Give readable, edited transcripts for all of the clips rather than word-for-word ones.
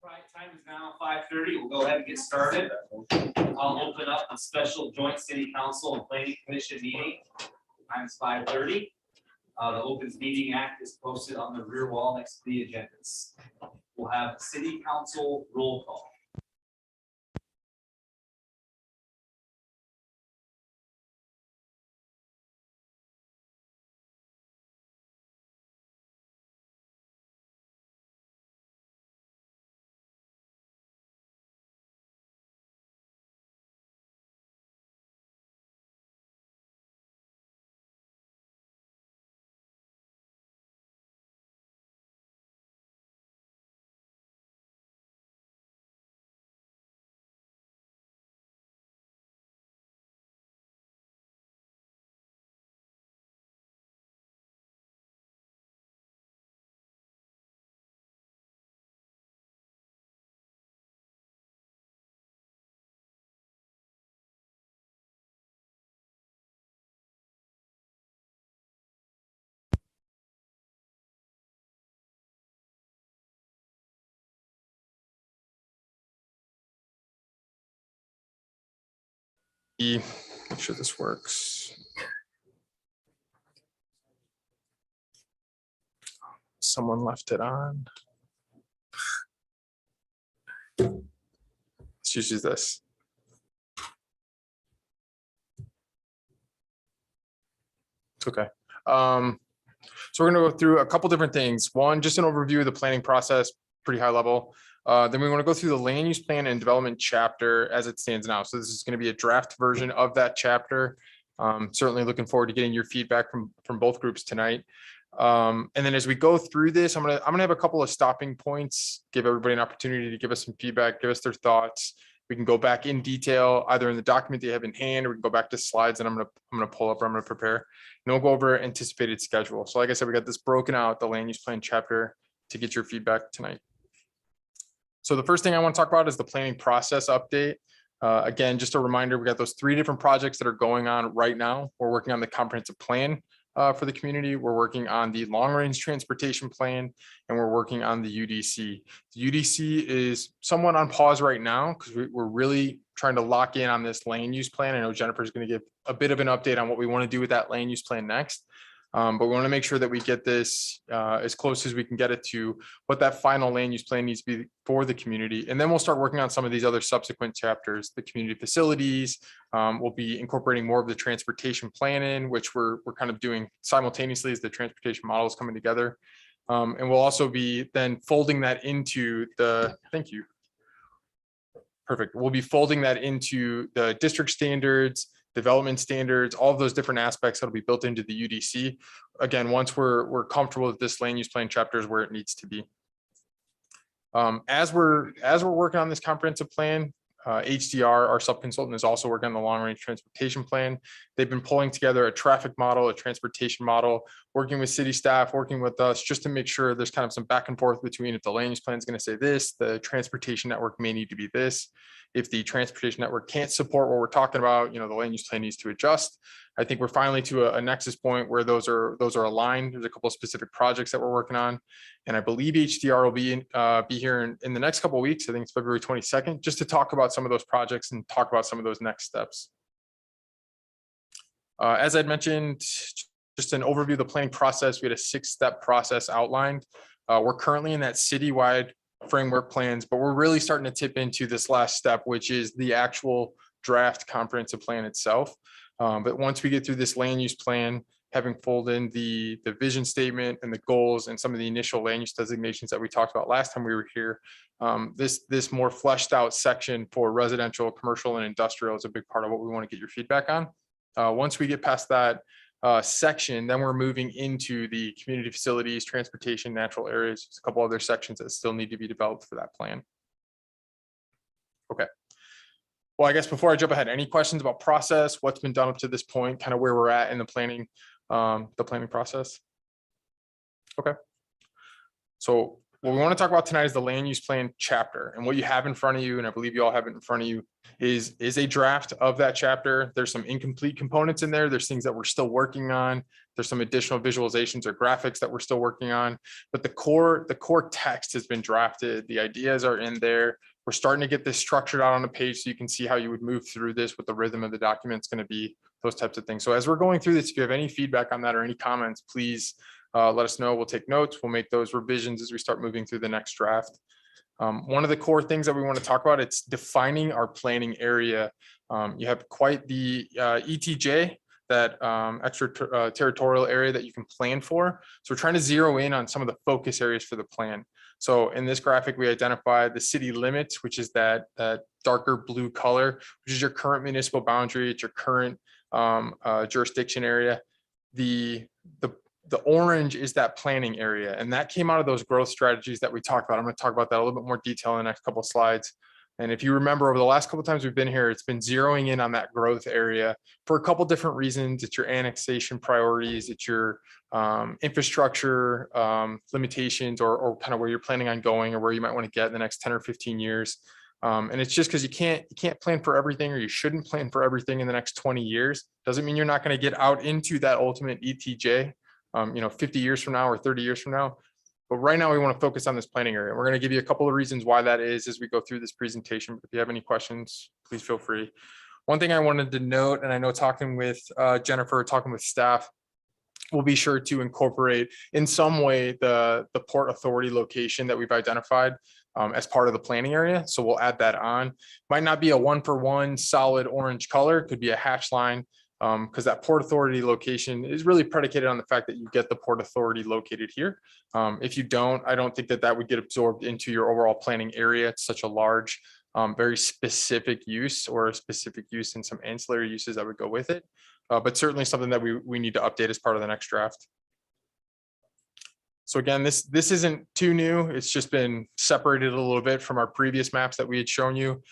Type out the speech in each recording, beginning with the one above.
Right, time is now 5:30. We'll go ahead and get started. I'll open up a special joint city council and planning commission meeting. Time is 5:30. The Opens Meeting Act is posted on the rear wall next to the agendas. We'll have city council roll call. Make sure this works. Someone left it on. Let's just use this. Okay. So we're going to go through a couple different things. One, just an overview of the planning process, pretty high level. Then we want to go through the land use plan and development chapter as it stands now. So this is going to be a draft version of that chapter. Certainly looking forward to getting your feedback from both groups tonight. And then as we go through this, I'm gonna have a couple of stopping points, give everybody an opportunity to give us some feedback, give us their thoughts. We can go back in detail, either in the document they have in hand, or we can go back to slides that I'm gonna pull up or I'm gonna prepare. And we'll go over anticipated schedule. So like I said, we got this broken out, the land use plan chapter, to get your feedback tonight. So the first thing I want to talk about is the planning process update. Again, just a reminder, we got those 3 different projects that are going on right now. We're working on the comprehensive plan for the community. We're working on the long range transportation plan, and we're working on the UDC. The UDC is somewhat on pause right now because we're really trying to lock in on this land use plan. I know Jennifer's going to give a bit of an update on what we want to do with that land use plan next. But we want to make sure that we get this as close as we can get it to what that final land use plan needs to be for the community. And then we'll start working on some of these other subsequent chapters, the community facilities. We'll be incorporating more of the transportation plan in, which we're kind of doing simultaneously as the transportation model is coming together. And we'll also be then folding that into the, thank you. Perfect. We'll be folding that into the district standards, development standards, all of those different aspects that'll be built into the UDC. Again, once we're comfortable with this land use plan chapter is where it needs to be. As we're working on this comprehensive plan, HDR, our sub-consultant, is also working on the long-range transportation plan. They've been pulling together a traffic model, a transportation model, working with city staff, working with us, just to make sure there's kind of some back and forth between if the land use plan is going to say this, the transportation network may need to be this. If the transportation network can't support what we're talking about, the land use plan needs to adjust. I think we're finally to a nexus point where those are aligned. There's a couple of specific projects that we're working on, and I believe HDR will be here in the next couple of weeks. I think it's February 22nd, just to talk about some of those projects and talk about some of those next steps. As I'd mentioned, just an overview of the planning process. We had a 6-step process outlined. We're currently in that citywide framework plans, but we're really starting to tip into this last step, which is the actual draft comprehensive plan itself. But once we get through this land use plan, having folded in the vision statement and the goals and some of the initial land use designations that we talked about last time we were here, this more fleshed out section for residential, commercial, and industrial is a big part of what we want to get your feedback on. Once we get past that section, then we're moving into the community facilities, transportation, natural areas. There's a couple other sections that still need to be developed for that plan. Okay. Well, I guess before I jump ahead, any questions about process, what's been done up to this point, kind of where we're at in the planning process? Okay. So what we want to talk about tonight is the land use plan chapter, and what you have in front of you, and I believe you all have it in front of you, is a draft of that chapter. There's some incomplete components in there. There's things that we're still working on. There's some additional visualizations or graphics that we're still working on, but the core text has been drafted. The ideas are in there. We're starting to get this structured out on a page so you can see how you would move through this, what the rhythm of the document's going to be, those types of things. So as we're going through this, if you have any feedback on that or any comments, please let us know. We'll take notes. We'll make those revisions as we start moving through the next draft. One of the core things that we want to talk about, it's defining our planning area. You have quite the ETJ, that extra territorial area that you can plan for. So we're trying to zero in on some of the focus areas for the plan. So in this graphic, we identified the city limits, which is that darker blue color, which is your current municipal boundary. It's your current jurisdiction area. The orange is that planning area, and that came out of those growth strategies that we talked about. I'm going to talk about that a little bit more detail in the next couple of slides. And if you remember, over the last couple of times we've been here, it's been zeroing in on that growth area for a couple different reasons. It's your annexation priorities, it's your infrastructure limitations, or kind of where you're planning on going, or where you might want to get in the next 10 or 15 years. And it's just because you can't plan for everything, or you shouldn't plan for everything in the next 20 years. Doesn't mean you're not going to get out into that ultimate ETJ, 50 years from now or 30 years from now. But right now we want to focus on this planning area. We're going to give you a couple of reasons why that is as we go through this presentation. But if you have any questions, please feel free. One thing I wanted to note, and I know talking with Jennifer, talking with staff, we'll be sure to incorporate in some way the Port Authority location that we've identified as part of the planning area. So we'll add that on. Might not be a 1-for-1 solid orange color, it could be a hash line, because that Port Authority location is really predicated on the fact that you get the Port Authority located here. If you don't, I don't think that would get absorbed into your overall planning area. It's such a large, very specific use, or a specific use and some ancillary uses that would go with it. But certainly something that we need to update as part of the next draft. So again, this isn't too new. It's just been separated a little bit from our previous maps that we had shown you.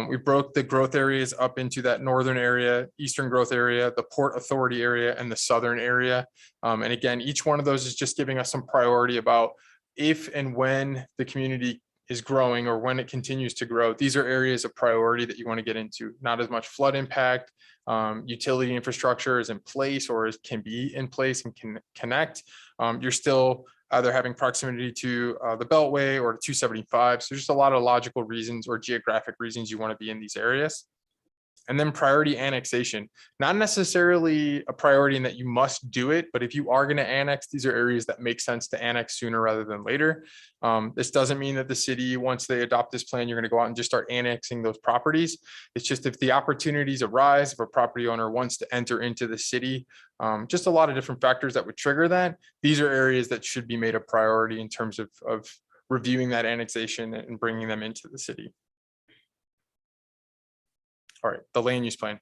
We broke the growth areas up into that northern area, eastern growth area, the Port Authority area, and the southern area. And again, each one of those is just giving us some priority about if and when the community is growing, or when it continues to grow. These are areas of priority that you want to get into. Not as much flood impact, utility infrastructure is in place, or can be in place and can connect. You're still either having proximity to the Beltway or 275. So just a lot of logical reasons or geographic reasons you want to be in these areas. And then priority annexation, not necessarily a priority in that you must do it, but if you are going to annex, these are areas that make sense to annex sooner rather than later. This doesn't mean that the city, once they adopt this plan, you're going to go out and just start annexing those properties. It's just if the opportunities arise, if a property owner wants to enter into the city, just a lot of different factors that would trigger that. These are areas that should be made a priority in terms of reviewing that annexation and bringing them into the city. All right, the land use plan.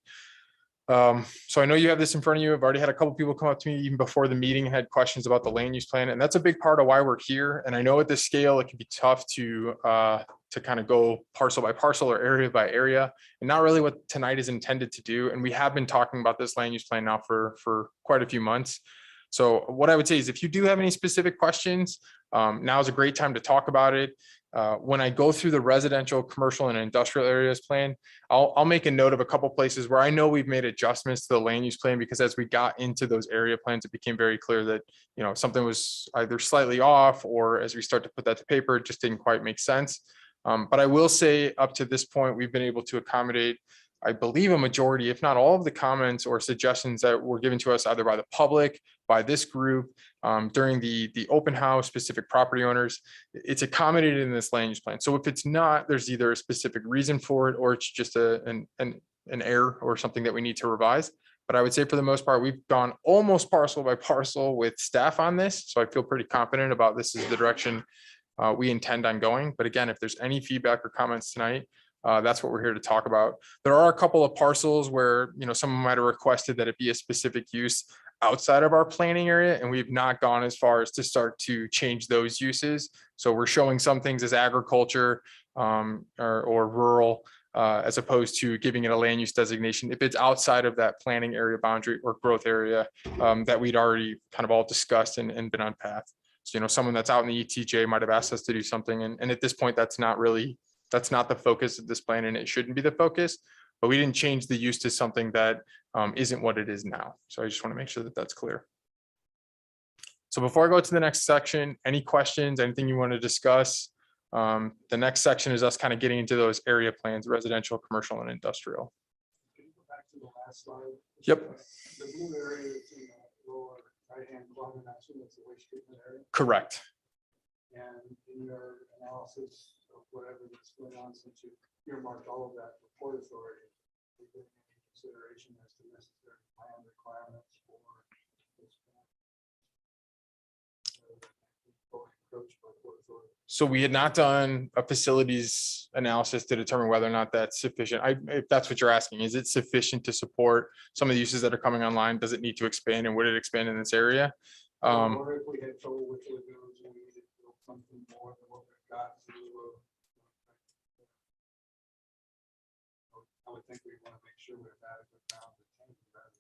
So I know you have this in front of you. I've already had a couple people come up to me even before the meeting and had questions about the land use plan, and that's a big part of why we're here. And I know at this scale, it can be tough to kind of go parcel by parcel or area by area, and not really what tonight is intended to do. And we have been talking about this land use plan now for quite a few months. So what I would say is, if you do have any specific questions, now is a great time to talk about it. When I go through the residential, commercial, and industrial areas plan, I'll make a note of a couple places where I know we've made adjustments to the land use plan, because as we got into those area plans, it became very clear that something was either slightly off, or as we start to put that to paper, it just didn't quite make sense. But I will say, up to this point, we've been able to accommodate I believe a majority, if not all of the comments or suggestions that were given to us either by the public, by this group, during the open house, specific property owners, it's accommodated in this land use plan. So if it's not, there's either a specific reason for it, or it's just an error or something that we need to revise. But I would say for the most part, we've gone almost parcel by parcel with staff on this. So I feel pretty confident about this is the direction we intend on going. But again, if there's any feedback or comments tonight, that's what we're here to talk about. There are a couple of parcels where, someone might have requested that it be a specific use outside of our planning area, and we've not gone as far as to start to change those uses. So we're showing some things as agriculture or rural, as opposed to giving it a land use designation if it's outside of that planning area boundary or growth area that we'd already kind of all discussed and been on path. So, someone that's out in the ETJ might have asked us to do something. And at this point, that's not the focus of this plan, and it shouldn't be the focus. But we didn't change the use to something that isn't what it is now. So I just want to make sure that that's clear. So before I go to the next section, any questions, anything you want to discuss? The next section is us kind of getting into those area plans, residential, commercial, and industrial. Can you go back to the last slide? Yep. The blue area that's in the lower right-hand quadrant, I assume it's the waste treatment area. Correct. And in your analysis of whatever that's going on, since you earmarked all of that for Port Authority, is there any consideration as to necessary plan requirements for this? So we had not done a facilities analysis to determine whether or not that's sufficient. If that's what you're asking, is it sufficient to support some of the uses that are coming online? Does it need to expand, and would it expand in this area? Or if we had told which of those we needed to build something more than what we've got to. I would think we want to make sure we have adequate bounds rather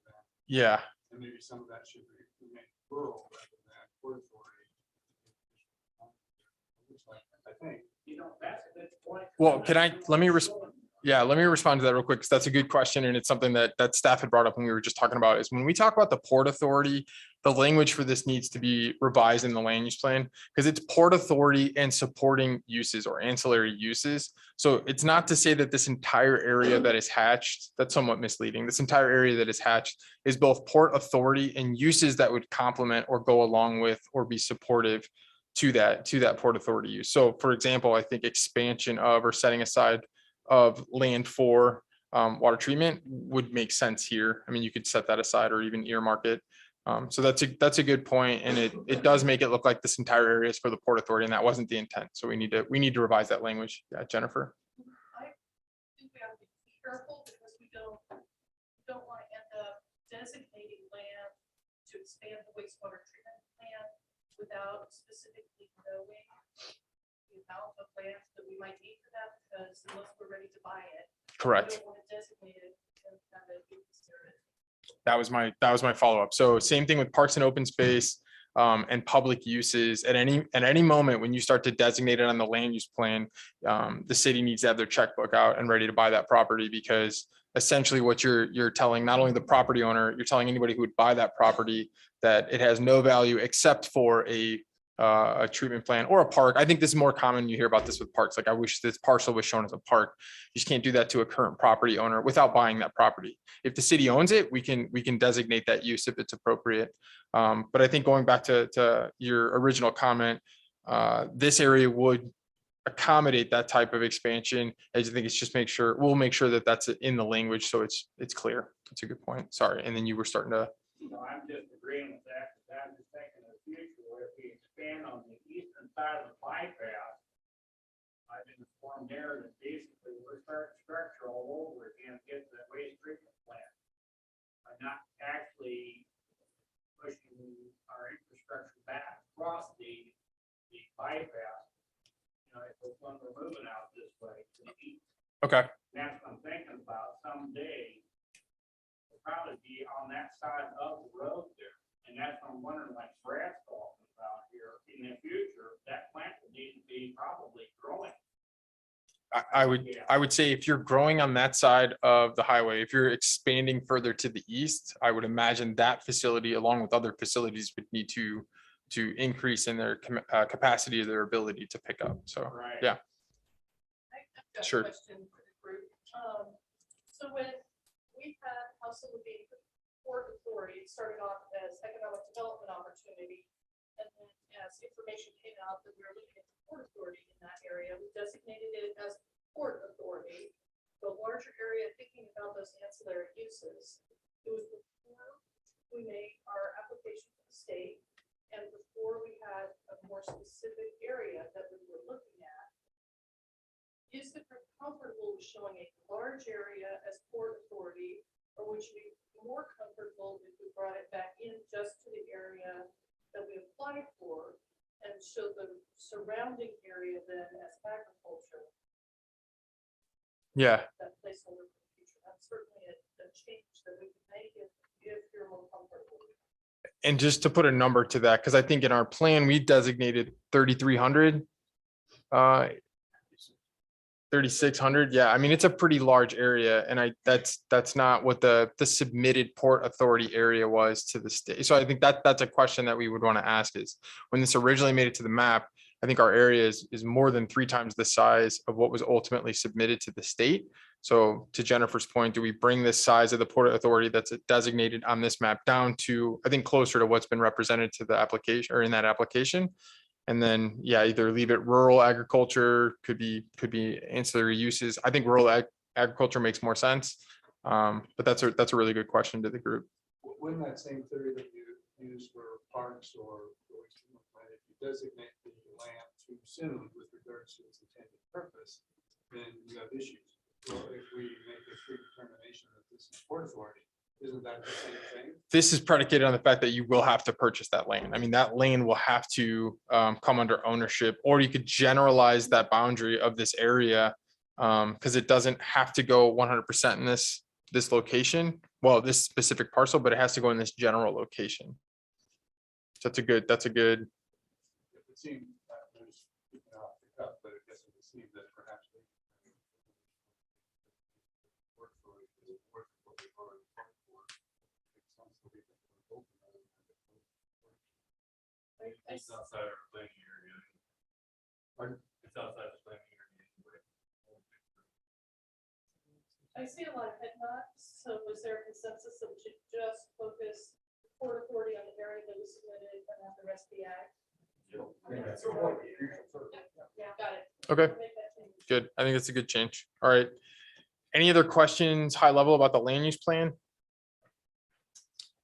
than. Yeah. And maybe some of that should be remain rural rather than Port Authority. I think. That's a good point. Well, let me respond to that real quick, because that's a good question. And it's something that staff had brought up when we were just talking about, is when we talk about the Port Authority, the language for this needs to be revised in the land use plan, because it's Port Authority and supporting uses or ancillary uses. So it's not to say that this entire area that is hatched, that's somewhat misleading. This entire area that is hatched is both Port Authority and uses that would complement or go along with or be supportive to that Port Authority use. So for example, I think expansion of or setting aside of land for water treatment would make sense here. I mean, you could set that aside or even earmark it. So that's a good point, and it does make it look like this entire area is for the Port Authority, and that wasn't the intent. So we need to revise that language. Yeah, Jennifer. I think we have to be careful, because we don't want to end up designating land to expand the wastewater treatment plant without specifically knowing the amount of land that we might need for that, because unless we're ready to buy it. Correct. We don't want to designate it and have it be considered. That was my follow-up. So same thing with parks and open space and public uses. At any moment when you start to designate it on the land use plan, the city needs to have their checkbook out and ready to buy that property, because essentially what you're telling not only the property owner, you're telling anybody who would buy that property that it has no value except for a treatment plant or a park. I think this is more common. You hear about this with parks. Like, I wish this parcel was shown as a park. You just can't do that to a current property owner without buying that property. If the city owns it, we can designate that use if it's appropriate. But I think going back to your original comment, this area would accommodate that type of expansion. I just think it's just we'll make sure that that's in the language so it's clear. That's a good point. Sorry. And then you were starting to. No, I'm just agreeing with that, because I'm just thinking of the future, where if we expand on the eastern side of the bypass, I've been informed there that basically we're starting structure all over again to get to that waste treatment plant. By not actually pushing our infrastructure back across the bypass. If when we're moving out this way to the east. Okay. That's what I'm thinking about. Someday probably be on that side of the road there. And that's what I'm wondering, like Brad's talking about here, in the future, that plant will need to be probably growing. I would say if you're growing on that side of the highway, if you're expanding further to the east, I would imagine that facility, along with other facilities, would need to increase in their capacity or their ability to pick up. So, Right. yeah. I've got Sure. a question for the group. So when we had House of Levy Port Authority, it started off as economic development opportunity. And then as information came out that we were looking at the Port Authority in that area, we designated it as Port Authority. The larger area, thinking about those ancillary uses, it was before we made our application to the state and before we had a more specific area that we were looking at. Is the group comfortable with showing a large area as Port Authority, or would you be more comfortable if we brought it back in just to the area that we applied for and show the surrounding area then as agriculture? Yeah. That placeholder for the future. That's certainly a change that we can make if you're more comfortable. And just to put a number to that, because I think in our plan, we designated 3,300. 3,600. Yeah, I mean, it's a pretty large area, and that's not what the submitted Port Authority area was to the state. So I think that's a question that we would want to ask is, when this originally made it to the map, I think our area is more than 3 times the size of what was ultimately submitted to the state. So to Jennifer's point, do we bring this size of the Port Authority that's designated on this map down to, I think, closer to what's been represented to the application or in that application? And then, yeah, either leave it rural agriculture, could be ancillary uses. I think rural agriculture makes more sense. But that's a really good question to the group. Wouldn't that same theory that you use for parks or if you designate the land too soon with regards to its intended purpose, then you have issues. So if we make a predetermination that this is Port Authority, isn't that the same thing? This is predicated on the fact that you will have to purchase that land. I mean, that land will have to come under ownership, or you could generalize that boundary of this area because it doesn't have to go 100% in this location. Well, this specific parcel, but it has to go in this general location. So that's a good. It would seem that there's off the cuff, but I guess it would seem that perhaps It's outside our planning area. Pardon? It's outside the planning area anyway. I see a lot of head nods, so was there a consensus that we should just focus Port Authority on the area that was submitted and have the rest be ag? Yeah, got it. Okay, We'll make that change. good. I think it's a good change. All right. Any other questions, high level, about the land use plan?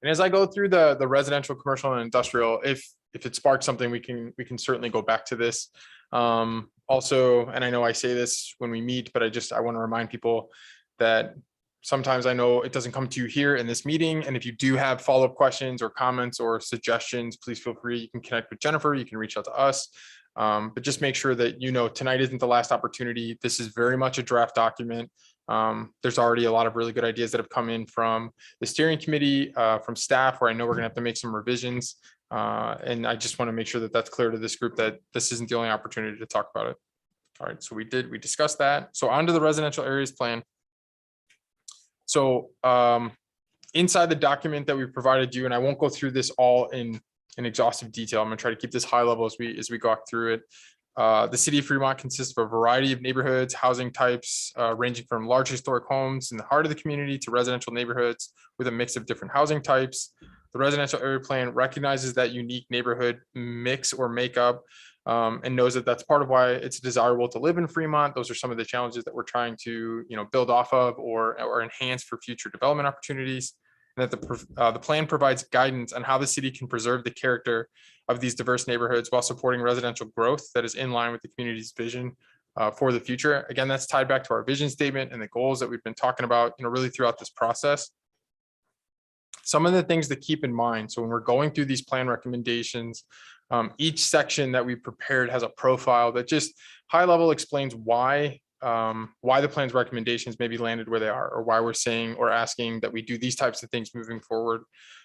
And as I go through the residential, commercial, and industrial, if it sparks something, we can certainly go back to this. Also, and I know I say this when we meet, but I want to remind people that sometimes I know it doesn't come to you here in this meeting. And if you do have follow-up questions or comments or suggestions, please feel free. You can connect with Jennifer. You can reach out to us. But just make sure that tonight isn't the last opportunity. This is very much a draft document. There's already a lot of really good ideas that have come in from the steering committee, from staff, where I know we're gonna have to make some revisions. And I just want to make sure that that's clear to this group that this isn't the only opportunity to talk about it. All right, so we discussed that. So on to the residential areas plan. So inside the document that we provided you, and I won't go through this all in exhaustive detail. I'm gonna try to keep this high level as we go through it. The city of Fremont consists of a variety of neighborhoods, housing types, ranging from large historic homes in the heart of the community to residential neighborhoods with a mix of different housing types. The residential area plan recognizes that unique neighborhood mix or makeup and knows that that's part of why it's desirable to live in Fremont. Those are some of the challenges that we're trying to build off of or enhance for future development opportunities. And that the plan provides guidance on how the city can preserve the character of these diverse neighborhoods while supporting residential growth that is in line with the community's vision for the future. Again, that's tied back to our vision statement and the goals that we've been talking about, really throughout this process. Some of the things to keep in mind. So when we're going through these plan recommendations, each section that we prepared has a profile that just high level explains why the plan's recommendations may be landed where they are, or why we're saying or asking that we do these types of things moving forward.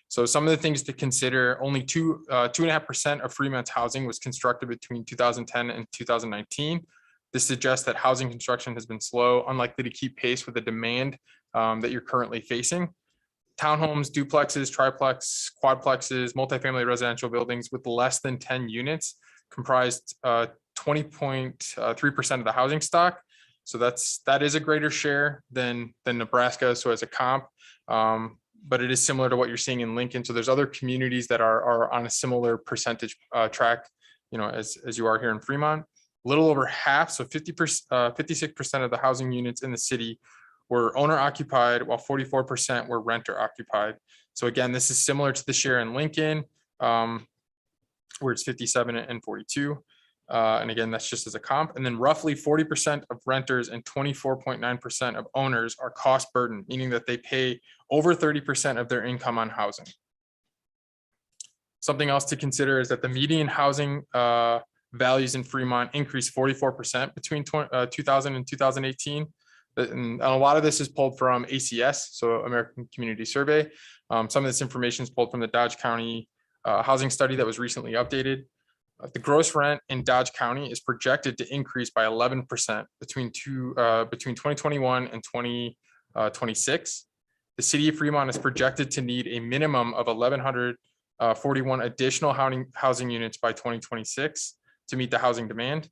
So some of the things to consider: only 2.5% of Fremont's housing was constructed between 2010 and 2019. This suggests that housing construction has been slow, unlikely to keep pace with the demand that you're currently facing. Townhomes, duplexes, triplex, quadplexes, multifamily residential buildings with less than 10 units comprised 20.3% of the housing stock. So that is a greater share than Nebraska. So as a comp, but it is similar to what you're seeing in Lincoln. So there's other communities that are on a similar percentage track, as you are here in Fremont. A little over half, so 56% of the housing units in the city were owner occupied, while 44% were renter occupied. So again, this is similar to the share in Lincoln, where it's 57 and 42. And again, that's just as a comp. And then roughly 40% of renters and 24.9% of owners are cost burdened, meaning that they pay over 30% of their income on housing. Something else to consider is that the median housing values in Fremont increased 44% between 2000 and 2018. And a lot of this is pulled from ACS, so American Community Survey. Some of this information is pulled from the Dodge County housing study that was recently updated. The gross rent in Dodge County is projected to increase by 11% between 2021 and 2026. The city of Fremont is projected to need a minimum of 1,141 additional housing units by 2026 to meet the housing demand.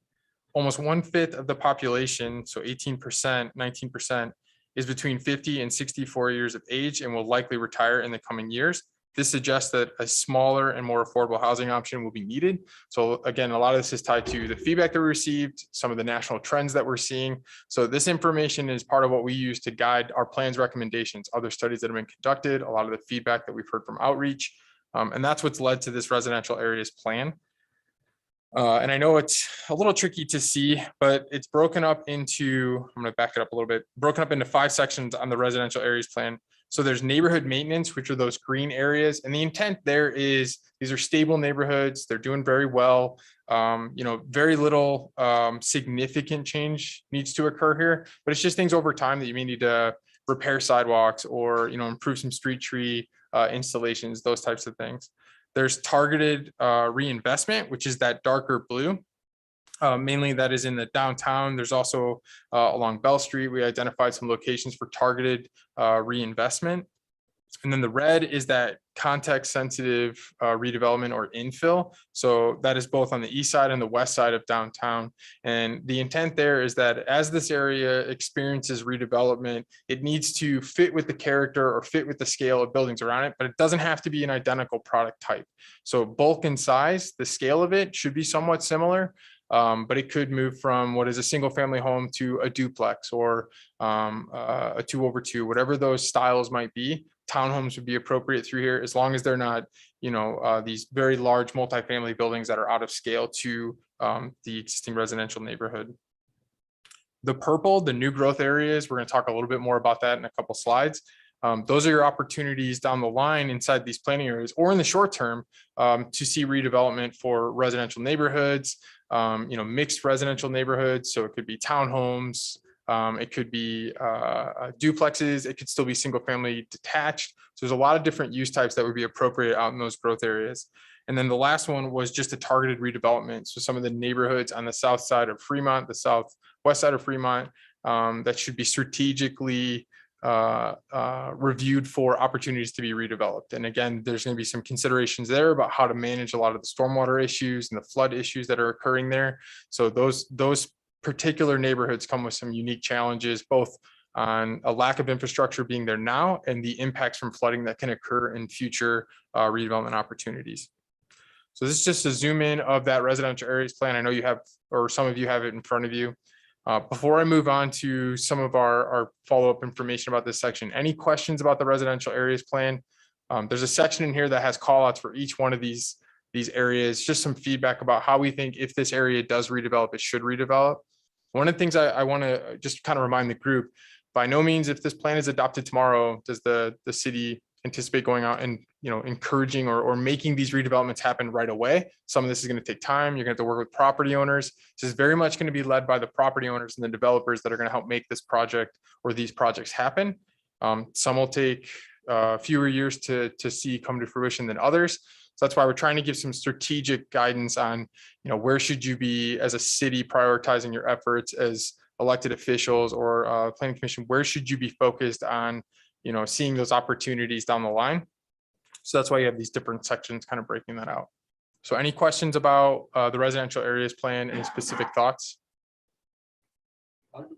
Almost 1/5 of the population, so 18%, 19%, is between 50 and 64 years of age and will likely retire in the coming years. This suggests that a smaller and more affordable housing option will be needed. So again, a lot of this is tied to the feedback that we received, some of the national trends that we're seeing. So this information is part of what we use to guide our plans recommendations, other studies that have been conducted, a lot of the feedback that we've heard from outreach. And that's what's led to this residential areas plan. And I know it's a little tricky to see, but it's broken up into, I'm going to back it up a little bit, broken up into 5 sections on the residential areas plan. So there's neighborhood maintenance, which are those green areas. And the intent there is these are stable neighborhoods. They're doing very well. Very little significant change needs to occur here, but it's just things over time that you may need to repair sidewalks or, improve some street tree installations, those types of things. There's targeted reinvestment, which is that darker blue. Mainly that is in the downtown. There's also along Bell Street, we identified some locations for targeted reinvestment. And then the red is that context sensitive redevelopment or infill. So that is both on the east side and the west side of downtown. And the intent there is that as this area experiences redevelopment, it needs to fit with the character or fit with the scale of buildings around it, but it doesn't have to be an identical product type. So bulk and size, the scale of it should be somewhat similar. But it could move from what is a single family home to a duplex or a 2/2, whatever those styles might be. Townhomes would be appropriate through here as long as they're not, these very large multifamily buildings that are out of scale to the existing residential neighborhood. The purple, the new growth areas, we're going to talk a little bit more about that in a couple slides. Those are your opportunities down the line inside these planning areas or in the short term to see redevelopment for residential neighborhoods, mixed residential neighborhoods. So it could be townhomes, it could be duplexes, it could still be single family detached. So there's a lot of different use types that would be appropriate out in those growth areas. And then the last one was just a targeted redevelopment. So some of the neighborhoods on the south side of Fremont, the southwest side of Fremont, that should be strategically reviewed for opportunities to be redeveloped. And again, there's going to be some considerations there about how to manage a lot of the stormwater issues and the flood issues that are occurring there. So those particular neighborhoods come with some unique challenges, both on a lack of infrastructure being there now and the impacts from flooding that can occur in future redevelopment opportunities. So this is just a zoom in of that residential areas plan. I know you have, or some of you have it in front of you. Before I move on to some of our follow-up information about this section, any questions about the residential areas plan? There's a section in here that has call outs for each one of these areas, just some feedback about how we think if this area does redevelop, it should redevelop. One of the things I want to just kind of remind the group, by no means, if this plan is adopted tomorrow, does the city anticipate going out and encouraging or making these redevelopments happen right away. Some of this is going to take time. You're going to have to work with property owners. This is very much going to be led by the property owners and the developers that are going to help make this project or these projects happen. Some will take fewer years to see come to fruition than others. So that's why we're trying to give some strategic guidance on, where should you be as a city prioritizing your efforts as elected officials or planning commission, where should you be focused on, seeing those opportunities down the line. So that's why you have these different sections kind of breaking that out. So any questions about the residential areas plan, any specific thoughts?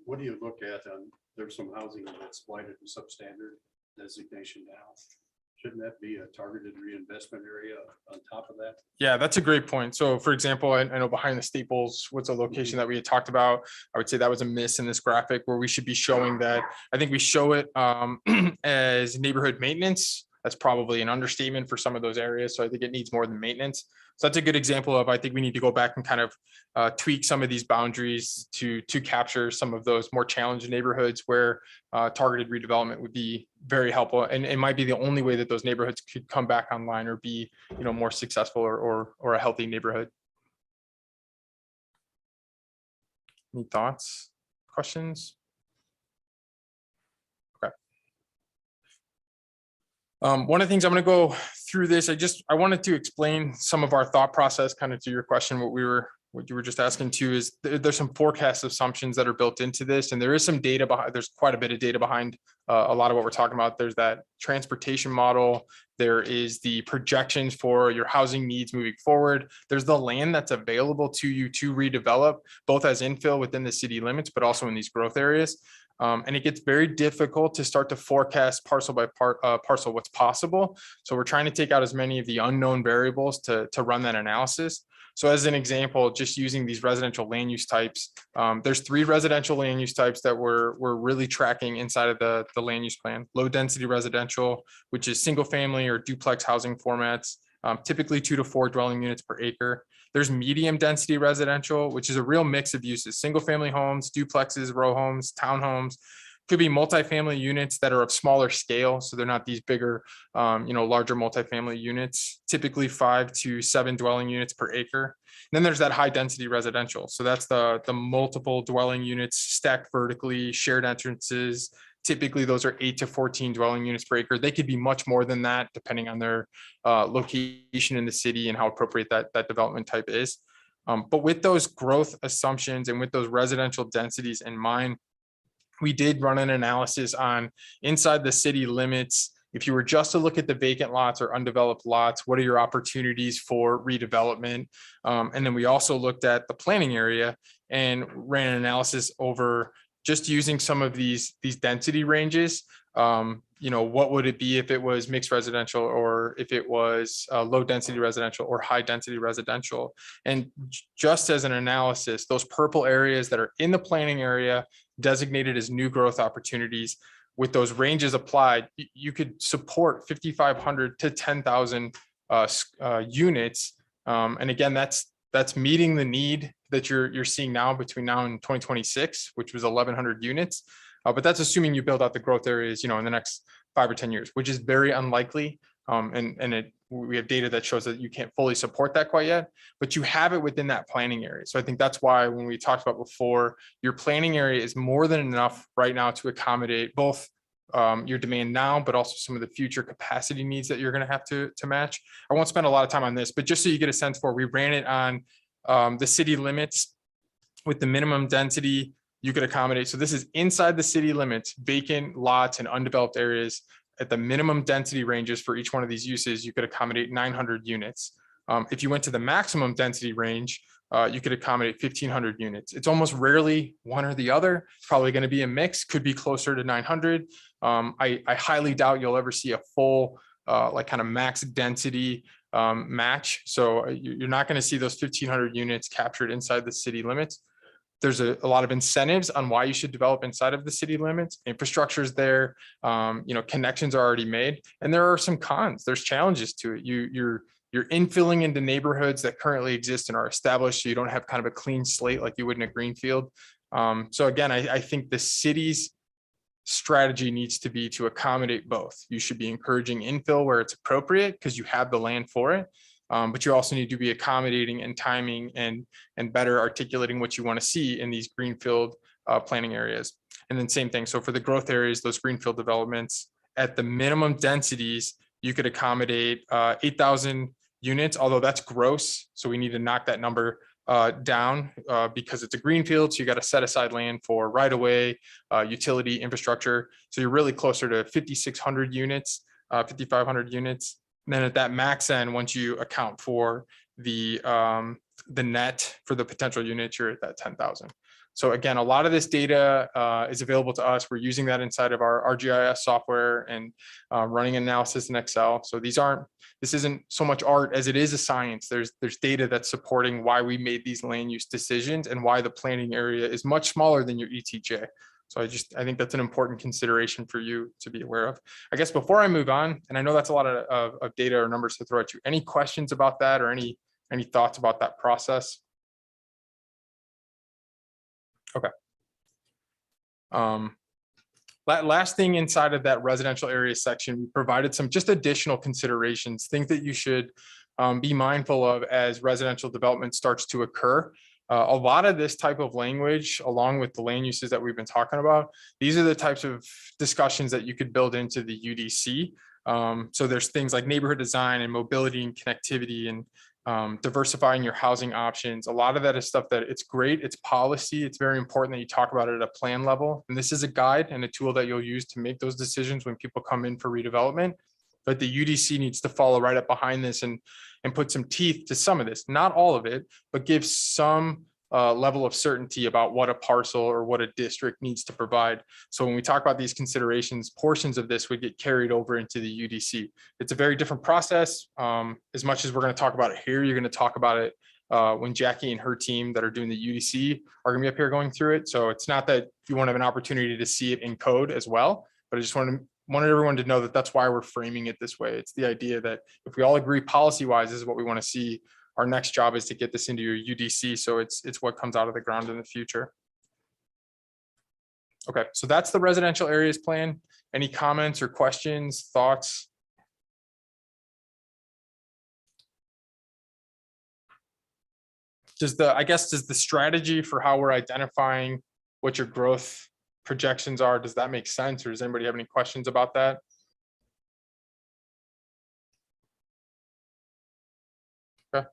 What do you look at on, there's some housing that's blighted and substandard designation now. Shouldn't that be a targeted reinvestment area on top of that? Yeah, that's a great point. So for example, I know behind the Staples, what's a location that we had talked about? I would say that was a miss in this graphic where we should be showing that. I think we show it as neighborhood maintenance. That's probably an understatement for some of those areas. So I think it needs more than maintenance. So that's a good example of, I think we need to go back and kind of tweak some of these boundaries to capture some of those more challenged neighborhoods where targeted redevelopment would be very helpful. And it might be the only way that those neighborhoods could come back online or be, more successful or a healthy neighborhood. Any thoughts, questions? Okay. One of the things I'm going to go through this, I wanted to explain some of our thought process kind of to your question, what you were just asking too, is there's some forecast assumptions that are built into this. And there is some data behind, there's quite a bit of data behind a lot of what we're talking about. There's that transportation model. There is the projections for your housing needs moving forward. There's the land that's available to you to redevelop, both as infill within the city limits, but also in these growth areas. And it gets very difficult to start to forecast parcel by parcel what's possible. So we're trying to take out as many of the unknown variables to run that analysis. So as an example, just using these residential land use types, there's 3 residential land use types that we're really tracking inside of the land use plan. Low density residential, which is single family or duplex housing formats, typically 2 to 4 dwelling units per acre. There's medium density residential, which is a real mix of uses, single family homes, duplexes, row homes, townhomes. Could be multifamily units that are of smaller scale. So they're not these bigger, larger multifamily units, typically 5 to 7 dwelling units per acre. And then there's that high density residential. So that's the multiple dwelling units stacked vertically, shared entrances. Typically those are 8 to 14 dwelling units per acre. They could be much more than that depending on their location in the city and how appropriate that development type is. But with those growth assumptions and with those residential densities in mind, we did run an analysis on inside the city limits. If you were just to look at the vacant lots or undeveloped lots, what are your opportunities for redevelopment? And then we also looked at the planning area and ran an analysis over just using some of these density ranges. What would it be if it was mixed residential or if it was low density residential or high density residential? And just as an analysis, those purple areas that are in the planning area designated as new growth opportunities, with those ranges applied, you could support 5,500 to 10,000 units. And again, that's meeting the need that you're seeing now between now and 2026, which was 1,100 units. But that's assuming you build out the growth areas, in the next 5 or 10 years, which is very unlikely. We have data that shows that you can't fully support that quite yet, but you have it within that planning area. So I think that's why when we talked about before, your planning area is more than enough right now to accommodate both your demand now, but also some of the future capacity needs that you're going to have to match. I won't spend a lot of time on this, but just so you get a sense for, we ran it on the city limits with the minimum density you could accommodate. So this is inside the city limits, vacant lots and undeveloped areas. At the minimum density ranges for each one of these uses, you could accommodate 900 units. If you went to the maximum density range, you could accommodate 1,500 units. It's almost rarely one or the other. It's probably going to be a mix, could be closer to 900. I highly doubt you'll ever see a full kind of max density match. So you're not going to see those 1,500 units captured inside the city limits. There's a lot of incentives on why you should develop inside of the city limits. Infrastructure is there, connections are already made, and there are some cons. There's challenges to it. You're infilling into neighborhoods that currently exist and are established, so you don't have kind of a clean slate like you would in a greenfield. So again, I think the city's strategy needs to be to accommodate both. You should be encouraging infill where it's appropriate because you have the land for it. But you also need to be accommodating and timing and better articulating what you want to see in these greenfield planning areas. And then same thing. So for the growth areas, those greenfield developments at the minimum densities, you could accommodate 8,000 units, although that's gross. So we need to knock that number down because it's a greenfield. So you got to set aside land for right of way, utility infrastructure. So you're really closer to 5,600 units, 5,500 units. And then at that max end, once you account for the net for the potential units, you're at that 10,000. So again, a lot of this data is available to us. We're using that inside of our ArcGIS software and running analysis in Excel. So this isn't so much art as it is a science. There's data that's supporting why we made these land use decisions and why the planning area is much smaller than your ETJ. So I think that's an important consideration for you to be aware of. I guess before I move on, and I know that's a lot of data or numbers to throw at you, any questions about that or any thoughts about that process? Okay. Last thing inside of that residential area section, we provided some just additional considerations, things that you should be mindful of as residential development starts to occur. A lot of this type of language, along with the land uses that we've been talking about, these are the types of discussions that you could build into the UDC. So there's things like neighborhood design and mobility and connectivity and diversifying your housing options. A lot of that is stuff that it's great. It's policy. It's very important that you talk about it at a plan level. And this is a guide and a tool that you'll use to make those decisions when people come in for redevelopment. But the UDC needs to follow right up behind this and put some teeth to some of this, not all of it, but give some level of certainty about what a parcel or what a district needs to provide. So when we talk about these considerations, portions of this would get carried over into the UDC. It's a very different process. As much as we're going to talk about it here, you're going to talk about it when Jackie and her team that are doing the UDC are going to be up here going through it. So it's not that you won't have an opportunity to see it in code as well, but I just wanted everyone to know that that's why we're framing it this way. It's the idea that if we all agree policy-wise, this is what we want to see. Our next job is to get this into your UDC, so it's what comes out of the ground in the future. Okay, so that's the residential areas plan. Any comments or questions, thoughts? Does the strategy for how we're identifying what your growth projections are, does that make sense, or does anybody have any questions about that? Okay.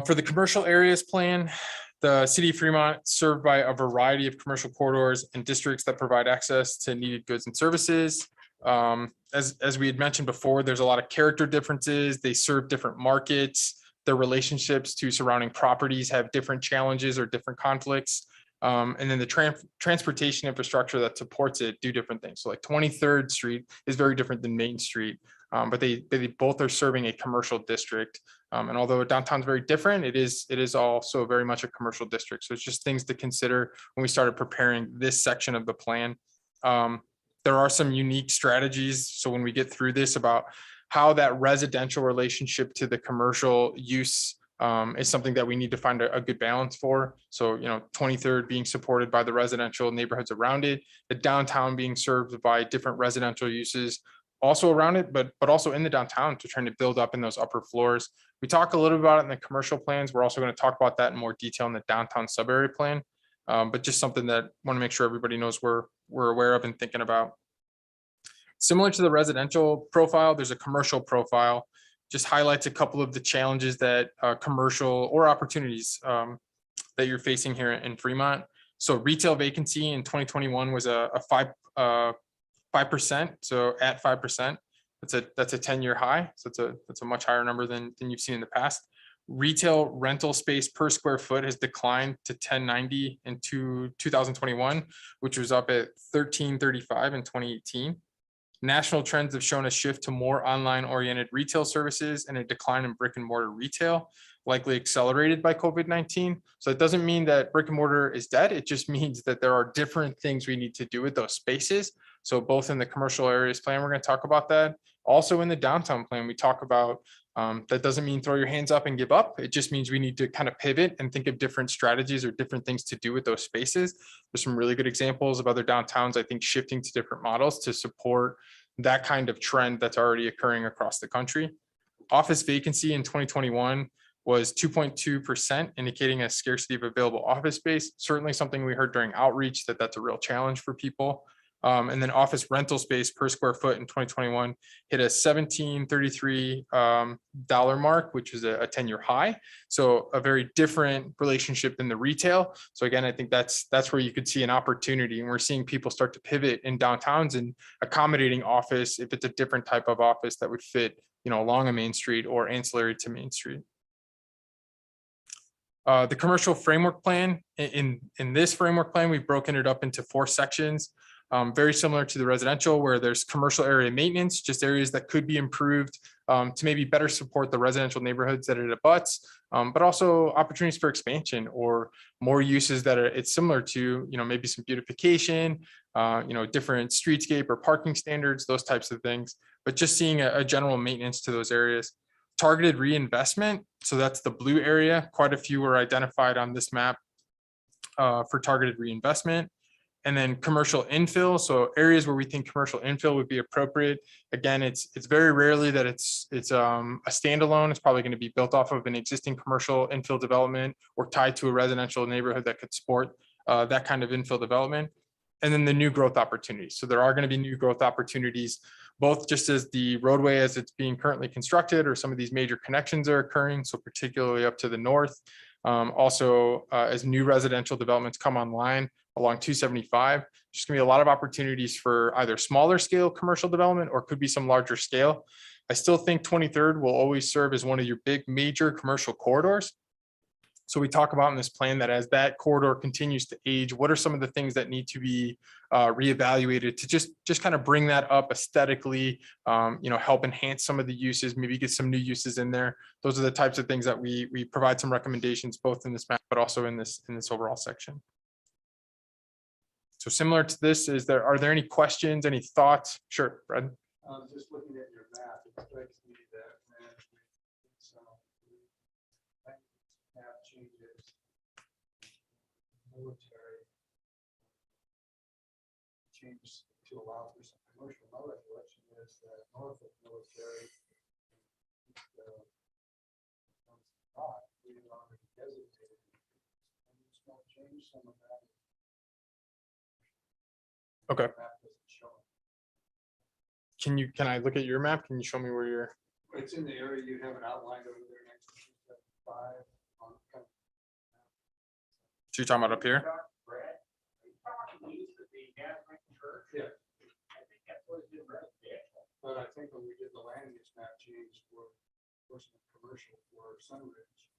For the commercial areas plan, the city of Fremont served by a variety of commercial corridors and districts that provide access to needed goods and services. As we had mentioned before, there's a lot of character differences. They serve different markets. Their relationships to surrounding properties have different challenges or different conflicts. And then the transportation infrastructure that supports it do different things. So like 23rd Street is very different than Main Street, but they both are serving a commercial district. And although downtown is very different, it is also very much a commercial district. So it's just things to consider when we started preparing this section of the plan. There are some unique strategies. So when we get through this about how that residential relationship to the commercial use is something that we need to find a good balance for. So, 23rd being supported by the residential neighborhoods around it, the downtown being served by different residential uses also around it, but also in the downtown to trying to build up in those upper floors. We talk a little bit about it in the commercial plans. We're also going to talk about that in more detail in the downtown sub-area plan, but just something that I want to make sure everybody knows we're aware of and thinking about. Similar to the residential profile, there's a commercial profile. Just highlights a couple of the challenges that commercial or opportunities that you're facing here in Fremont. So retail vacancy in 2021 was a 5%. So at 5%, that's a 10-year high. So that's a much higher number than you've seen in the past. Retail rental space per square foot has declined to 1090 in 2021, which was up at 1335 in 2018. National trends have shown a shift to more online oriented retail services and a decline in brick and mortar retail, likely accelerated by COVID-19. So it doesn't mean that brick and mortar is dead. It just means that there are different things we need to do with those spaces. So both in the commercial areas plan, we're going to talk about that. Also in the downtown plan, we talk about that doesn't mean throw your hands up and give up. It just means we need to kind of pivot and think of different strategies or different things to do with those spaces. There's some really good examples of other downtowns, I think, shifting to different models to support that kind of trend that's already occurring across the country. Office vacancy in 2021 was 2.2%, indicating a scarcity of available office space. Certainly something we heard during outreach that's a real challenge for people. And then office rental space per square foot in 2021 hit a $17.33 mark, which is a 10-year high. So a very different relationship than the retail. So again, I think that's where you could see an opportunity, and we're seeing people start to pivot in downtowns and accommodating office if it's a different type of office that would fit, along a Main Street or ancillary to Main Street. The commercial framework plan, in this framework plan, we've broken it up into 4 sections. Very similar to the residential, where there's commercial area maintenance, just areas that could be improved to maybe better support the residential neighborhoods that it abuts, but also opportunities for expansion or more uses that are, it's similar to, maybe some beautification, different streetscape or parking standards, those types of things, but just seeing a general maintenance to those areas. Targeted reinvestment, so that's the blue area. Quite a few were identified on this map for targeted reinvestment. And then commercial infill, so areas where we think commercial infill would be appropriate. Again, it's very rarely that it's a standalone. It's probably going to be built off of an existing commercial infill development or tied to a residential neighborhood that could support that kind of infill development. And then the new growth opportunities. So there are going to be new growth opportunities, both just as the roadway as it's being currently constructed or some of these major connections are occurring. So particularly up to the north. Also, as new residential developments come online along 275, there's going to be a lot of opportunities for either smaller scale commercial development or could be some larger scale. I still think 23rd will always serve as one of your big major commercial corridors. So we talk about in this plan that as that corridor continues to age, what are some of the things that need to be reevaluated to just kind of bring that up aesthetically, help enhance some of the uses, maybe get some new uses in there. Those are the types of things that we provide some recommendations both in this map, but also in this overall section. So similar to this, are there any questions, any thoughts? Sure, Fred. Just looking at your map, it strikes me that management, map changes, military change to allow for some commercial. My recollection is that north of military, we already designated. And you just want to change some of that. Okay. Map doesn't show it. Can I look at your map? Can you show me where you're? It's in the area you have it outlined over there next to 275 on kind of. So you're talking about up here? Yeah. But I think when we did the land use map change for some commercial for Sunridge,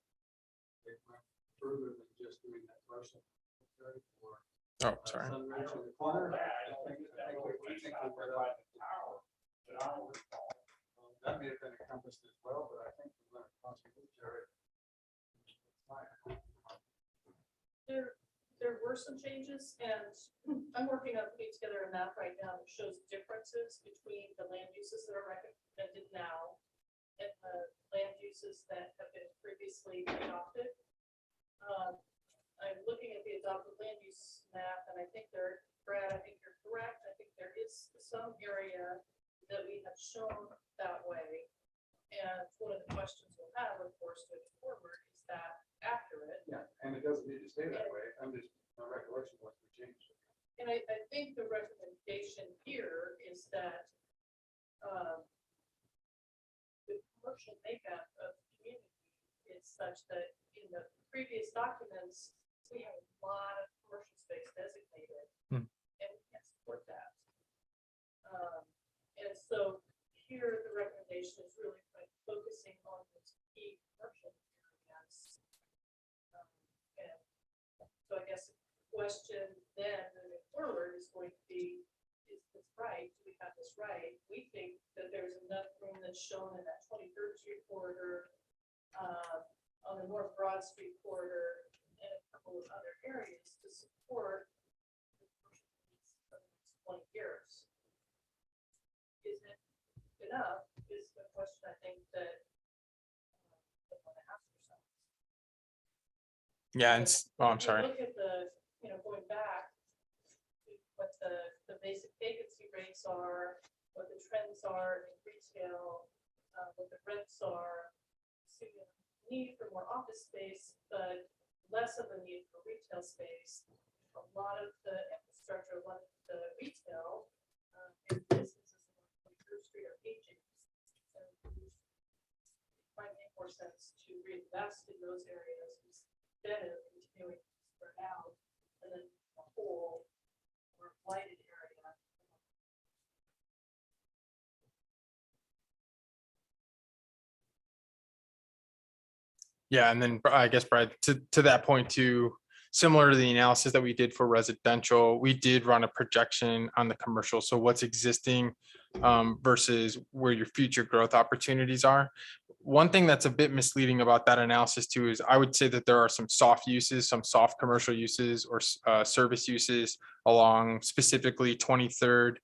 they went further than just doing that parcel. Oh, sorry. Sunridge in the corner. That may have been encompassed as well, but I think we went across the military. There were some changes, and I'm working on putting together a map right now that shows differences between the land uses that are recommended now and the land uses that have been previously adopted. I'm looking at the adopted land use map, and I think Brad, I think you're correct. I think there is some area that we have shown that way. And one of the questions we'll have, of course, going forward, is that accurate? Yeah, and it doesn't need to stay that way. My recollection was we changed it. And I think the recommendation here is that the commercial makeup of the community is such that in the previous documents, we have a lot of commercial space designated, and we can't support that. And so here, the recommendation is really focusing on those key commercial areas. And so I guess the question then moving forward is going to be, is this right? Do we have this right? We think that there's enough room that's shown in that 23rd Street corridor, on the North Broad Street corridor, and a couple of other areas to support the commercial needs of the next 20 years. Is it enough? Is the question I think that we want to ask ourselves. Yeah, I'm sorry. Look at the, going back to what the basic vacancy rates are, what the trends are in retail, what the rents are. So you need for more office space, but less of a need for retail space. A lot of the infrastructure, a lot of the retail businesses on 23rd Street are aging. So it might make more sense to reinvest in those areas instead of continuing to spread out and then a whole or blighted area. Yeah, and then I guess, Brad, to that point too, similar to the analysis that we did for residential, we did run a projection on the commercial. So what's existing versus where your future growth opportunities are. One thing that's a bit misleading about that analysis too is I would say that there are some soft uses, some soft commercial uses or service uses along specifically 23rd.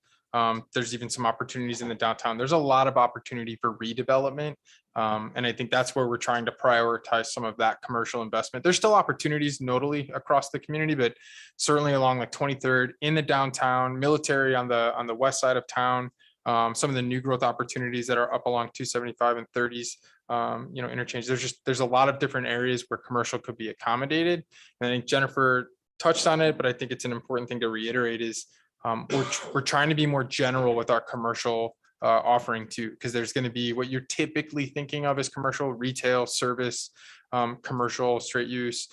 There's even some opportunities in the downtown. There's a lot of opportunity for redevelopment. And I think that's where we're trying to prioritize some of that commercial investment. There's still opportunities notally across the community, but certainly along like 23rd in the downtown, military on the west side of town. Some of the new growth opportunities that are up along 275 and 30s, interchange. There's a lot of different areas where commercial could be accommodated. And I think Jennifer touched on it, but I think it's an important thing to reiterate is we're trying to be more general with our commercial offering too, because there's going to be what you're typically thinking of as commercial, retail, service, commercial, straight use,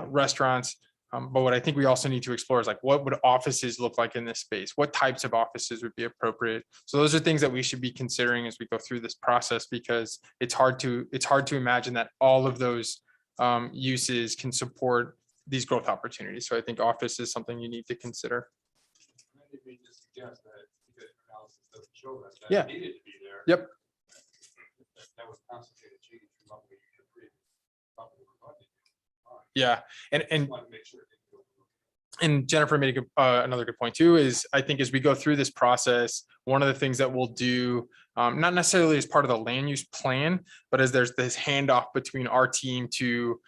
restaurants. But what I think we also need to explore is like, what would offices look like in this space? What types of offices would be appropriate? So those are things that we should be considering as we go through this process, because it's hard to imagine that all of those uses can support these growth opportunities. So I think office is something you need to consider. Maybe just suggest that because analysis doesn't show that. Yeah. That needed to be there. Yep. That was concentrated change from what we could read. Yeah, and Want to make sure. it didn't go through. and Jennifer made a good, another good point too, is I think as we go through this process, one of the things that we'll do, not necessarily as part of the land use plan, but as there's this handoff between our team to,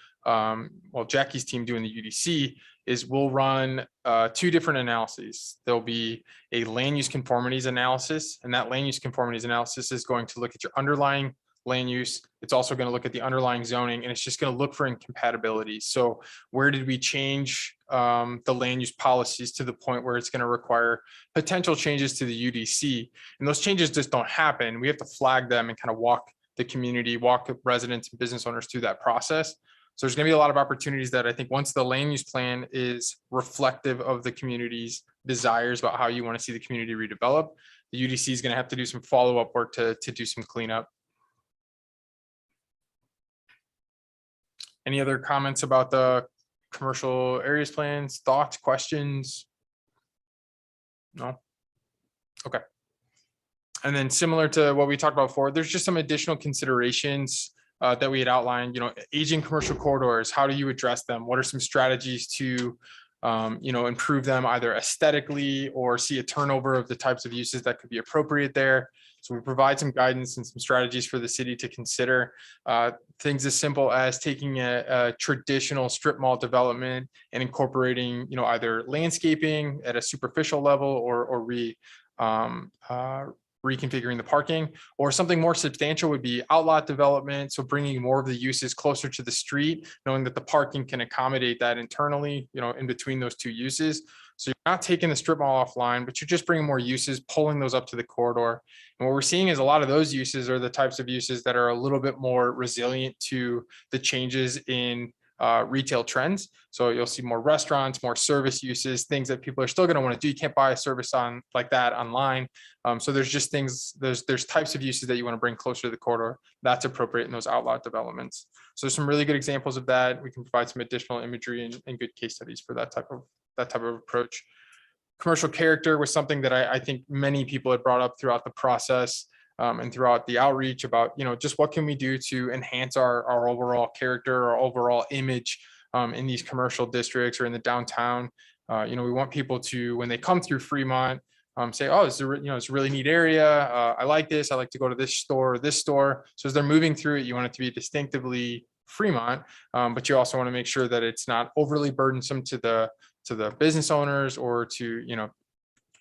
Jackie's team doing the UDC, is we'll run two different analyses. There'll be a land use conformities analysis, and that land use conformities analysis is going to look at your underlying land use. It's also going to look at the underlying zoning, and it's just going to look for incompatibilities. So where did we change the land use policies to the point where it's going to require potential changes to the UDC? And those changes just don't happen. We have to flag them and kind of walk the community, walk residents and business owners through that process. So there's going to be a lot of opportunities that I think once the land use plan is reflective of the community's desires about how you want to see the community redevelop, the UDC is going to have to do some follow-up work to do some cleanup. Any other comments about the commercial areas plans, thoughts, questions? No? Okay. And then similar to what we talked about before, there's just some additional considerations that we had outlined, aging commercial corridors. How do you address them? What are some strategies to, improve them either aesthetically or see a turnover of the types of uses that could be appropriate there? So we provide some guidance and some strategies for the city to consider. Things as simple as taking a traditional strip mall development and incorporating, either landscaping at a superficial level or reconfiguring the parking, or something more substantial would be outlot development. So bringing more of the uses closer to the street, knowing that the parking can accommodate that internally, in between those two uses. So you're not taking the strip mall offline, but you're just bringing more uses, pulling those up to the corridor. And what we're seeing is a lot of those uses are the types of uses that are a little bit more resilient to the changes in retail trends. So you'll see more restaurants, more service uses, things that people are still going to want to do. You can't buy a service on like that online. So there's just things, there's types of uses that you want to bring closer to the corridor that's appropriate in those outlot developments. So there's some really good examples of that. We can provide some additional imagery and good case studies for that type of approach. Commercial character was something that I think many people had brought up throughout the process. And throughout the outreach about, just what can we do to enhance our overall character, our overall image in these commercial districts or in the downtown. We want people to, when they come through Fremont, say, oh, it's a really neat area. I like this. I like to go to this store or this store. So as they're moving through it, you want it to be distinctively Fremont, but you also want to make sure that it's not overly burdensome to the business owners or to,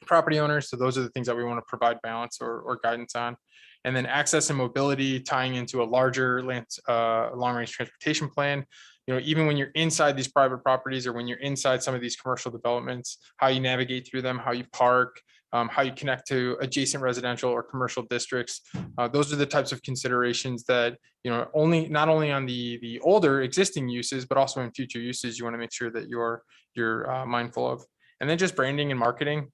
property owners. So those are the things that we want to provide balance or guidance on. And then access and mobility tying into a larger long-range transportation plan. Even when you're inside these private properties or when you're inside some of these commercial developments, how you navigate through them, how you park, how you connect to adjacent residential or commercial districts. Those are the types of considerations that, not only on the older existing uses, but also in future uses, you want to make sure that you're mindful of. And then just branding and marketing.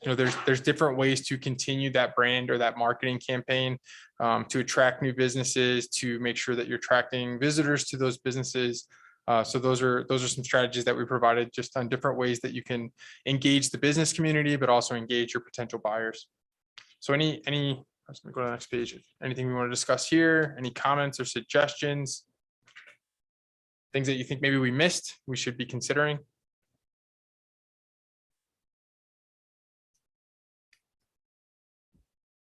there's different ways to continue that brand or that marketing campaign, to attract new businesses, to make sure that you're attracting visitors to those businesses. So those are some strategies that we provided just on different ways that you can engage the business community, but also engage your potential buyers. So let's go to the next page. Anything we want to discuss here? Any comments or suggestions? Things that you think maybe we missed, we should be considering?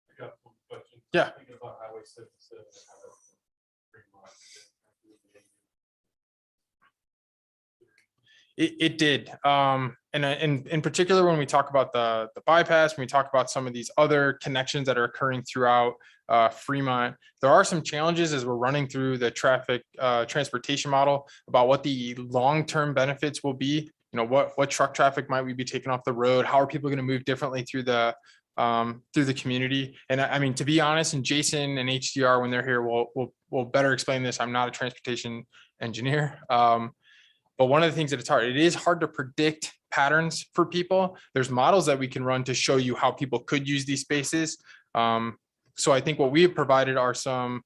I got one question. Yeah. Thinking about Highway 77 and how that's Fremont. It did. And in particular, when we talk about the bypass, when we talk about some of these other connections that are occurring throughout Fremont, there are some challenges as we're running through the traffic transportation model about what the long-term benefits will be. What truck traffic might we be taking off the road? How are people going to move differently through the community? And I mean, to be honest, and Jason and HDR, when they're here, will better explain this. I'm not a transportation engineer. But one of the things that it is hard to predict patterns for people. There's models that we can run to show you how people could use these spaces. So I think what we have provided are some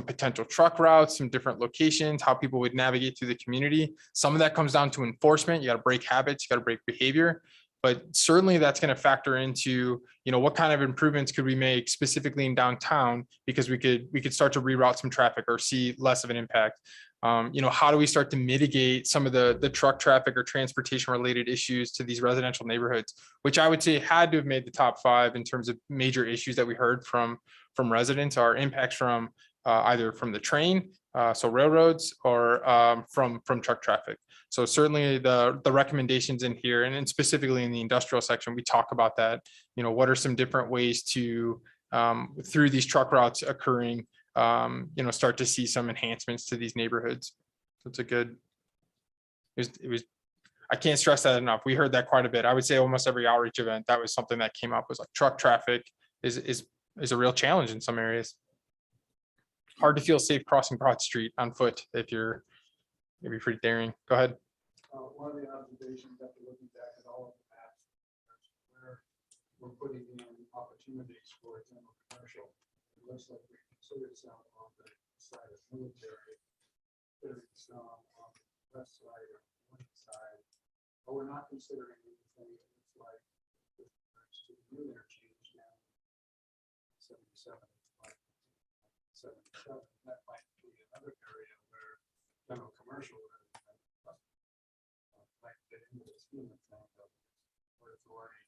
potential truck routes, some different locations, how people would navigate through the community. Some of that comes down to enforcement. You got to break habits, you got to break behavior. But certainly that's going to factor into, what kind of improvements could we make specifically in downtown, because we could start to reroute some traffic or see less of an impact. How do we start to mitigate some of the truck traffic or transportation related issues to these residential neighborhoods, which I would say had to have made the top 5 in terms of major issues that we heard from residents, are impacts from either from the train, so railroads, or from truck traffic. So certainly the recommendations in here, and specifically in the industrial section, we talk about that. What are some different ways to, through these truck routes occurring, start to see some enhancements to these neighborhoods. That's a good, it was, I can't stress that enough. We heard that quite a bit. I would say almost every outreach event, that was something that came up, was like truck traffic is a real challenge in some areas. Hard to feel safe crossing Broad Street on foot if you're maybe pretty daring. Go ahead. One of the observations after looking back at all of the maps, where we're putting in opportunities for general commercial, it looks like we considered some on the side of military, there's some on the west side or Morningside, but we're not considering anything that looks like with regards to the new interchange now. 77, 77, that might be another area where general commercial might fit into the scheme of things of where it's already.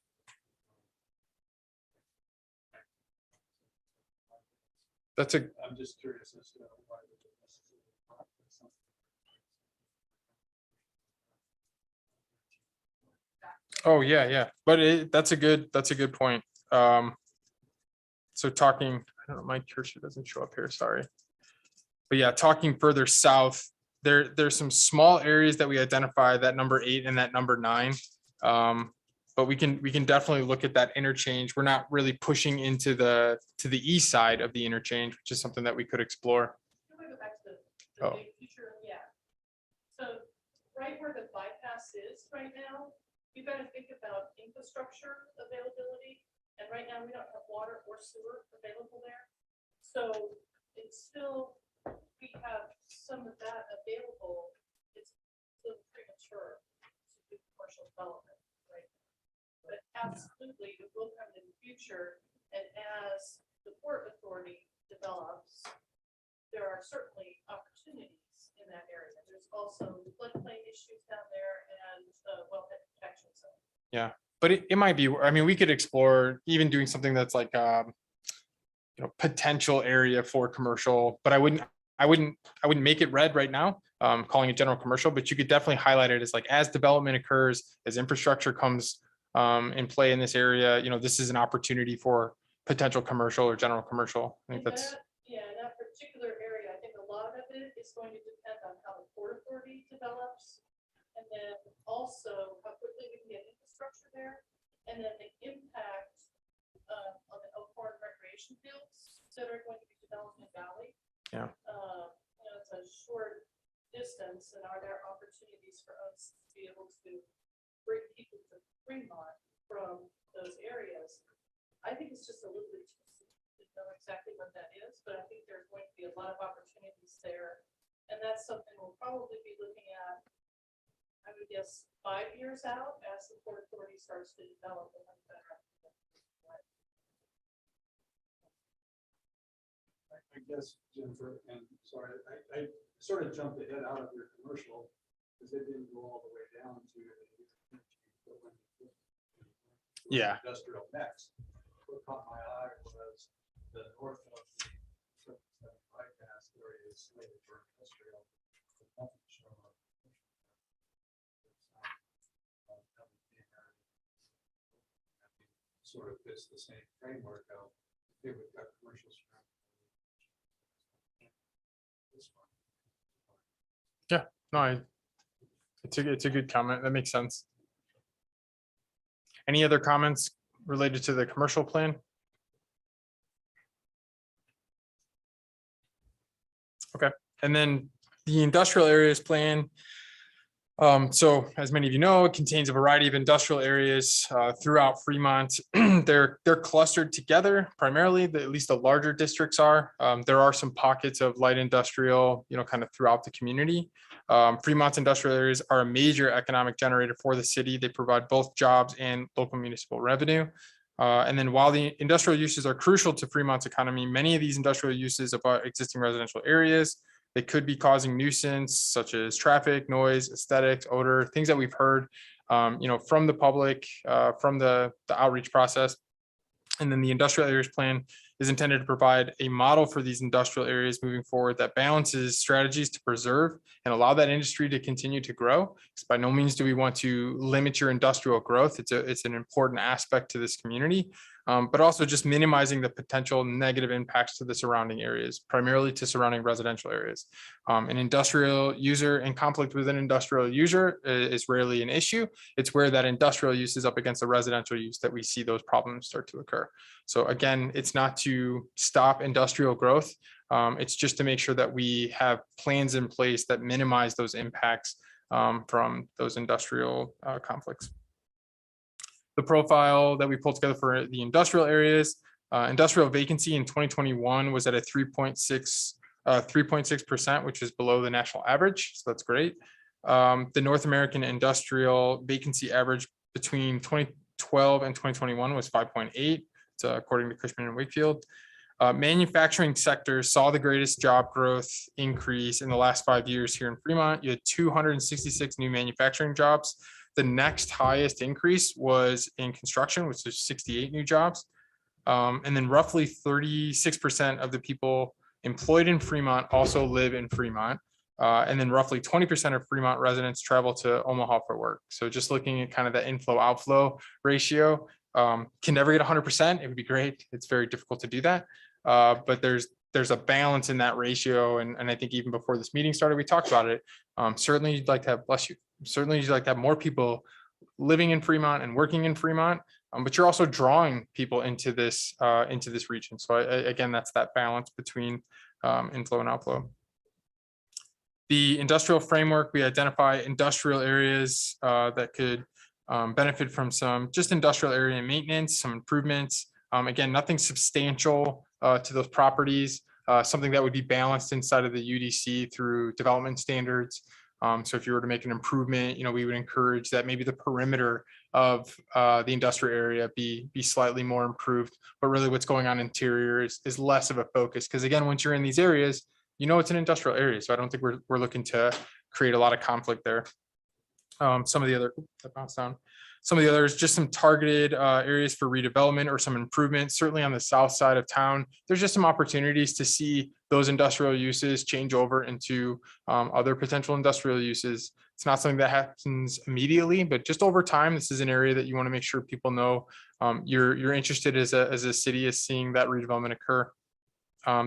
I'm just curious as to why we did necessarily. Oh, yeah. But that's a good point. So talking, I don't know, my cursor doesn't show up here, sorry. But yeah, talking further south, there's some small areas that we identify, that number 8 and that number 9. But we can definitely look at that interchange. We're not really pushing into the east side of the interchange, which is something that we could explore. Can we go back to the Oh. big picture? Yeah. So right where the bypass is right now, you got to think about infrastructure availability. And right now we don't have water or sewer available there. So it's still, we have some of that available. It's still premature to do commercial development, right? But absolutely, it will come in the future. And as the Port Authority develops, there are certainly opportunities in that area. There's also floodplain issues down there and wellhead protection zone. Yeah, but it might be, I mean, we could explore even doing something that's like, potential area for commercial, but I wouldn't make it red right now, calling it general commercial, but you could definitely highlight it as like, as development occurs, as infrastructure comes in play in this area, this is an opportunity for potential commercial or general commercial. I think that's. Yeah, in that particular area, I think a lot of it is going to depend on how the Port Authority develops. And then also how quickly we can get infrastructure there. And then the impact on the Elkhorn recreation fields that are going to be developed in Valley. Yeah. It's a short distance, and are there opportunities for us to be able to bring people to Fremont from the those areas. I think it's just a little bit too soon to know exactly what that is, but I think there's going to be a lot of opportunities there. And that's something we'll probably be looking at, I would guess, 5 years out as the Port Authority starts to develop and have better. I guess, Jennifer, and sorry, I sort of jumped ahead out of your commercial because it didn't go all the way down to Yeah. industrial next. What caught my eye was the north of the bypass area is slated for industrial. but nothing showing up. Sort of fits the same framework of, okay, we've got commercial. No, it's a good comment. That makes sense. Any other comments related to the commercial plan? Okay, and then the industrial areas plan. So as many of you know, it contains a variety of industrial areas throughout Fremont. They're clustered together primarily, at least the larger districts are. There are some pockets of light industrial, kind of throughout the community. Fremont's industrial areas are a major economic generator for the city. They provide both jobs and local municipal revenue. And then while the industrial uses are crucial to Fremont's economy, many of these industrial uses of existing residential areas, they could be causing nuisance such as traffic, noise, aesthetics, odor, things that we've heard, from the public, from the outreach process. And then the industrial areas plan is intended to provide a model for these industrial areas moving forward that balances strategies to preserve and allow that industry to continue to grow. Because by no means do we want to limit your industrial growth. It's an important aspect to this community, but also just minimizing the potential negative impacts to the surrounding areas, primarily to surrounding residential areas. An industrial user in conflict with an industrial user is rarely an issue. It's where that industrial use is up against a residential use that we see those problems start to occur. So again, it's not to stop industrial growth. It's just to make sure that we have plans in place that minimize those impacts from those industrial conflicts. The profile that we pulled together for the industrial areas, industrial vacancy in 2021 was at a 3.6%, which is below the national average. So that's great. The North American industrial vacancy average between 2012 and 2021 was 5.8. According to Cushman and Wakefield. Manufacturing sectors saw the greatest job growth increase in the last 5 years here in Fremont. You had 266 new manufacturing jobs. The next highest increase was in construction, which is 68 new jobs. And then roughly 36% of the people employed in Fremont also live in Fremont. And then roughly 20% of Fremont residents travel to Omaha for work. So just looking at kind of the inflow outflow ratio, can never get 100%. It would be great. It's very difficult to do that. But there's a balance in that ratio. And I think even before this meeting started, we talked about it. Certainly you'd like to have, bless you. Certainly you'd like to have more people living in Fremont and working in Fremont, but you're also drawing people into this region. So again, that's that balance between inflow and outflow. The industrial framework, we identify industrial areas that could benefit from some just industrial area maintenance, some improvements. Again, nothing substantial to those properties, something that would be balanced inside of the UDC through development standards. So if you were to make an improvement, we would encourage that maybe the perimeter of the industrial area be slightly more improved, but really what's going on interior is less of a focus. Because again, once you're in these areas, it's an industrial area. So I don't think we're looking to create a lot of conflict there. Some of the others, just some targeted areas for redevelopment or some improvements, certainly on the south side of town. There's just some opportunities to see those industrial uses change over into other potential industrial uses. It's not something that happens immediately, but just over time, this is an area that you want to make sure people know you're interested as a city is seeing that redevelopment occur.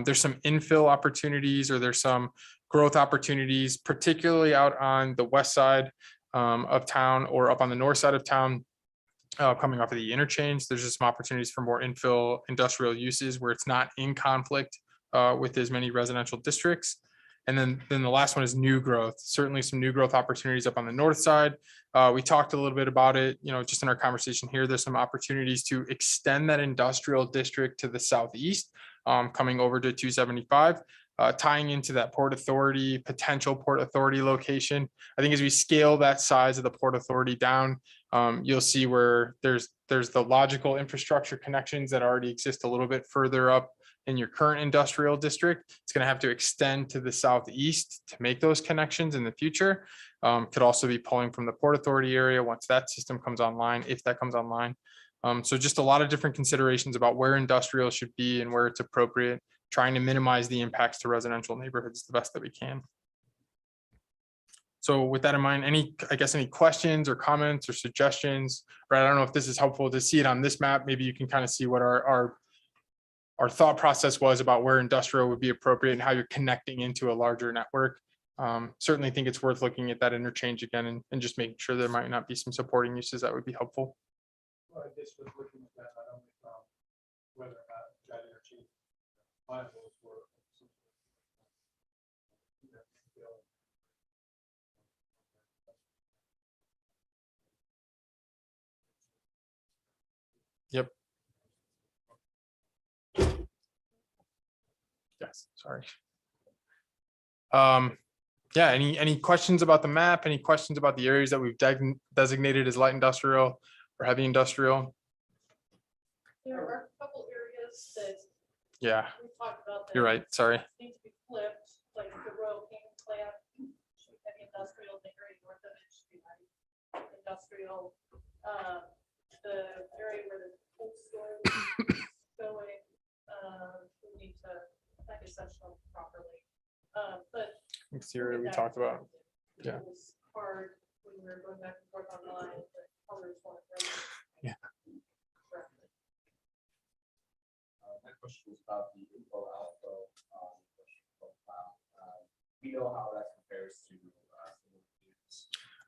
There's some infill opportunities or there's some growth opportunities, particularly out on the west side of town or up on the north side of town, coming off of the interchange. There's just some opportunities for more infill industrial uses where it's not in conflict with as many residential districts. And then the last one is new growth. Certainly some new growth opportunities up on the north side. We talked a little bit about it, just in our conversation here, there's some opportunities to extend that industrial district to the southeast, coming over to 275, tying into that potential Port Authority location. I think as we scale that size of the Port Authority down, you'll see where there's the logical infrastructure connections that already exist a little bit further up in your current industrial district. It's going to have to extend to the southeast to make those connections in the future. Could also be pulling from the Port Authority area once that system comes online, if that comes online. So just a lot of different considerations about where industrial should be and where it's appropriate, trying to minimize the impacts to residential neighborhoods the best that we can. So with that in mind, any questions or comments or suggestions? Right, I don't know if this is helpful to see it on this map. Maybe you can kind of see what our thought process was about where industrial would be appropriate and how you're connecting into a larger network. Certainly think it's worth looking at that interchange again and just making sure there might not be some supporting uses that would be helpful. Well, I just was looking at that, I don't know whether or not that interchange viable for. Yep. Yes, sorry. Yeah, any questions about the map? Any questions about the areas that we've designated as light industrial or heavy industrial? There are a couple areas that Yeah, we talked about. that you're right. Sorry. Need to be flipped, like the Royal King plant, should be heavy industrial, the area north of it should be light industrial. The area where the cold storage is going, we need to access them properly. But Exterior we talked about. Yeah. it was hard when we were going back and forth online, but colors weren't right. Yeah. Correctly. My question was about the info outflow profile. We know how that compares to.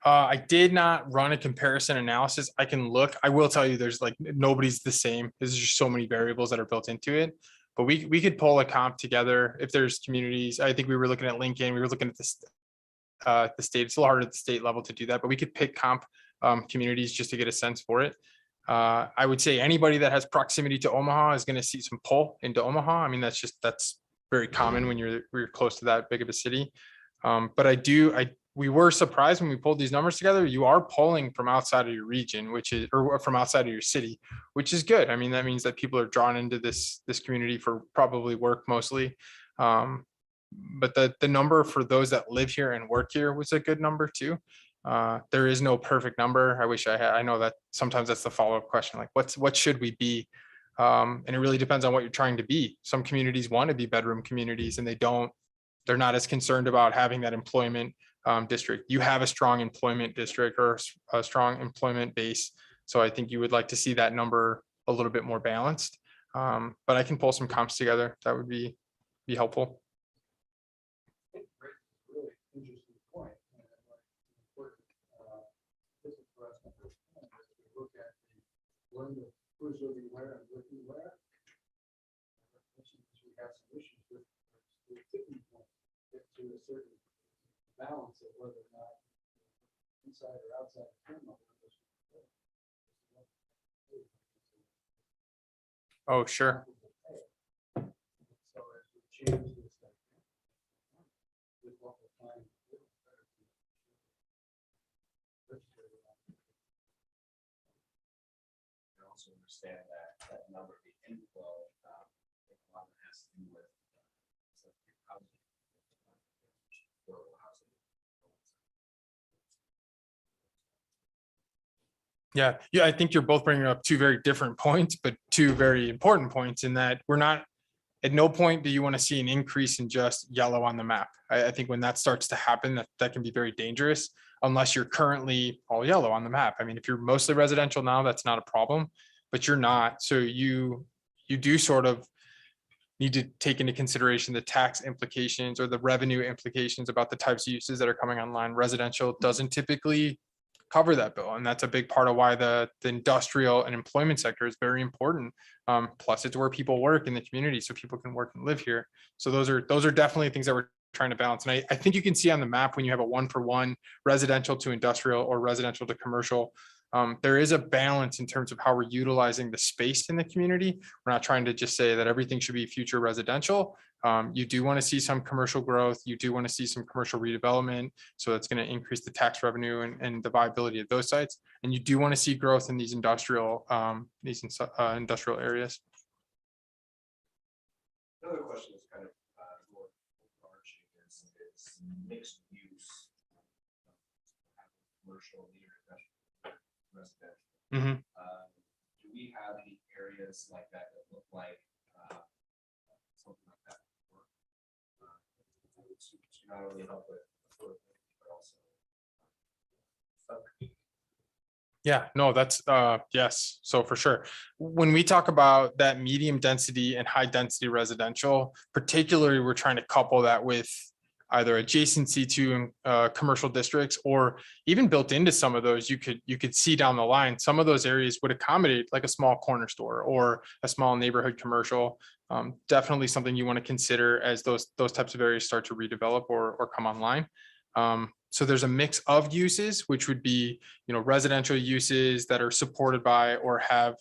I did not run a comparison analysis. I can look. I will tell you, there's like nobody's the same. There's just so many variables that are built into it. But we could pull a comp together if there's communities. I think we were looking at Lincoln. We were looking at this the state. It's a little harder at the state level to do that, but we could pick comp communities just to get a sense for it. I would say anybody that has proximity to Omaha is going to see some pull into Omaha. I mean, that's very common when you're close to that big of a city. But we were surprised when we pulled these numbers together. You are pulling from outside of your region, or from outside of your city, which is good. I mean, that means that people are drawn into this community for probably work mostly. But the number for those that live here and work here was a good number too. There is no perfect number. I wish I had. I know that sometimes that's the follow-up question, like what should we be? And it really depends on what you're trying to be. Some communities want to be bedroom communities and they're not as concerned about having that employment district. You have a strong employment district or a strong employment base. So I think you would like to see that number a little bit more balanced. But I can pull some comps together. That would be helpful. Really interesting point. And like important, this is for us to understand as we look at who's living where and working where. We have some issues with the tipping point, get to a certain balance of whether or not inside or outside the terminal. Oh, sure. So as we change this, with what we're planning to do, I also understand that number, the inflow, a lot of it has to do with housing. Yeah, I think you're both bringing up two very different points, but two very important points in that at no point do you want to see an increase in just yellow on the map. I think when that starts to happen, that can be very dangerous unless you're currently all yellow on the map. I mean, if you're mostly residential now, that's not a problem, but you're not. So you do sort of need to take into consideration the tax implications or the revenue implications about the types of uses that are coming online. Residential doesn't typically cover that bill. And that's a big part of why the industrial and employment sector is very important. Plus it's where people work in the community, so people can work and live here. So those are definitely things that we're trying to balance. And I think you can see on the map when you have a 1-for-1 residential to industrial or residential to commercial, there is a balance in terms of how we're utilizing the space in the community. We're not trying to just say that everything should be future residential. You do want to see some commercial growth. You do want to see some commercial redevelopment. So that's going to increase the tax revenue and the viability of those sites. And you do want to see growth in these industrial industrial areas. Another question is kind of more overarching is mixed use. Commercial, near industrial, residential. Mhm. Do we have any areas like that that look like something like that? To not only help with affordability, but also. Yeah, no, that's yes. So for sure, when we talk about that medium density and high density residential, particularly, we're trying to couple that with either adjacency to commercial districts, or even built into some of those, you could see down the line, some of those areas would accommodate like a small corner store or a small neighborhood commercial. Definitely something you want to consider as those types of areas start to redevelop or come online. So there's a mix of uses, which would be, residential uses that are supported by or have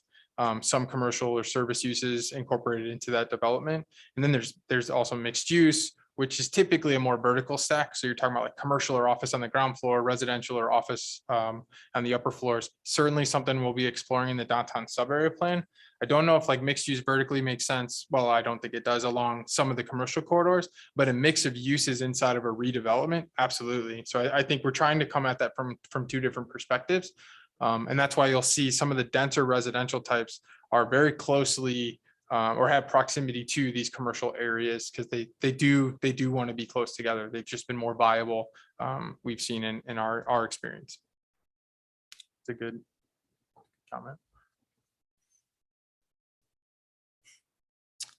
some commercial or service uses incorporated into that development. And then there's also mixed use, which is typically a more vertical stack. So you're talking about like commercial or office on the ground floor, residential or office on the upper floors. Certainly something we'll be exploring in the downtown sub-area plan. I don't know if like mixed use vertically makes sense. Well, I don't think it does along some of the commercial corridors, but a mix of uses inside of a redevelopment, absolutely. So I think we're trying to come at that from two different perspectives. And that's why you'll see some of the denser residential types are very closely or have proximity to these commercial areas, because they do want to be close together. They've just been more viable. We've seen in our experience. It's a good comment.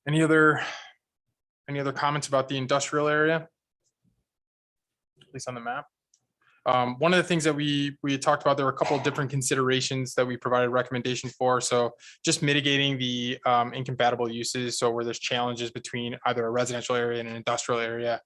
Any other comments about the industrial area? At least on the map. One of the things that we had talked about, there were a couple of different considerations that we provided recommendation for. So just mitigating the incompatible uses. So where there's challenges between either a residential area and an industrial area.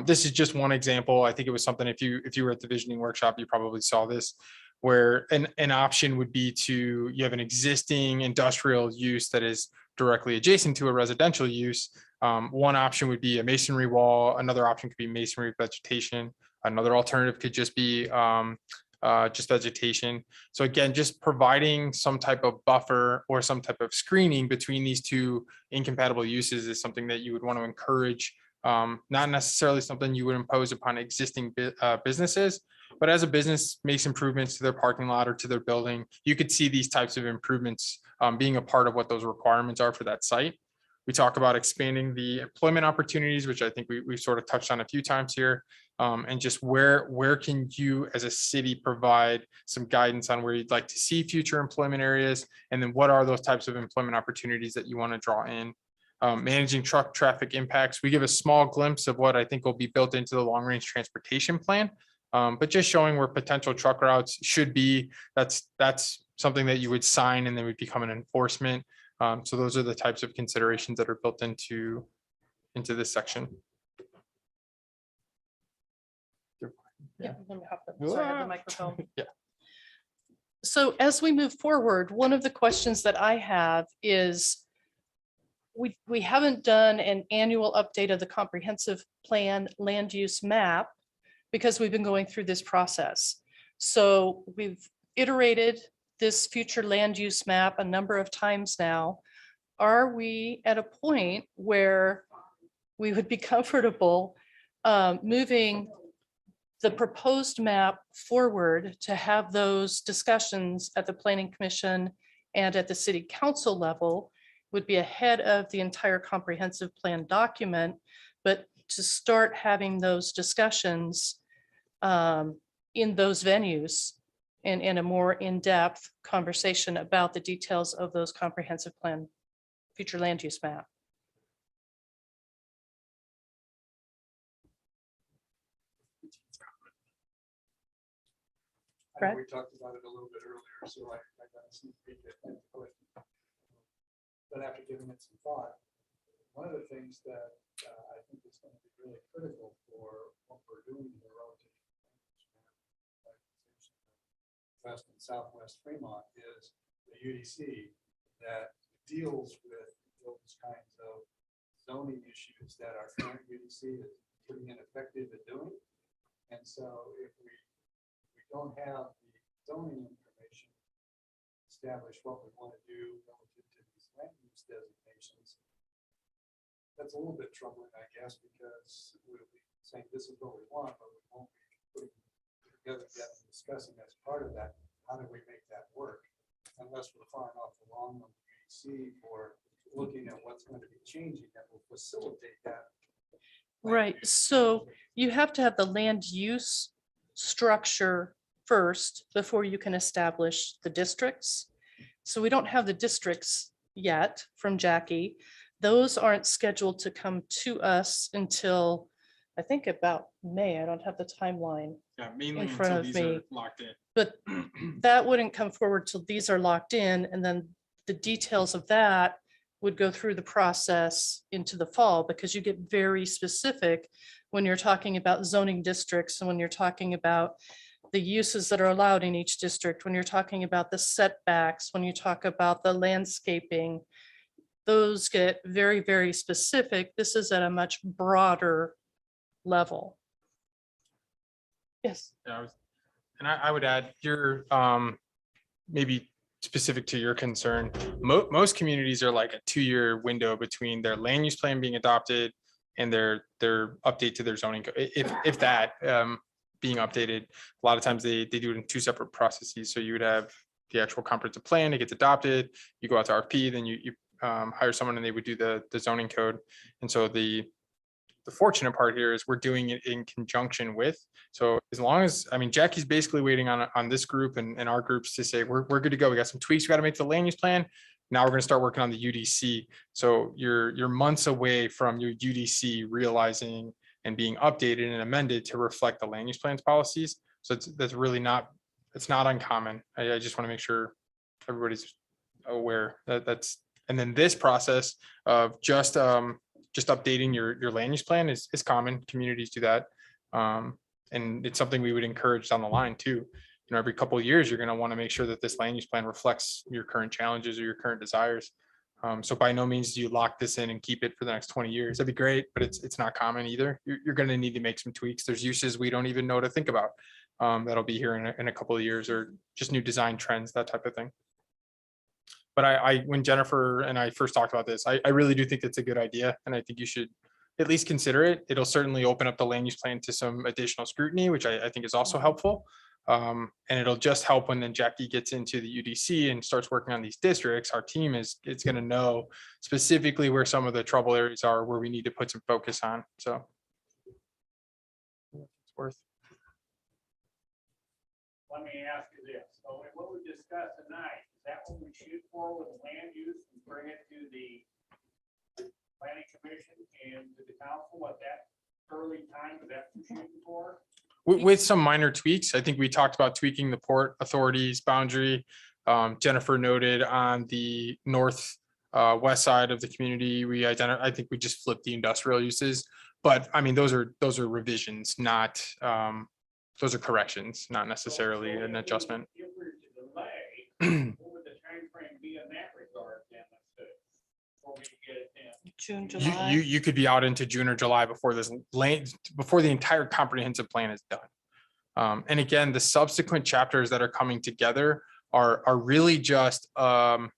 This is just one example. I think it was something, if you were at the visioning workshop, you probably saw this, where an option would be you have an existing industrial use that is directly adjacent to a residential use. One option would be a masonry wall. Another option could be masonry vegetation. Another alternative could just be just vegetation. So again, just providing some type of buffer or some type of screening between these two incompatible uses is something that you would want to encourage. Not necessarily something you would impose upon existing businesses, but as a business makes improvements to their parking lot or to their building, you could see these types of improvements being a part of what those requirements are for that site. We talk about expanding the employment opportunities, which I think we've sort of touched on a few times here. And just where can you as a city provide some guidance on where you'd like to see future employment areas? And then what are those types of employment opportunities that you want to draw in? Managing truck traffic impacts. We give a small glimpse of what I think will be built into the long range transportation plan, but just showing where potential truck routes should be. That's something that you would sign and then would become an enforcement. So those are the types of considerations that are built into this section. Yeah, let me hop up. Sorry, I have the microphone. Yeah. So as we move forward, one of the questions that I have is we haven't done an annual update of the comprehensive plan land use map because we've been going through this process. So we've iterated this future land use map a number of times now. Are we at a point where we would be comfortable moving the proposed map forward to have those discussions at the Planning Commission and at the City Council level? Would be ahead of the entire comprehensive plan document, but to start having those discussions in those venues and in a more in-depth conversation about the details of those comprehensive plan future land use map. I know Brad? we talked about it a little bit earlier, so I got a sneak peek at it. But after giving it some thought, one of the things that I think is going to be really critical for what we're doing here relative to West and Southwest Fremont is the UDC that deals with those kinds of zoning issues that our current UDC is pretty ineffective at doing. And so if we don't have the zoning information, establish what we want to do relative to these land use designations, that's a little bit troubling, I guess, because we'll be saying this is what we want, but we won't be putting it together yet and discussing as part of that, how do we make that work? Unless we're far enough along on the UDC for looking at what's going to be changing that will facilitate that. Right, so you have to have the land use structure first before you can establish the districts. So we don't have the districts yet from Jackie. Those aren't scheduled to come to us until, I think about May. I don't have the timeline, Yeah, mainly front until of these me. are locked in. but that wouldn't come forward till these are locked in, and then the details of that would go through the process into the fall, because you get very specific when you're talking about zoning districts and when you're talking about the uses that are allowed in each district, when you're talking about the setbacks, when you talk about the landscaping, those get very, very specific. This is at a much broader level. Yes. Yeah, and I would add, you're maybe specific to your concern. Most communities are like a 2-year window between their land use plan being adopted and their update to their zoning code. If that being updated, a lot of times they do it in 2 separate processes. So you would have the actual comprehensive plan, it gets adopted, you go out to RP, then you hire someone and they would do the zoning code. And so the fortunate part here is we're doing it in conjunction with. So as long as, I mean, Jackie's basically waiting on this group and our groups to say, we're good to go. We got some tweaks we got to make to the land use plan. Now we're going to start working on the UDC. So you're months away from your UDC realizing and being updated and amended to reflect the land use plans policies. So that's really not, it's not uncommon. I just want to make sure everybody's aware that that's, and then this process of just updating your land use plan is common. Communities do that. And it's something we would encourage down the line too. You know, every couple of years, you're going to want to make sure that this land use plan reflects your current challenges or your current desires. So by no means do you lock this in and keep it for the next 20 years. That'd be great, but it's not common either. You're going to need to make some tweaks. There's uses we don't even know to think about. That'll be here in a couple of years, or just new design trends, that type of thing. But when Jennifer and I first talked about this, I really do think it's a good idea. And I think you should at least consider it. It'll certainly open up the land use plan to some additional scrutiny, which I think is also helpful. And it'll just help when then Jackie gets into the UDC and starts working on these districts. Our team it's going to know specifically where some of the trouble areas are, where we need to put some focus on. So it's worth. Let me ask you this, so what we discussed tonight, is that what we shoot for with the land use and bring it to the planning commission and to the council at that early time, is that what we're shooting for? With some minor tweaks, I think we talked about tweaking the Port Authority's boundary. Jennifer noted on the north west side of the community, I think we just flipped the industrial uses, but I mean, those are revisions, not those are corrections, not necessarily an adjustment. If we're to delay, what would the timeframe be in that regard then? Before we get it in? June, July. You could be out into June or July before before the entire comprehensive plan is done. And again, the subsequent chapters that are coming together are really just an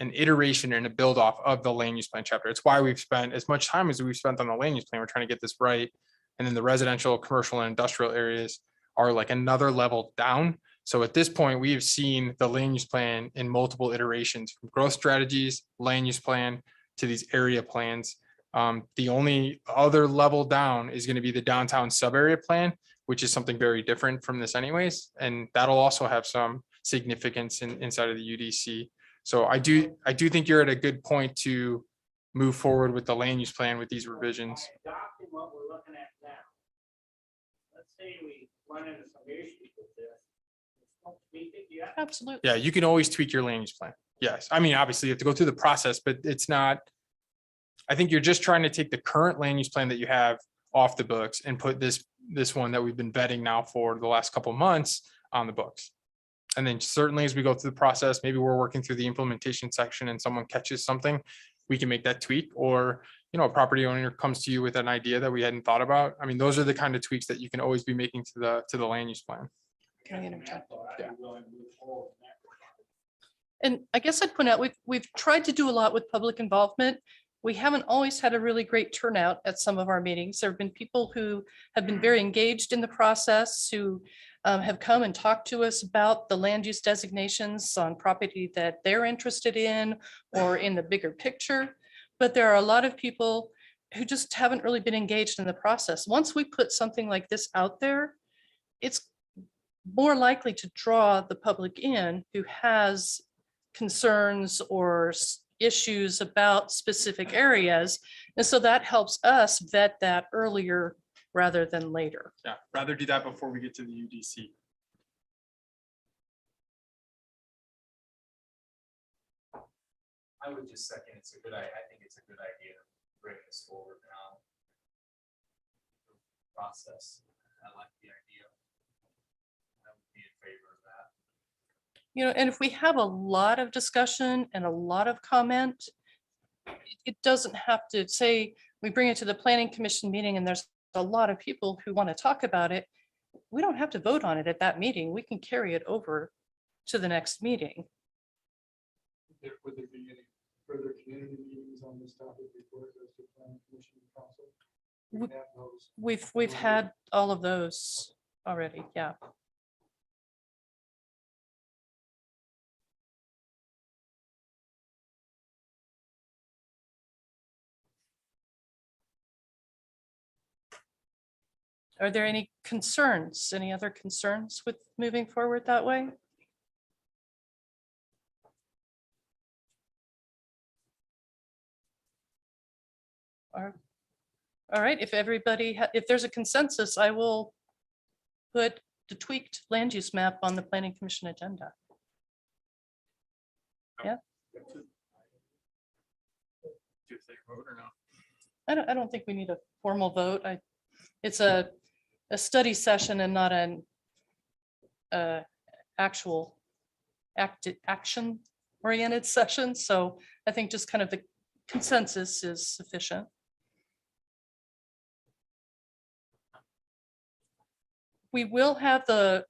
iteration and a build off of the land use plan chapter. It's why we've spent as much time as we've spent on the land use plan. We're trying to get this right. And then the residential, commercial, and industrial areas are like another level down. So at this point, we have seen the land use plan in multiple iterations, from growth strategies, land use plan, to these area plans. The only other level down is going to be the downtown sub area plan, which is something very different from this anyways. And that'll also have some significance inside of the UDC. So I do think you're at a good point to move forward with the land use plan with these revisions. By adopting what we're looking at now, let's say we run into some issues with this. Don't tweak it yet. Absolutely. Yeah, you can always tweak your land use plan. Yes, I mean, obviously you have to go through the process, but it's not, I think you're just trying to take the current land use plan that you have off the books and put this one that we've been vetting now for the last couple of months on the books. And then certainly as we go through the process, maybe we're working through the implementation section and someone catches something, we can make that tweak, or, you know, a property owner comes to you with an idea that we hadn't thought about. I mean, those are the kind of tweaks that you can always be making to the land use plan. Can I interject? Yeah. And I guess I'd point out, we've tried to do a lot with public involvement. We haven't always had a really great turnout at some of our meetings. There have been people who have been very engaged in the process, who have come and talked to us about the land use designations on property that they're interested in or in the bigger picture. But there are a lot of people who just haven't really been engaged in the process. Once we put something like this out there, it's more likely to draw the public in who has concerns or issues about specific areas. And so that helps us vet that earlier rather than later. Yeah, rather do that before we get to the UDC. I would just second, I think it's a good idea to bring this forward now. Process, I like the idea. I would be in favor of that. You know, and if we have a lot of discussion and a lot of comment, it doesn't have to say, we bring it to the planning commission meeting and there's a lot of people who want to talk about it. We don't have to vote on it at that meeting. We can carry it over to the next meeting. Would there be any further community meetings on this topic before it goes to planning commission and council? We Would- have those. We've had all of those already, yeah. Are there any concerns, any other concerns with moving forward that way? All right, if everybody, if there's a consensus, I will put the tweaked land use map on the planning commission agenda. Yeah. I don't think we need a formal vote. It's a study session and not an actual action oriented session. So I think just kind of the consensus is sufficient. We will have the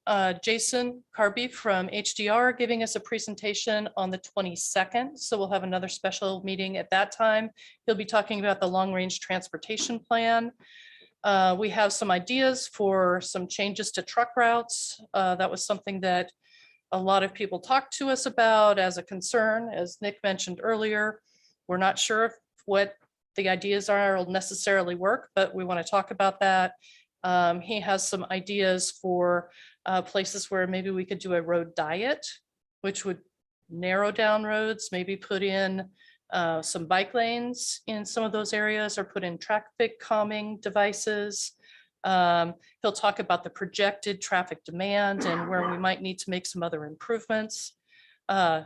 Jason Carby from HDR giving us a presentation on the 22nd. So we'll have another special meeting at that time. He'll be talking about the long range transportation plan. We have some ideas for some changes to truck routes. That was something that a lot of people talked to us about as a concern. As Nick mentioned earlier, we're not sure if what the ideas are will necessarily work, but we want to talk about that. He has some ideas for places where maybe we could do a road diet, which would narrow down roads, maybe put in some bike lanes in some of those areas, or put in traffic calming devices. He'll talk about the projected traffic demand and where we might need to make some other improvements.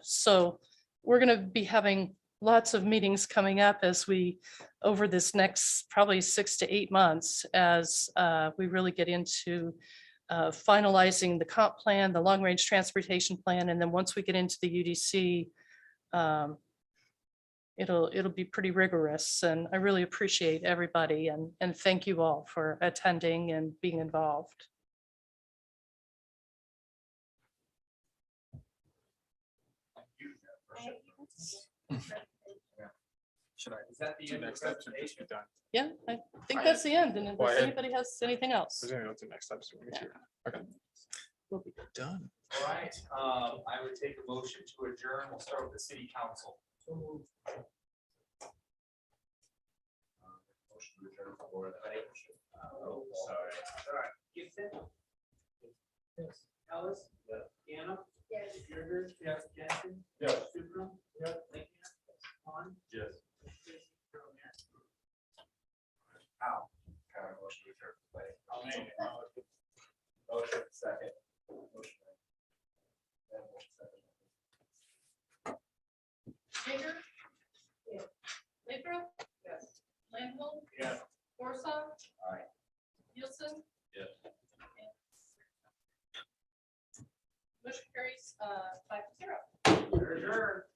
So we're going to be having lots of meetings coming up as we, over this next probably 6 to 8 months, as we really get into finalizing the comp plan, the long range transportation plan. And then once we get into the UDC, it'll be pretty rigorous. And I really appreciate everybody and thank you all for attending and being involved. Should I? Is that the end of the presentation? Done. Yeah, I think that's the end. And if Well, anybody has anything else, There's anything else in next steps. Okay. we'll be Done. All right, I would take a motion to adjourn. We'll start with the city council. Motion to adjourn for the planning commission. Sorry. Gibson? Yes. Ellis? Yes. Gannon? Yes. Yerger? Yes. Jensen? Yes. Supram? Yes. Lincoln? On? Yes. Ow. Motion to adjourn for the planning. I'll make it. Motion second. Motion. Yeah, motion second. Hager? Yes. Lathrop? Yes. Langholm, Yeah. Corsa. Aye. Nielsen. Yes. Motion carries 5-0. Sure.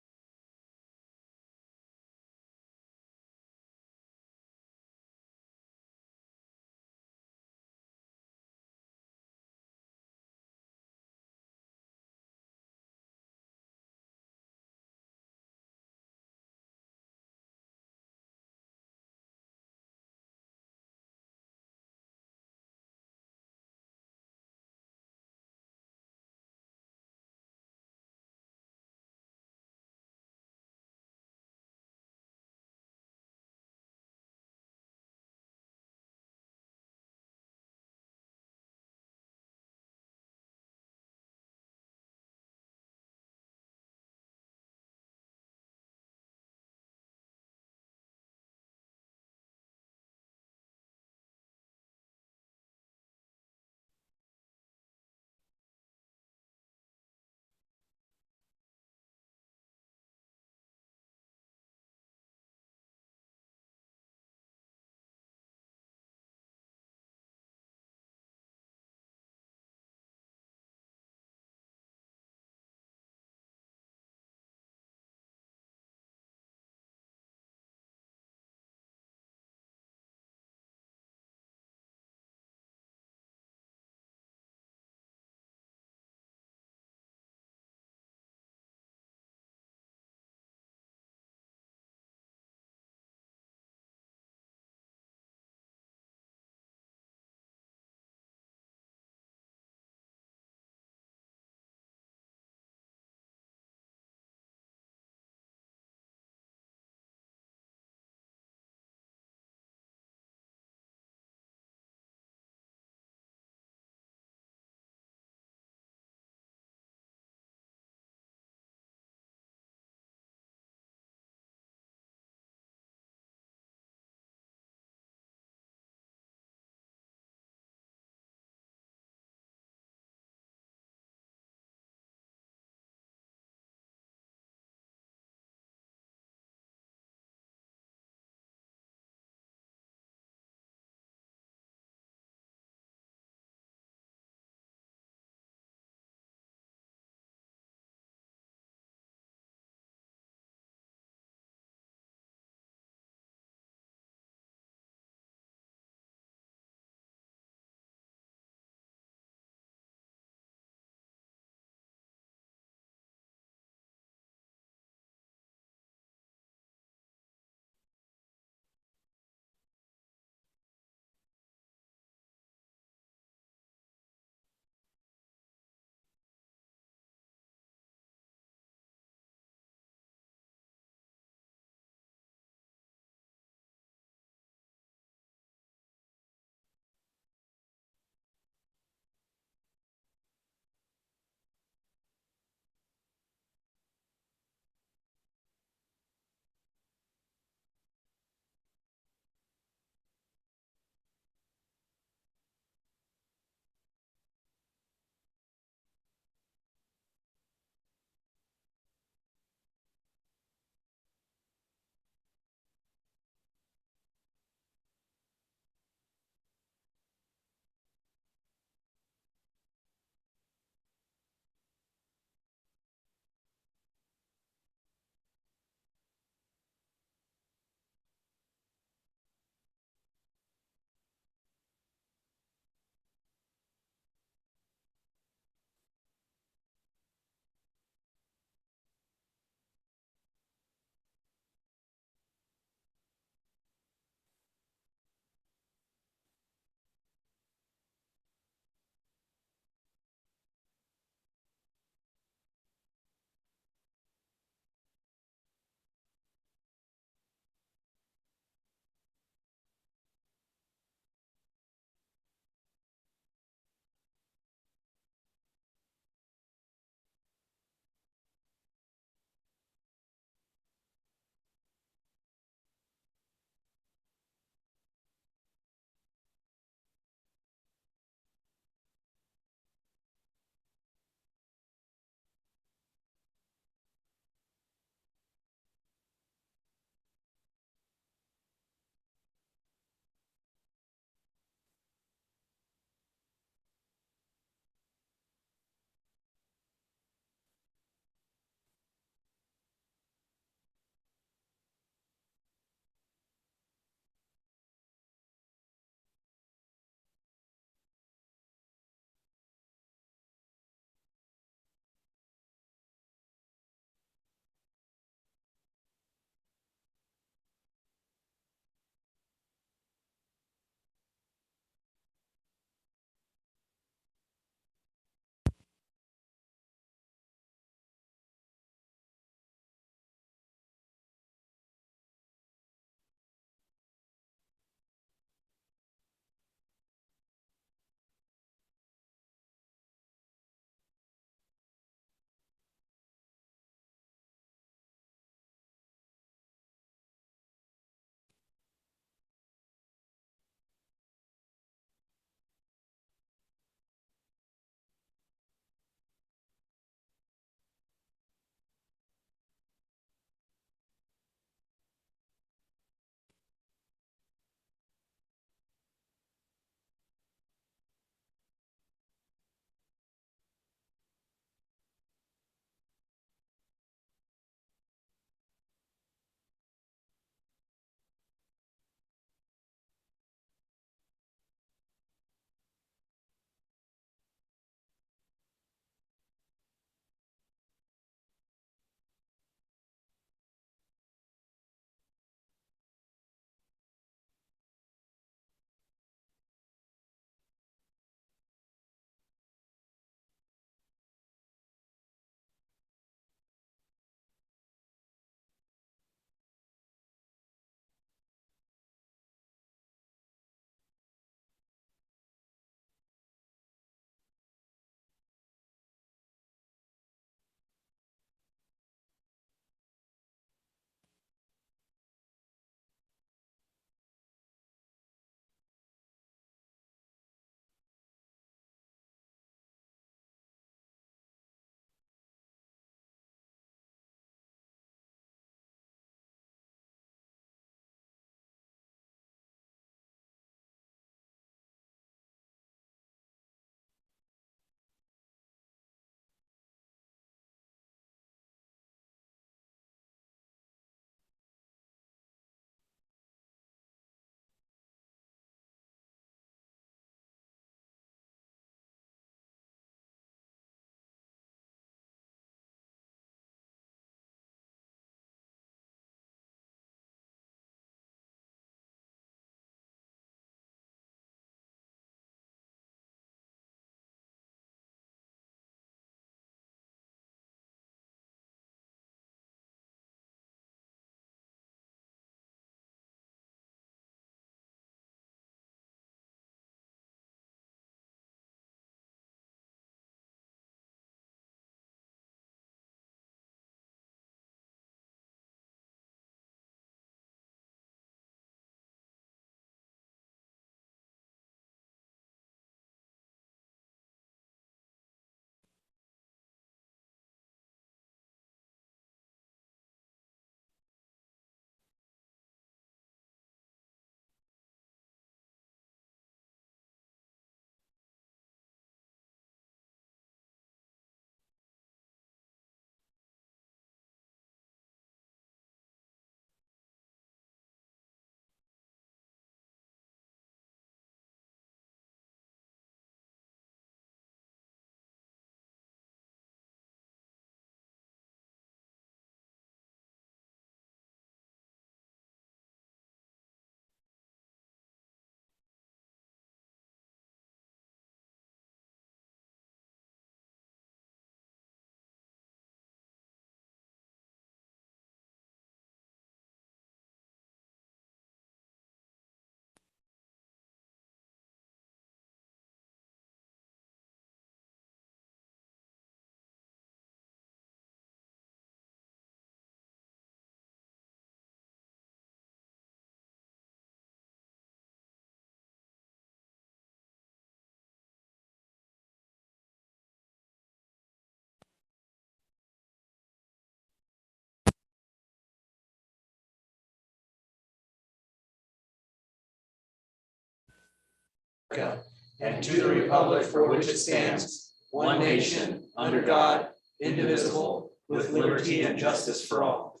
and to the republic for which it stands, one nation, under God, indivisible, with liberty and justice for all.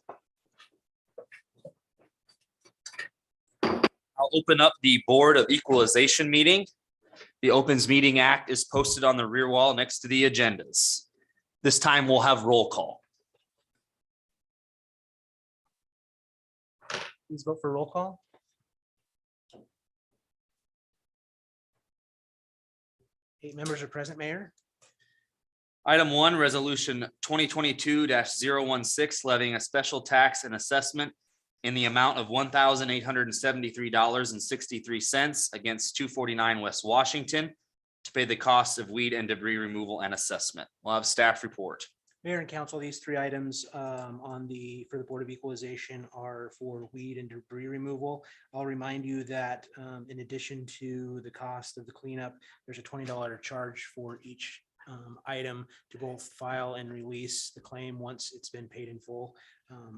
I'll open up the Board of Equalization meeting. The Opens Meeting Act is posted on the rear wall next to the agendas. This time we'll have roll call. Please vote for roll call. Eight members are present, Mayor. Item 1, Resolution 2022-016, levying a special tax and assessment in the amount of $1,873.63 against 249 West Washington to pay the costs of weed and debris removal and assessment. We'll have staff report. Mayor and council, these three items for the Board of Equalization are for weed and debris removal. I'll remind you that in addition to the cost of the cleanup, there's a $20 charge for each item to both file and release the claim once it's been paid in full.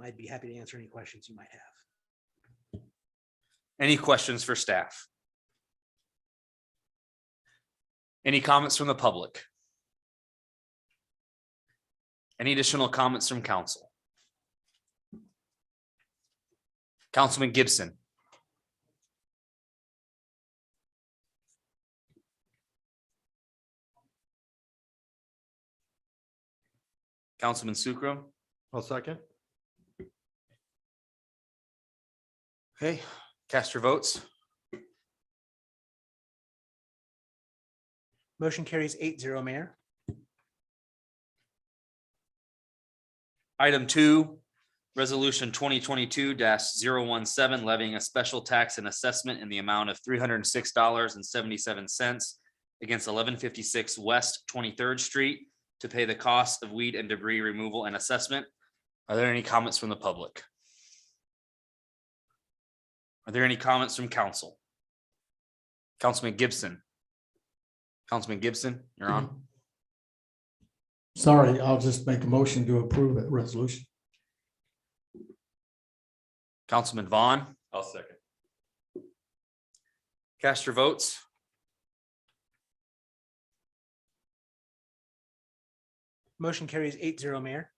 I'd be happy to answer any questions you might have. Any questions for staff? Any comments from the public? Any additional comments from council? Councilman Gibson. Councilman Sucrum. I'll second. Okay, cast your votes. Motion carries 8-0, Mayor. Item 2, Resolution 2022-017, levying a special tax and assessment in the amount of $306.77 against 1156 West 23rd Street to pay the cost of weed and debris removal and assessment. Are there any comments from the public? Are there any comments from council? Councilman Gibson. Councilman Gibson, you're on. Sorry, I'll just make a motion to approve that resolution. Councilman Vaughn, I'll second. cast your votes. Motion carries 8-0, Mayor.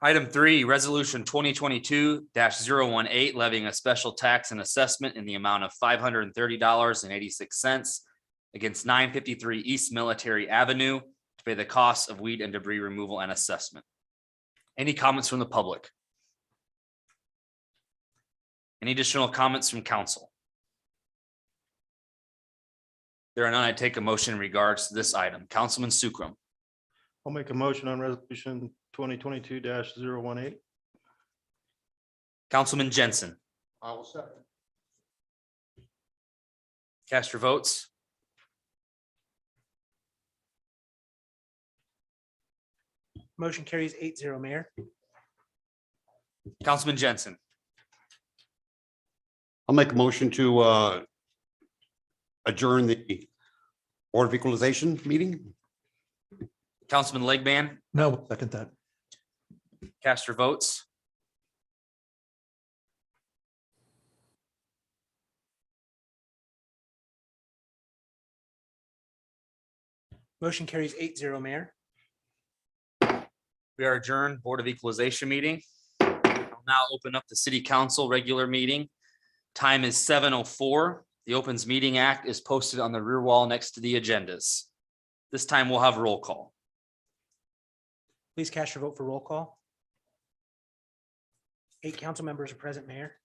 Item 3, Resolution 2022-018, levying a special tax and assessment in the amount of $530.86 against 953 East Military Avenue to pay the costs of weed and debris removal and assessment. Any comments from the public? Any additional comments from council? There are none. I take a motion in regards to this item. Councilman Sucrum. I'll make a motion on resolution 2022-018. Councilman Jensen. I will second. Cast your votes. Motion carries 8-0, Mayor. Councilman Jensen. I'll make a motion to adjourn the Board of Equalization meeting. Councilman Legban, No, second that. cast your votes. Motion carries 8-0, Mayor. We are adjourned. Board of Equalization meeting. I'll now open up the City Council regular meeting. Time is 7:04. The Opens Meeting Act is posted on the rear wall next to the agendas. This time we'll have roll call. Please cast your vote for roll call. 8 council members are present, Mayor.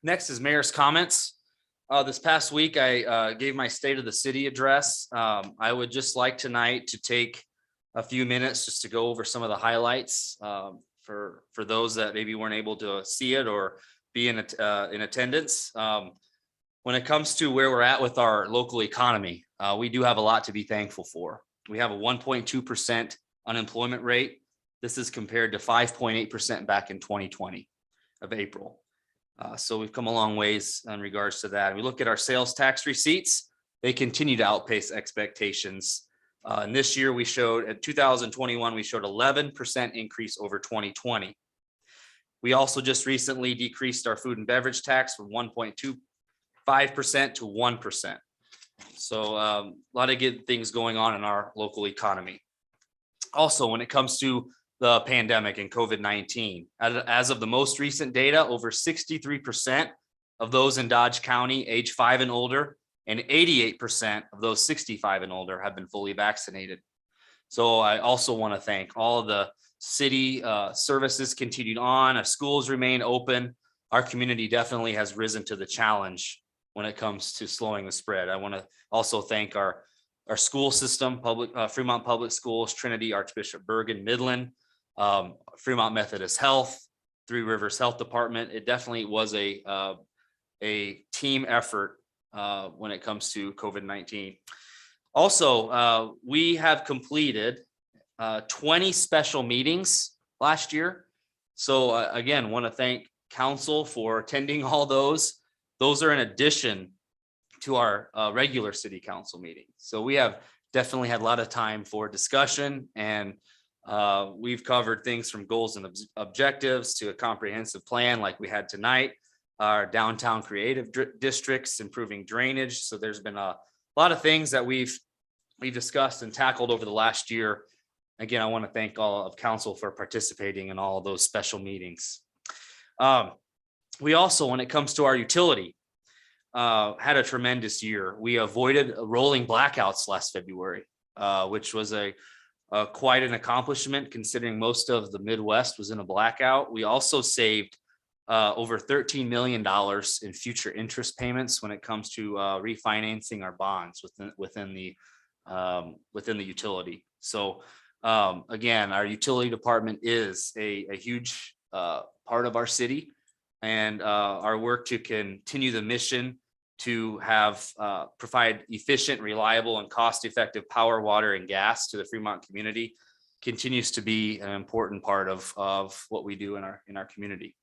Next is mayor's comments. This past week, I gave my State of the City address. I would just like tonight to take a few minutes just to go over some of the highlights for those that maybe weren't able to see it or be in attendance. When it comes to where we're at with our local economy, we do have a lot to be thankful for. We have a 1.2% unemployment rate. This is compared to 5.8% back in 2020 of April. So we've come a long ways in regards to that. We look at our sales tax receipts. They continue to outpace expectations. And this year we showed at 2021, we showed 11% increase over 2020. We also just recently decreased our food and beverage tax from 1.25% to 1%. So a lot of good things going on in our local economy. Also, when it comes to the pandemic and COVID-19, as of the most recent data, over 63% of those in Dodge County age 5 and older, and 88% of those 65 and older have been fully vaccinated. So I also want to thank all of the city services continued on, our schools remain open. Our community definitely has risen to the challenge when it comes to slowing the spread. I want to also thank our school system, Fremont Public Schools, Trinity, Archbishop Bergen, Midland, Fremont Methodist Health, Three Rivers Health Department. It definitely was a team effort when it comes to COVID-19. Also, we have completed 20 special meetings last year. So again, want to thank council for attending all those. Those are in addition to our regular city council meeting. So we have definitely had a lot of time for discussion, and we've covered things from goals and objectives to a comprehensive plan like we had tonight, our downtown creative districts, improving drainage. So there's been a lot of things that we've discussed and tackled over the last year. Again, I want to thank all of council for participating in all of those special meetings. We also, when it comes to our utility, had a tremendous year. We avoided rolling blackouts last February, which was quite an accomplishment considering most of the Midwest was in a blackout. We also saved over $13 million in future interest payments when it comes to refinancing our bonds within the utility. So again, our utility department is a huge part of our city, and our work to continue the mission to have provide efficient, reliable, and cost-effective power, water, and gas to the Fremont community continues to be an important part of what we do in our community.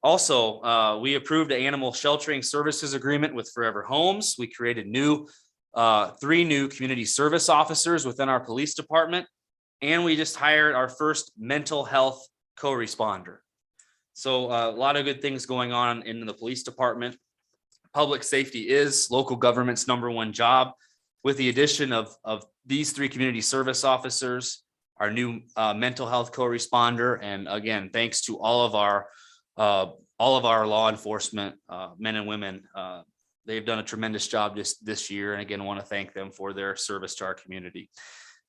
Also, we approved an animal sheltering services agreement with Forever Homes. We created 3 new community service officers within our police department, and we just hired our first mental health co-responder. So a lot of good things going on in the police department. Public safety is local government's #1 job. With the addition of these 3 community service officers, our new mental health co-responder, and again, thanks to all of our law enforcement men and women. They've done a tremendous job this year, and again, want to thank them for their service to our community.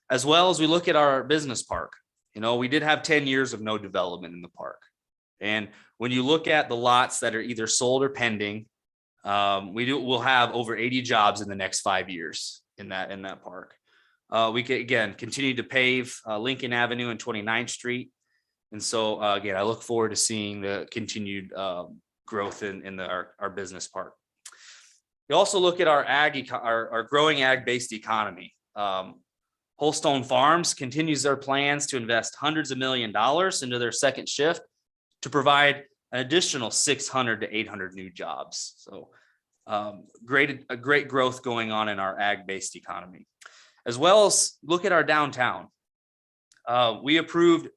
As well as we look at our business park, we did have 10 years of no development in the park. And when you look at the lots that are either sold or pending, we'll have over 80 jobs in the next 5 years in that park. We can again continue to pave Lincoln Avenue and 29th Street. And so again, I look forward to seeing the continued growth in our business park. We also look at our growing ag-based economy. Holstone Farms continues their plans to invest hundreds of $millions into their second shift to provide an additional 600 to 800 new jobs. So great growth going on in our ag-based economy. As well as look at our downtown. We approved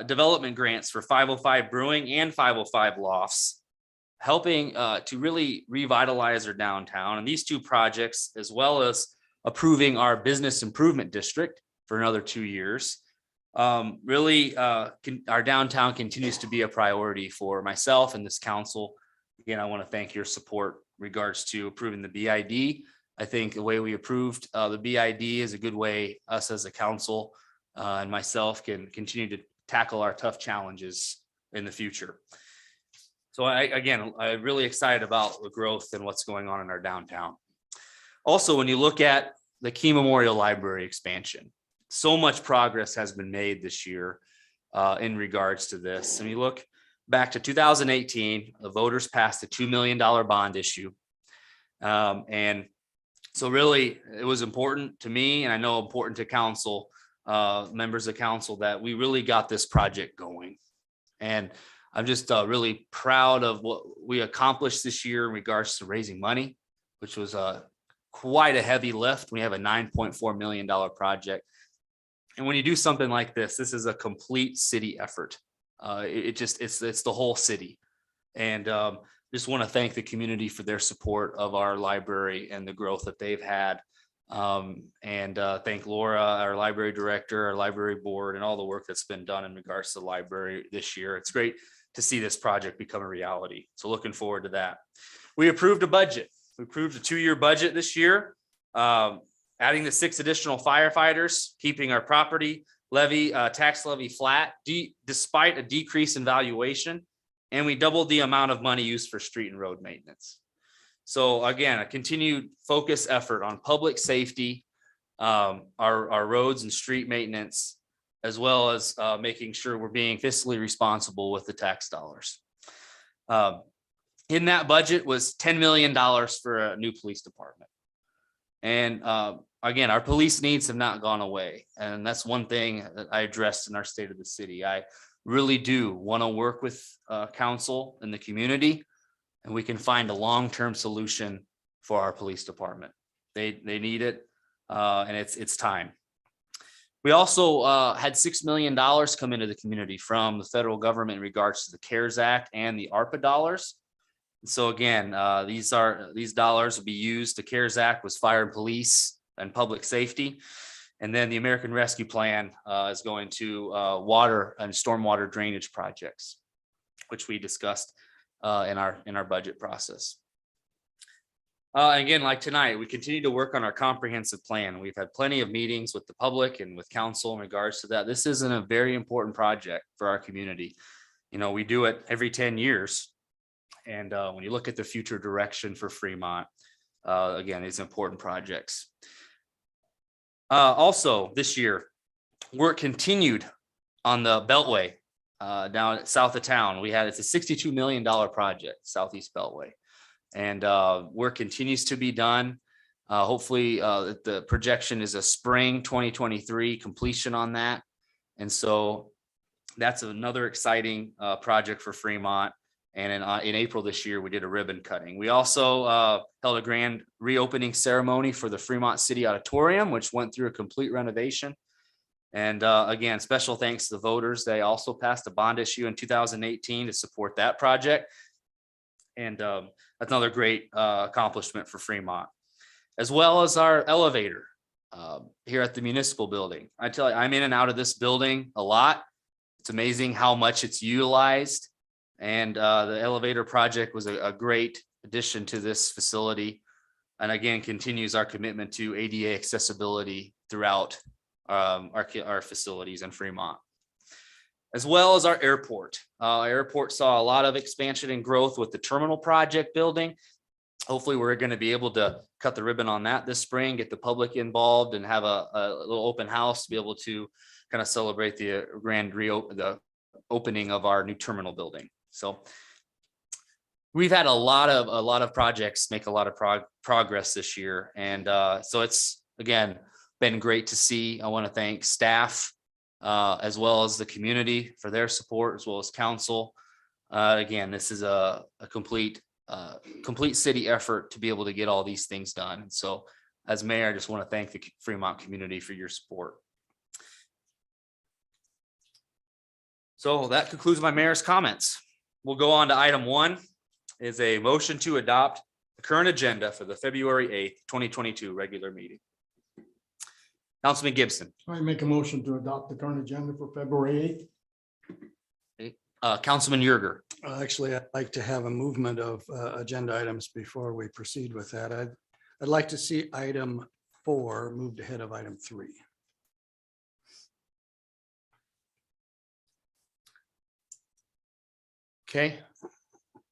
development grants for 505 Brewing and 505 Lofts, helping to really revitalize our downtown. And these 2 projects, as well as approving our business improvement district for another 2 years, our downtown continues to be a priority for myself and this council. Again, I want to thank your support in regards to approving the BID. I think the way we approved the BID is a good way us as a council and myself can continue to tackle our tough challenges in the future. So I'm really excited about the growth and what's going on in our downtown. Also, when you look at the Key Memorial Library expansion, so much progress has been made this year in regards to this. And you look back to 2018, the voters passed a $2 million bond issue. And so really it was important to me, and I know important to council, members of council, that we really got this project going. And I'm just really proud of what we accomplished this year in regards to raising money, which was quite a heavy lift. We have a $9.4 million project. And when you do something like this is a complete city effort. It's the whole city. And just want to thank the community for their support of our library and the growth that they've had. And thank Laura, our library director, our library board, and all the work that's been done in regards to the library this year. It's great to see this project become a reality. So looking forward to that. We approved a budget. We approved a 2-year budget this year, adding the 6 additional firefighters, keeping our property levy, tax levy flat, despite a decrease in valuation. And we doubled the amount of money used for street and road maintenance. So again, a continued focus effort on public safety, our roads and street maintenance, as well as making sure we're being fiscally responsible with the tax dollars. In that budget was $10 million for a new police department. And again, our police needs have not gone away. And that's one thing that I addressed in our state of the city. I really do want to work with council and the community, and we can find a long-term solution for our police department. They need it, and it's time. We also had $6 million come into the community from the federal government in regards to the CARES Act and the ARPA dollars. So again, these dollars will be used. The CARES Act was fire and police and public safety. And then the American Rescue Plan is going to water and stormwater drainage projects, which we discussed in our budget process. Again, like tonight, we continue to work on our comprehensive plan. We've had plenty of meetings with the public and with council in regards to that. This isn't a very important project for our community. You know, we do it every 10 years. And when you look at the future direction for Fremont, again, these important projects. Also this year, work continued on the Beltway down south of town. It's a $62 million project, Southeast Beltway. And work continues to be done. Hopefully the projection is a spring 2023 completion on that. And so that's another exciting project for Fremont. And in April this year, we did a ribbon cutting. We also held a grand reopening ceremony for the Fremont City Auditorium, which went through a complete renovation. And again, special thanks to the voters. They also passed a bond issue in 2018 to support that project. And that's another great accomplishment for Fremont, as well as our elevator here at the municipal building. I tell you, I'm in and out of this building a lot. It's amazing how much it's utilized. And the elevator project was a great addition to this facility. And again, continues our commitment to ADA accessibility throughout our facilities in Fremont, as well as our airport. Airport saw a lot of expansion and growth with the terminal project building. Hopefully we're going to be able to cut the ribbon on that this spring, get the public involved, and have a little open house to be able to kind of celebrate the the opening of our new terminal building. So we've had a lot of projects make a lot of progress this year. And so it's, again, been great to see. I want to thank staff as well as the community for their support, as well as council. Again, this is a complete city effort to be able to get all these things done. And so as mayor, I just want to thank the Fremont community for your support. So that concludes my mayor's comments. We'll go on to item 1, is a motion to adopt the current agenda for the February 8th, 2022 regular meeting. Councilman Gibson. I make a motion to adopt the current agenda for February 8th. Councilman Yerger. Actually, I'd like to have a movement of agenda items before we proceed with that. I'd like to see item 4 moved ahead of item 3. Okay.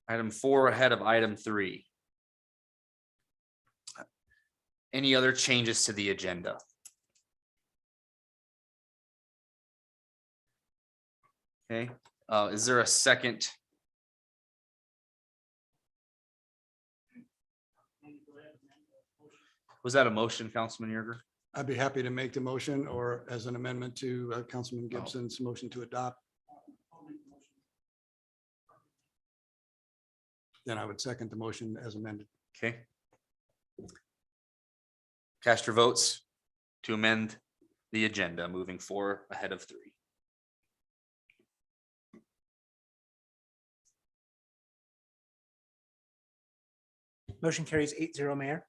Item 4 ahead of item 3. Any other changes to the agenda? Okay, is there a second? Was that a motion, Councilman Yerger? I'd be happy to make the motion, or as an amendment to Councilman Gibson's motion to adopt. Then I would second the motion as amended. Okay. Cast your votes to amend the agenda moving 4 ahead of 3. Motion carries 8-0, Mayor.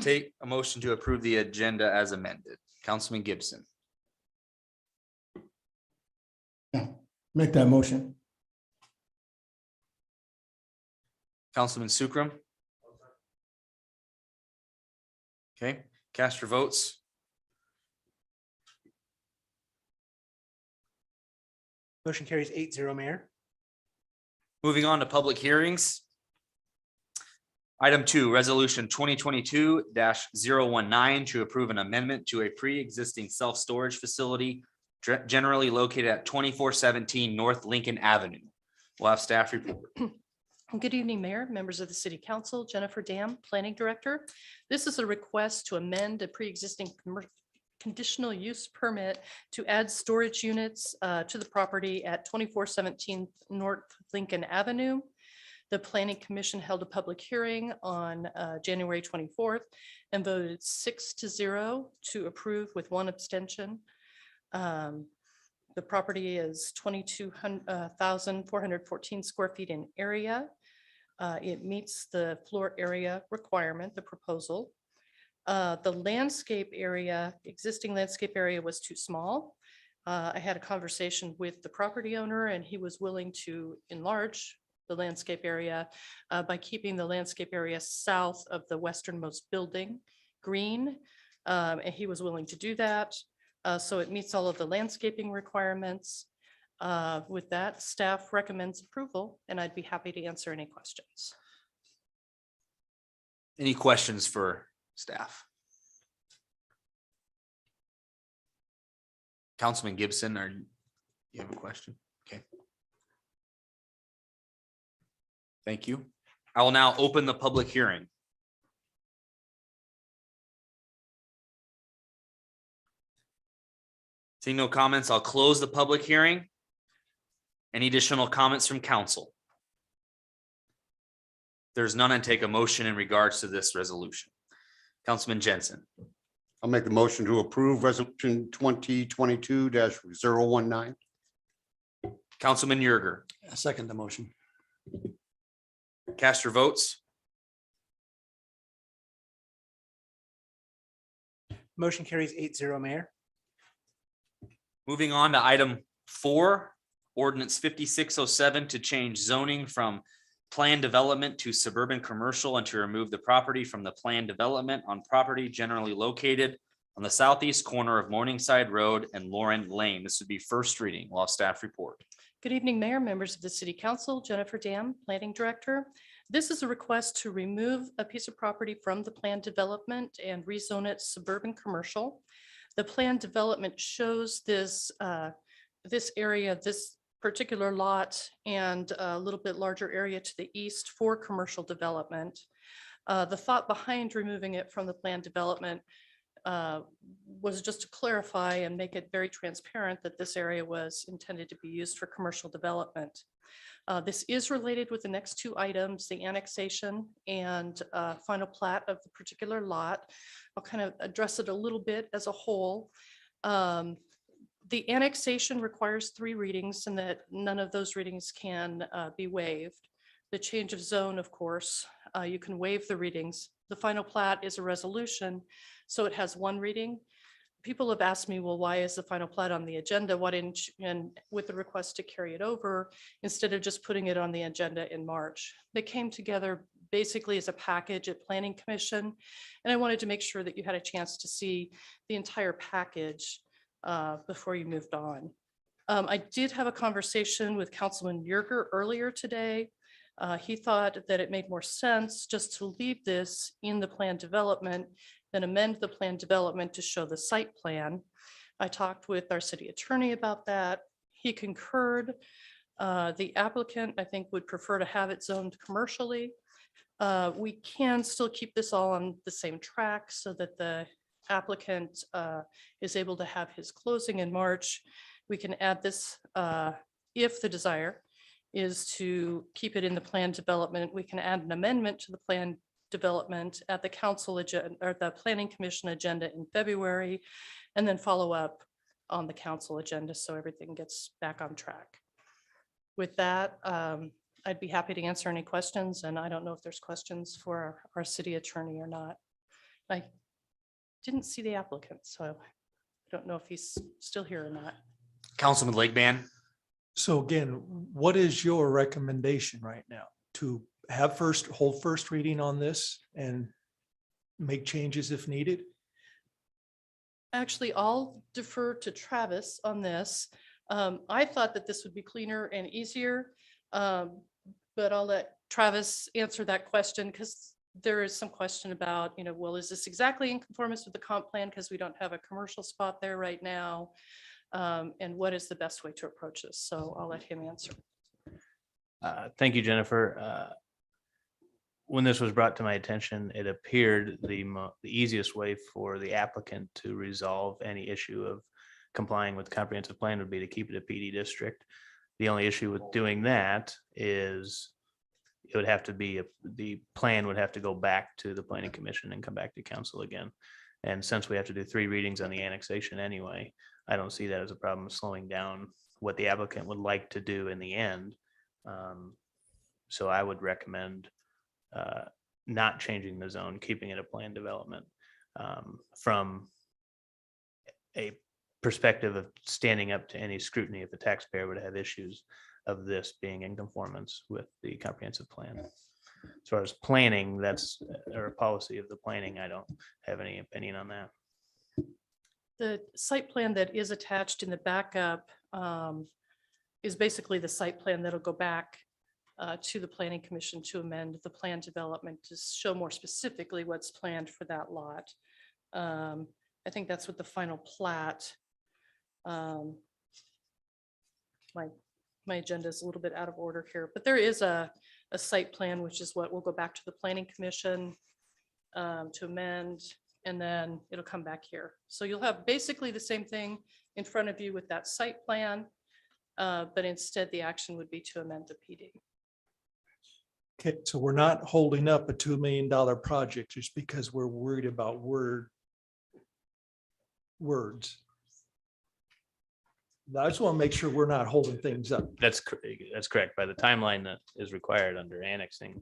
Take a motion to approve the agenda as amended. Councilman Gibson, Make that motion. Councilman Sukram. Okay, cast your votes. Motion carries 8-0, Mayor. Moving on to public hearings. Item 2, resolution 2022-019 to approve an amendment to a pre-existing self-storage facility generally located at 2417 North Lincoln Avenue. We'll have staff report. Good evening, Mayor, members of the City Council, Jennifer Dam, Planning Director. This is a request to amend a pre-existing conditional use permit to add storage units to the property at 2417 North Lincoln Avenue. The Planning Commission held a public hearing on January 24th and voted 6-0 to approve with one abstention. The property is 22,414 square feet in area. It meets the floor area requirement, the proposal. The landscape area, existing landscape area was too small. I had a conversation with the property owner and he was willing to enlarge the landscape area by keeping the landscape area south of the westernmost building green. And he was willing to do that. So it meets all of the landscaping requirements. With that, staff recommends approval and I'd be happy to answer any questions. Any questions for staff? Councilman Gibson, you have a question? Okay. Thank you. I will now open the public hearing. Seeing no comments, I'll close the public hearing. Any additional comments from council? There's none, and take a motion in regards to this resolution. Councilman Jensen, I'll make the motion to approve resolution 2022-019. Councilman Yerger, I second the motion. cast your votes. Motion carries 8-0, Mayor. Moving on to item 4, ordinance 5607 to change zoning from planned development to suburban commercial and to remove the property from the planned development on property generally located on the southeast corner of Morningside Road and Lauren Lane. This would be first reading. We'll have staff report. Good evening, Mayor, members of the City Council, Jennifer Dam, Planning Director. This is a request to remove a piece of property from the planned development and rezone it suburban commercial. The planned development shows this area, this particular lot, and a little bit larger area to the east for commercial development. The thought behind removing it from the planned development was just to clarify and make it very transparent that this area was intended to be used for commercial development. This is related with the next 2 items, the annexation and final plat of the particular lot. I'll kind of address it a little bit as a whole. The annexation requires 3 readings and that none of those readings can be waived. The change of zone, of course, you can waive the readings. The final plat is a resolution, so it has 1 reading. People have asked me, well, why is the final plat on the agenda? Why didn't you, and with the request to carry it over instead of just putting it on the agenda in March? They came together basically as a package at Planning Commission. And I wanted to make sure that you had a chance to see the entire package before you moved on. I did have a conversation with Councilman Yerger earlier today. He thought that it made more sense just to leave this in the plan development than amend the plan development to show the site plan. I talked with our city attorney about that. He concurred. The applicant, I think, would prefer to have it zoned commercially. We can still keep this all on the same track so that the applicant is able to have his closing in March. We can add this if the desire is to keep it in the plan development. We can add an amendment to the plan development at the council agenda or the Planning Commission agenda in February, and then follow up on the council agenda so everything gets back on track. With that, I'd be happy to answer any questions, and I don't know if there's questions for our city attorney or not. I didn't see the applicant, so I don't know if he's still here or not. Councilman Legban. So again, what is your recommendation right now? To have hold first reading on this and make changes if needed? Actually, I'll defer to Travis on this. I thought that this would be cleaner and easier. But I'll let Travis answer that question because there is some question about, well, is this exactly in conformance with the comp plan? Because we don't have a commercial spot there right now. And what is the best way to approach this? So I'll let him answer. Thank you, Jennifer. When this was brought to my attention, it appeared the easiest way for the applicant to resolve any issue of complying with the comprehensive plan would be to keep it a PD district. The only issue with doing that is it would have to be, the plan would have to go back to the planning commission and come back to council again. And since we have to do 3 readings on the annexation anyway, I don't see that as a problem slowing down what the applicant would like to do in the end. So I would recommend not changing the zone, keeping it a planned development. From a perspective of standing up to any scrutiny if the taxpayer would have issues of this being in conformance with the comprehensive plan. As far as planning, that's or a policy of the planning. I don't have any opinion on that. The site plan that is attached in the backup is basically the site plan that'll go back to the planning commission to amend the plan development to show more specifically what's planned for that lot. I think that's what the final plat. My agenda is a little bit out of order here, but there is a site plan, which is what will go back to the planning commission to amend, and then it'll come back here. So you'll have basically the same thing in front of you with that site plan, but instead the action would be to amend the PD. Okay, so we're not holding up a $2 million project just because we're worried about words. I just want to make sure we're not holding things up. That's correct. By the timeline that is required under annexation,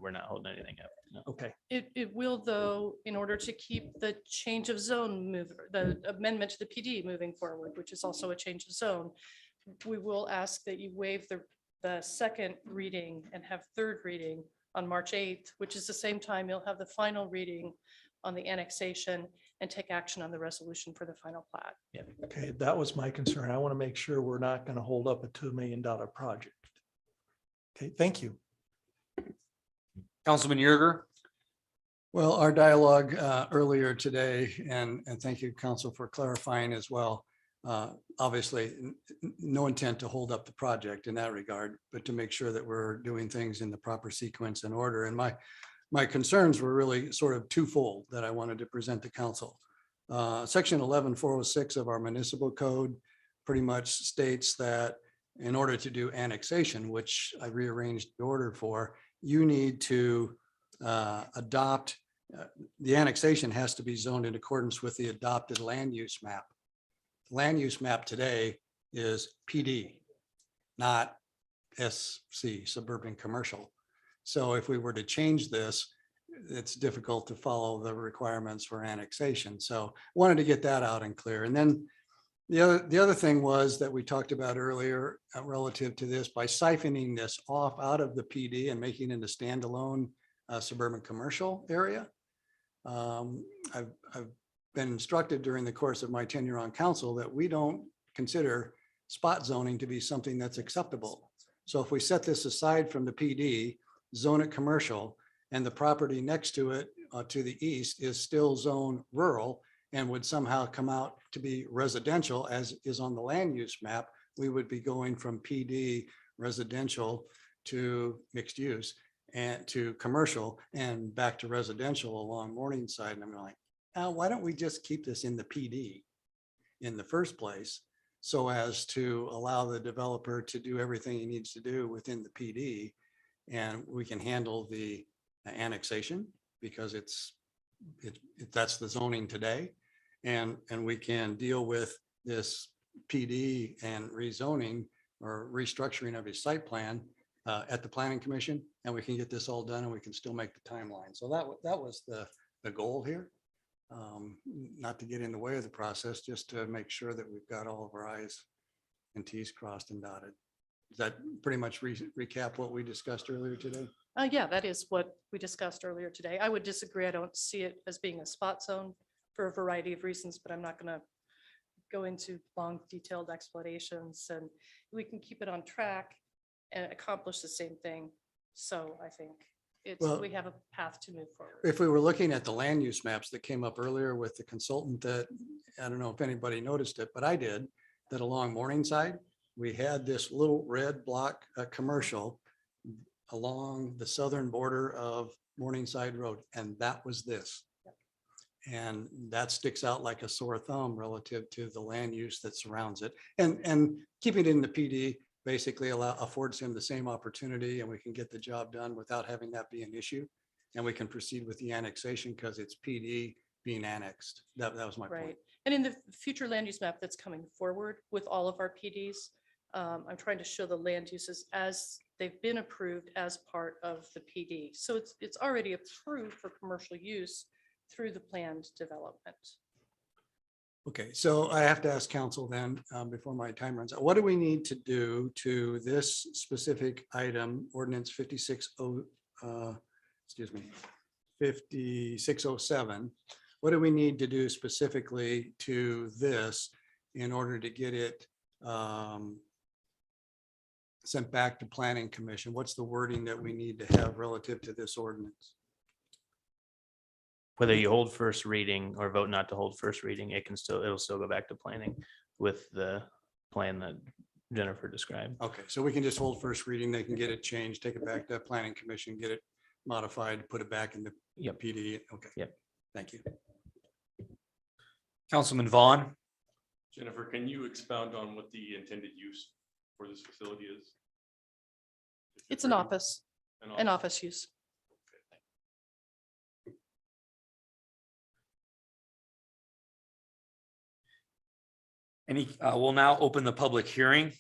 we're not holding anything up. No. Okay, It will, though, in order to keep the change of zone the amendment to the PD moving forward, which is also a change of zone, we will ask that you waive the second reading and have third reading on March 8th, which is the same time you'll have the final reading on the annexation and take action on the resolution for the final plat. okay, that was my concern. I want to make sure we're not going to hold up a $2 million project. Okay, thank you. Councilman Yerger. Well, our dialogue earlier today, and thank you, council, for clarifying as well. Obviously, no intent to hold up the project in that regard, but to make sure that we're doing things in the proper sequence and order. And my concerns were really sort of twofold that I wanted to present to council. Section 11406 of our municipal code pretty much states that in order to do annexation, which I rearranged the order for, you need to adopt, the annexation has to be zoned in accordance with the adopted land use map. Land use map today is PD, not SC, suburban commercial. So if we were to change this, it's difficult to follow the requirements for annexation. So wanted to get that out and clear. And then the other thing was that we talked about earlier relative to this, by siphoning this off out of the PD and making it a standalone suburban commercial area. I've been instructed during the course of my tenure on council that we don't consider spot zoning to be something that's acceptable. So if we set this aside from the PD, zone it commercial, and the property next to it to the east is still zone rural and would somehow come out to be residential as is on the land use map, we would be going from PD residential to mixed use and to commercial and back to residential along Morningside. And I'm like, why don't we just keep this in the PD in the first place so as to allow the developer to do everything he needs to do within the PD, and we can handle the annexation because that's the zoning today, and we can deal with this PD and rezoning or restructuring of his site plan at the planning commission, and we can get this all done and we can still make the timeline. So that was the goal here. Not to get in the way of the process, just to make sure that we've got all of our i's and t's crossed and dotted. Does that pretty much recap what we discussed earlier today? Yeah, that is what we discussed earlier today. I would disagree. I don't see it as being a spot zone for a variety of reasons, but I'm not going to go into long detailed explanations, and we can keep it on track and accomplish the same thing. So I think we have a path to move forward. If we were looking at the land use maps that came up earlier with the consultant, that, I don't know if anybody noticed it, but I did, that along Morningside, we had this little red block commercial along the southern border of Morningside Road, and that was this. And that sticks out like a sore thumb relative to the land use that surrounds it. And keeping it in the PD basically affords him the same opportunity, and we can get the job done without having that be an issue. And we can proceed with the annexation because it's PD being annexed. That was my point. Right. And in the future land use map that's coming forward with all of our PDs, I'm trying to show the land uses as they've been approved as part of the PD. So it's already approved for commercial use through the planned development. Okay, so I have to ask council then, before my time runs out, what do we need to do to this specific item, ordinance 5607? What do we need to do specifically to this in order to get it sent back to planning commission? What's the wording that we need to have relative to this ordinance? Whether you hold first reading or vote not to hold first reading, it'll still go back to planning with the plan that Jennifer described. Okay, so we can just hold first reading, they can get it changed, take it back to planning commission, get it modified, put it back in the Yep. PD. Okay. Yep. Thank you. Councilman Vaughn. Jennifer, can you expound on what the intended use for this facility is? It's an office use. We'll now open the public hearing.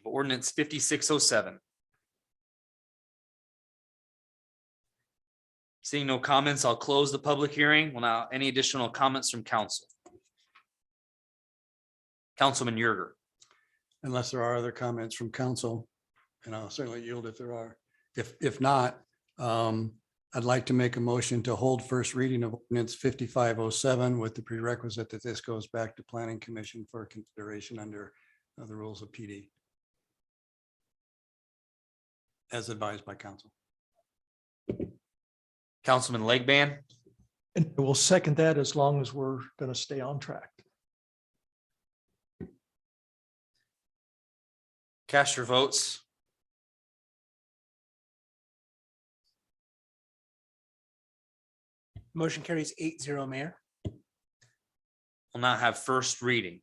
Ordinance 5607. Seeing no comments, I'll close the public hearing. Well, now, any additional comments from council? Councilman Yerger. Unless there are other comments from council, and I'll certainly yield if there are. If not, I'd like to make a motion to hold first reading of ordinance 5507 with the prerequisite that this goes back to planning commission for consideration under the rules of PD, as advised by council. Councilman Legban. And we'll second that as long as we're going to stay on track. Cast your votes. Motion carries 8-0, Mayor. Will now have first reading.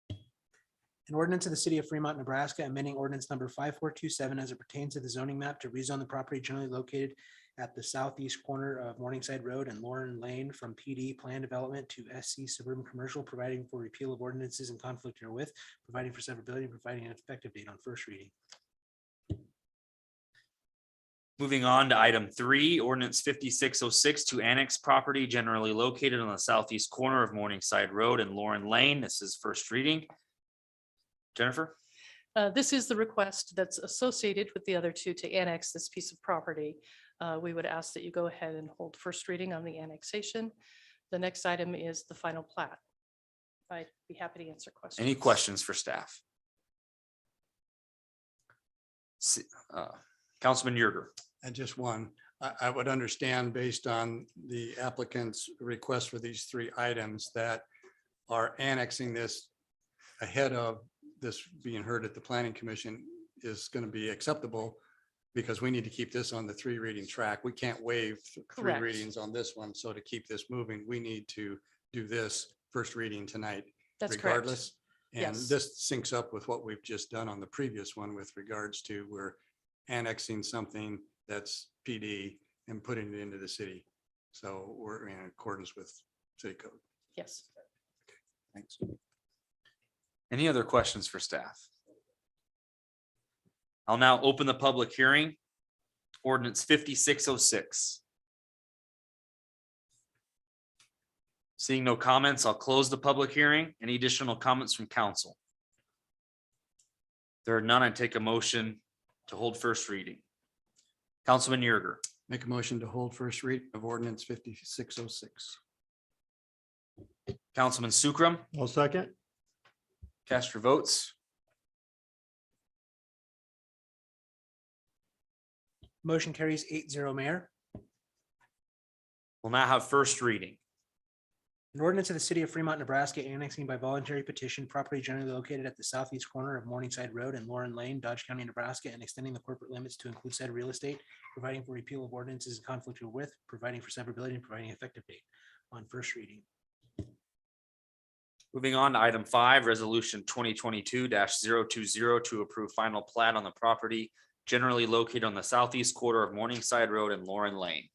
An ordinance of the city of Fremont, Nebraska, amending ordinance number 5427 as it pertains to the zoning map to rezone the property generally located at the southeast corner of Morningside Road and Lauren Lane from PD plan development to SC suburban commercial, providing for repeal of ordinances in conflict herewith, providing for severability, and providing an effective date on first reading. Moving on to item 3, ordinance 5606 to annex property generally located on the southeast corner of Morningside Road and Lauren Lane. This is first reading. Jennifer? This is the request that's associated with the other two to annex this piece of property. We would ask that you go ahead and hold first reading on the annexation. The next item is the final plat. I'd be happy to answer questions. Any questions for staff? Councilman Yerger. And just one, I would understand based on the applicant's request for these 3 items that are annexing this ahead of this being heard at the planning commission is going to be acceptable because we need to keep this on the 3 reading track. We can't waive 3 Correct. readings on this one. So to keep this moving, we need to do this first reading tonight. That's correct. Regardless. And Yes. this syncs up with what we've just done on the previous one with regards to we're annexing something that's PD and putting it into the city. So we're in accordance with city code. Yes. Thanks. Any other questions for staff? I'll now open the public hearing. Ordinance 5606. Seeing no comments, I'll close the public hearing. Any additional comments from council? There are none. I take a motion to hold first reading. Councilman Yerger, Make a motion to hold first read of ordinance 5606. Councilman Sukram, I'll second. cast your votes. Motion carries 8-0, Mayor. We'll now have first reading. An ordinance of the city of Fremont, Nebraska, annexing by voluntary petition property generally located at the southeast corner of Morningside Road and Lauren Lane, Dodge County, Nebraska, and extending the corporate limits to include said real estate, providing for repeal of ordinances in conflict with, providing for severability, and providing effective date on first reading. Moving on to item 5, resolution 2022-020 to approve final plat on the property generally located on the southeast quarter of Morningside Road and Lauren Lane.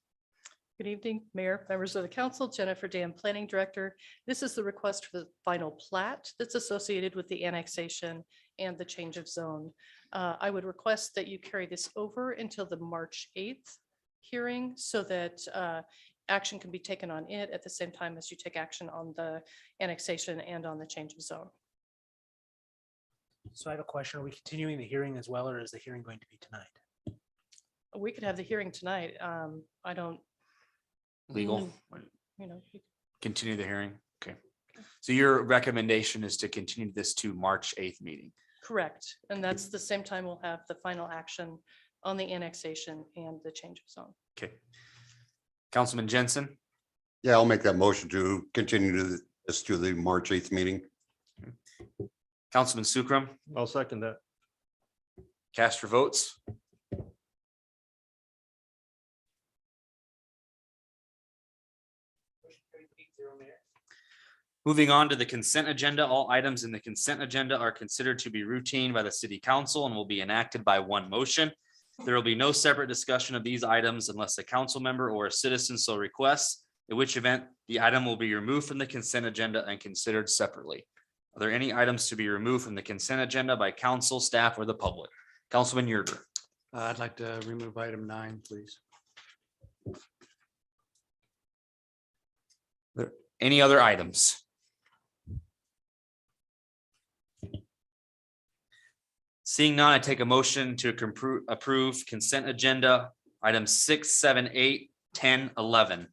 Good evening, Mayor, members of the council, Jennifer Dan, Planning Director. This is the request for the final plat that's associated with the annexation and the change of zone. I would request that you carry this over until the March 8th hearing so that action can be taken on it at the same time as you take action on the annexation and on the change of zone. So I have a question. Are we continuing the hearing as well, or is the hearing going to be tonight? We could have the hearing tonight. I don't, Legal, you know, continue the hearing. Okay. So your recommendation is to continue this to March 8th meeting. correct. And that's the same time we'll have the final action on the annexation and the change of zone. Okay. Councilman Jensen, Yeah, I'll make that motion to continue this to the March 8th meeting. Councilman Sukram, I'll second that. cast your votes. Moving on to the consent agenda, all items in the consent agenda are considered to be routine by the city council and will be enacted by one motion. There will be no separate discussion of these items unless a council member or a citizen so requests, in which event the item will be removed from the consent agenda and considered separately. Are there any items to be removed from the consent agenda by council, staff, or the public? Councilman Yerger. I'd like to remove item 9, please. Any other items? Seeing none, I take a motion to approve consent agenda items 6, 7, 8, 10, 11.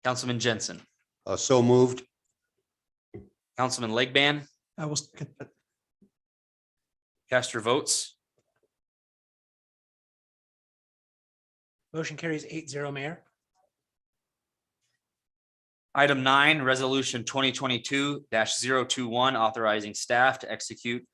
Councilman Jensen, So moved. Councilman Legban, I will, cast your votes. Motion carries 8-0, Mayor. Item 9, resolution 2022-021, authorizing staff to execute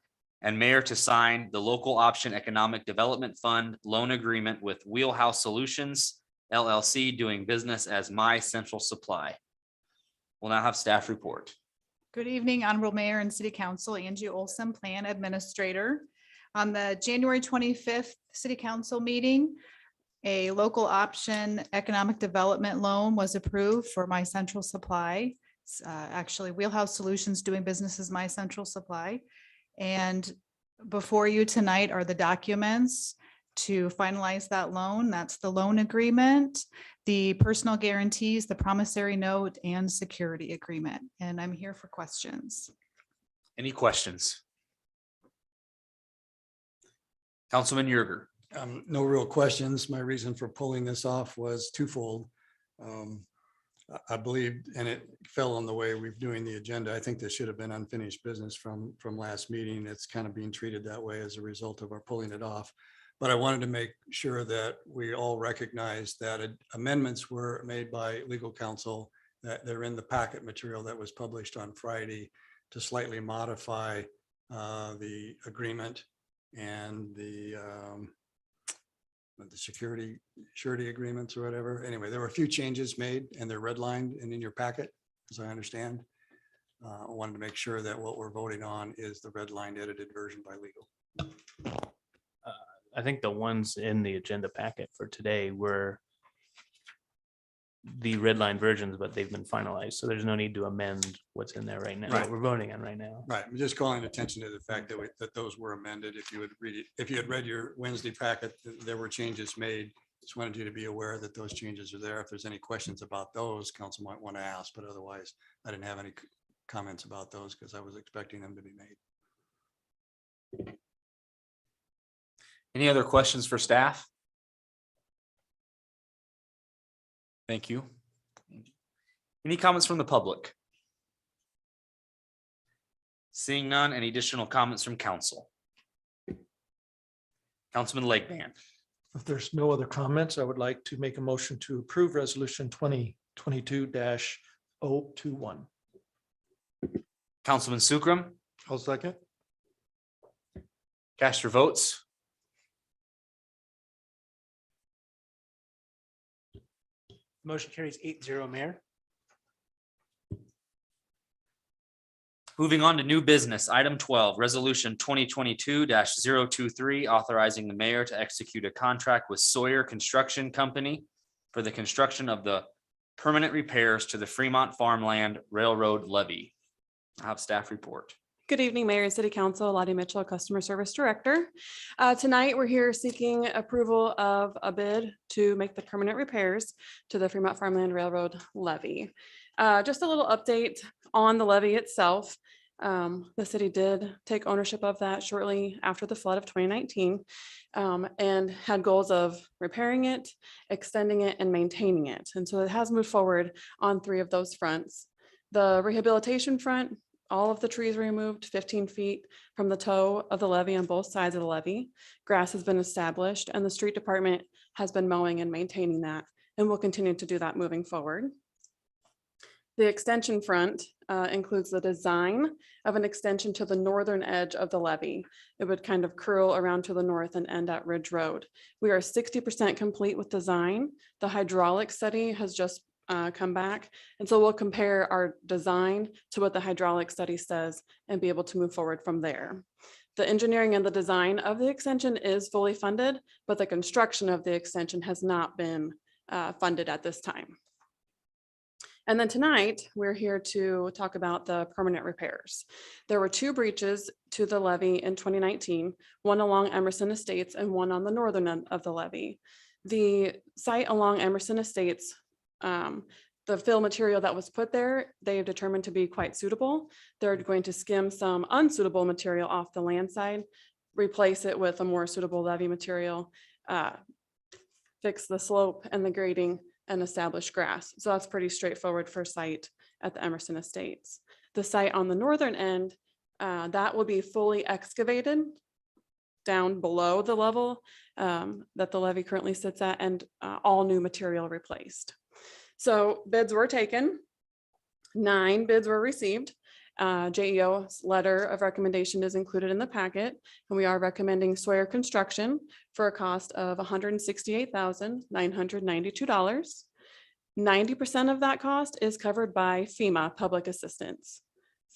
and mayor to sign the local option economic development fund loan agreement with Wheelhouse Solutions LLC, doing business as My Central Supply. We'll now have staff report. Good evening, Honorable Mayor and City Council. Angie Olson, Plan Administrator. On the January 25th City Council meeting, a local option economic development loan was approved for My Central Supply. It's, actually, Wheelhouse Solutions doing business as My Central Supply. And before you tonight are the documents to finalize that loan. That's the loan agreement, the personal guarantees, the promissory note, and security agreement. And I'm here for questions. Any questions? Councilman Yerger. No real questions. My reason for pulling this off was twofold. I believe, and it fell on the way we've doing the agenda. I think this should have been unfinished business from last meeting. It's kind of being treated that way as a result of our pulling it off. But I wanted to make sure that we all recognize that amendments were made by legal counsel, that they're in the packet material that was published on Friday to slightly modify the agreement and the surety agreements or whatever. Anyway, there were a few changes made and they're redlined and in your packet, as I understand. I wanted to make sure that what we're voting on is the redlined edited version by legal. I think the ones in the agenda packet for today were the red line versions, but they've been finalized. So there's no need to amend what's in there right now, Right. what we're voting on right now. Right, I'm just calling attention to the fact that that those were amended. If you would read it, if you had read your Wednesday packet, there were changes made. Just wanted you to be aware that those changes are there. If there's any questions about those, council might want to ask, but otherwise I didn't have any comments about those because I was expecting them to be made. Any other questions for staff? Thank you. Any comments from the public? Seeing none, any additional comments from council? Councilman Legband. If there's no other comments, I would like to make a motion to approve resolution 2022-021. Councilman Sukram, I'll second. cast your votes. Motion carries 8-0, Mayor. Moving on to new business, item 12, resolution 2022-023, authorizing the mayor to execute a contract with Sawyer Construction Company for the construction of the permanent repairs to the Fremont Farmland Railroad Levy. I have staff report. Good evening, Mayor and City Council. Lottie Mitchell, Customer Service Director. Tonight, we're here seeking approval of a bid to make the permanent repairs to the Fremont Farmland Railroad Levy. Just a little update on the levy itself. The city did take ownership of that shortly after the flood of 2019 and had goals of repairing it, extending it, and maintaining it. And so it has moved forward on 3 of those fronts. The rehabilitation front, all of the trees removed 15 feet from the toe of the levee on both sides of the levee. Grass has been established and the street department has been mowing and maintaining that and will continue to do that moving forward. The extension front includes the design of an extension to the northern edge of the levee. It would kind of curl around to the north and end at Ridge Road. We are 60% complete with design. The hydraulic study has just come back. And so we'll compare our design to what the hydraulic study says and be able to move forward from there. The engineering and the design of the extension is fully funded, but the construction of the extension has not been funded at this time. And then tonight, we're here to talk about the permanent repairs. There were 2 breaches to the levee in 2019, one along Emerson Estates and one on the northern end of the levee. The site along Emerson Estates, the fill material that was put there, they have determined to be quite suitable. They're going to skim some unsuitable material off the land side, replace it with a more suitable levee material, fix the slope and the grading, and establish grass. So that's pretty straightforward for site at the Emerson Estates. The site on the northern end, that will be fully excavated down below the level that the levee currently sits at, and all new material replaced. So bids were taken. 9 bids were received. JEO's letter of recommendation is included in the packet, and we are recommending Sawyer Construction for a cost of $168,992. 90% of that cost is covered by FEMA public assistance.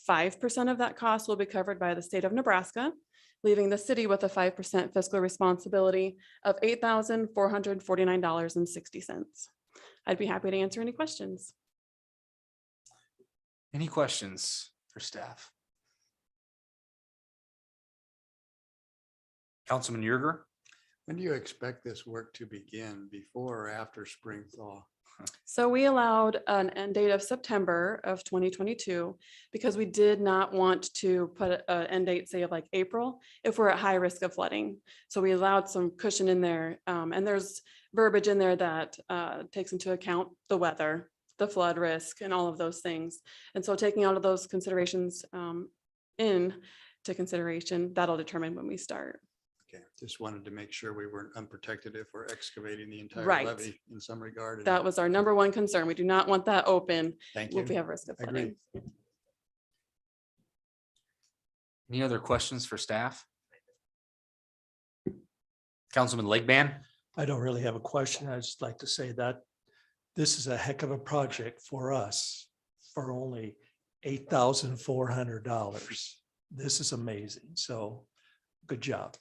5% of that cost will be covered by the state of Nebraska, leaving the city with a 5% fiscal responsibility of $8,449.60. I'd be happy to answer any questions. Any questions for staff? Councilman Yerger? When do you expect this work to begin, before or after spring thaw? So we allowed an end date of September of 2022 because we did not want to put an end date, say of like April, if we're at high risk of flooding. So we allowed some cushion in there, and there's verbiage in there that takes into account the weather, the flood risk, and all of those things. And so taking all of those considerations into consideration, that'll determine when we start. Okay, just wanted to make sure we weren't unprotected if we're excavating the entire Right. levee in some regard. That was our number one concern. We do not want that open Thank you. if we have risk of I agree. flooding. Any other questions for staff? Councilman Legband? I don't really have a question. I just like to say that this is a heck of a project for us for only $8,400. This is amazing. So good job.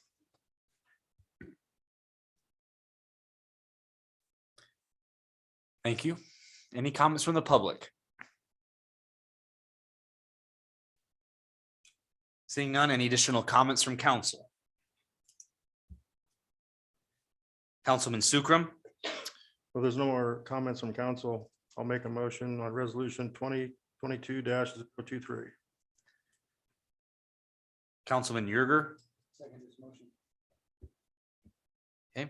Thank you. Any comments from the public? Seeing none, any additional comments from council? Councilman Sukram, Well, there's no more comments from council. I'll make a motion on resolution 2022-023. Councilman Yerger. Okay,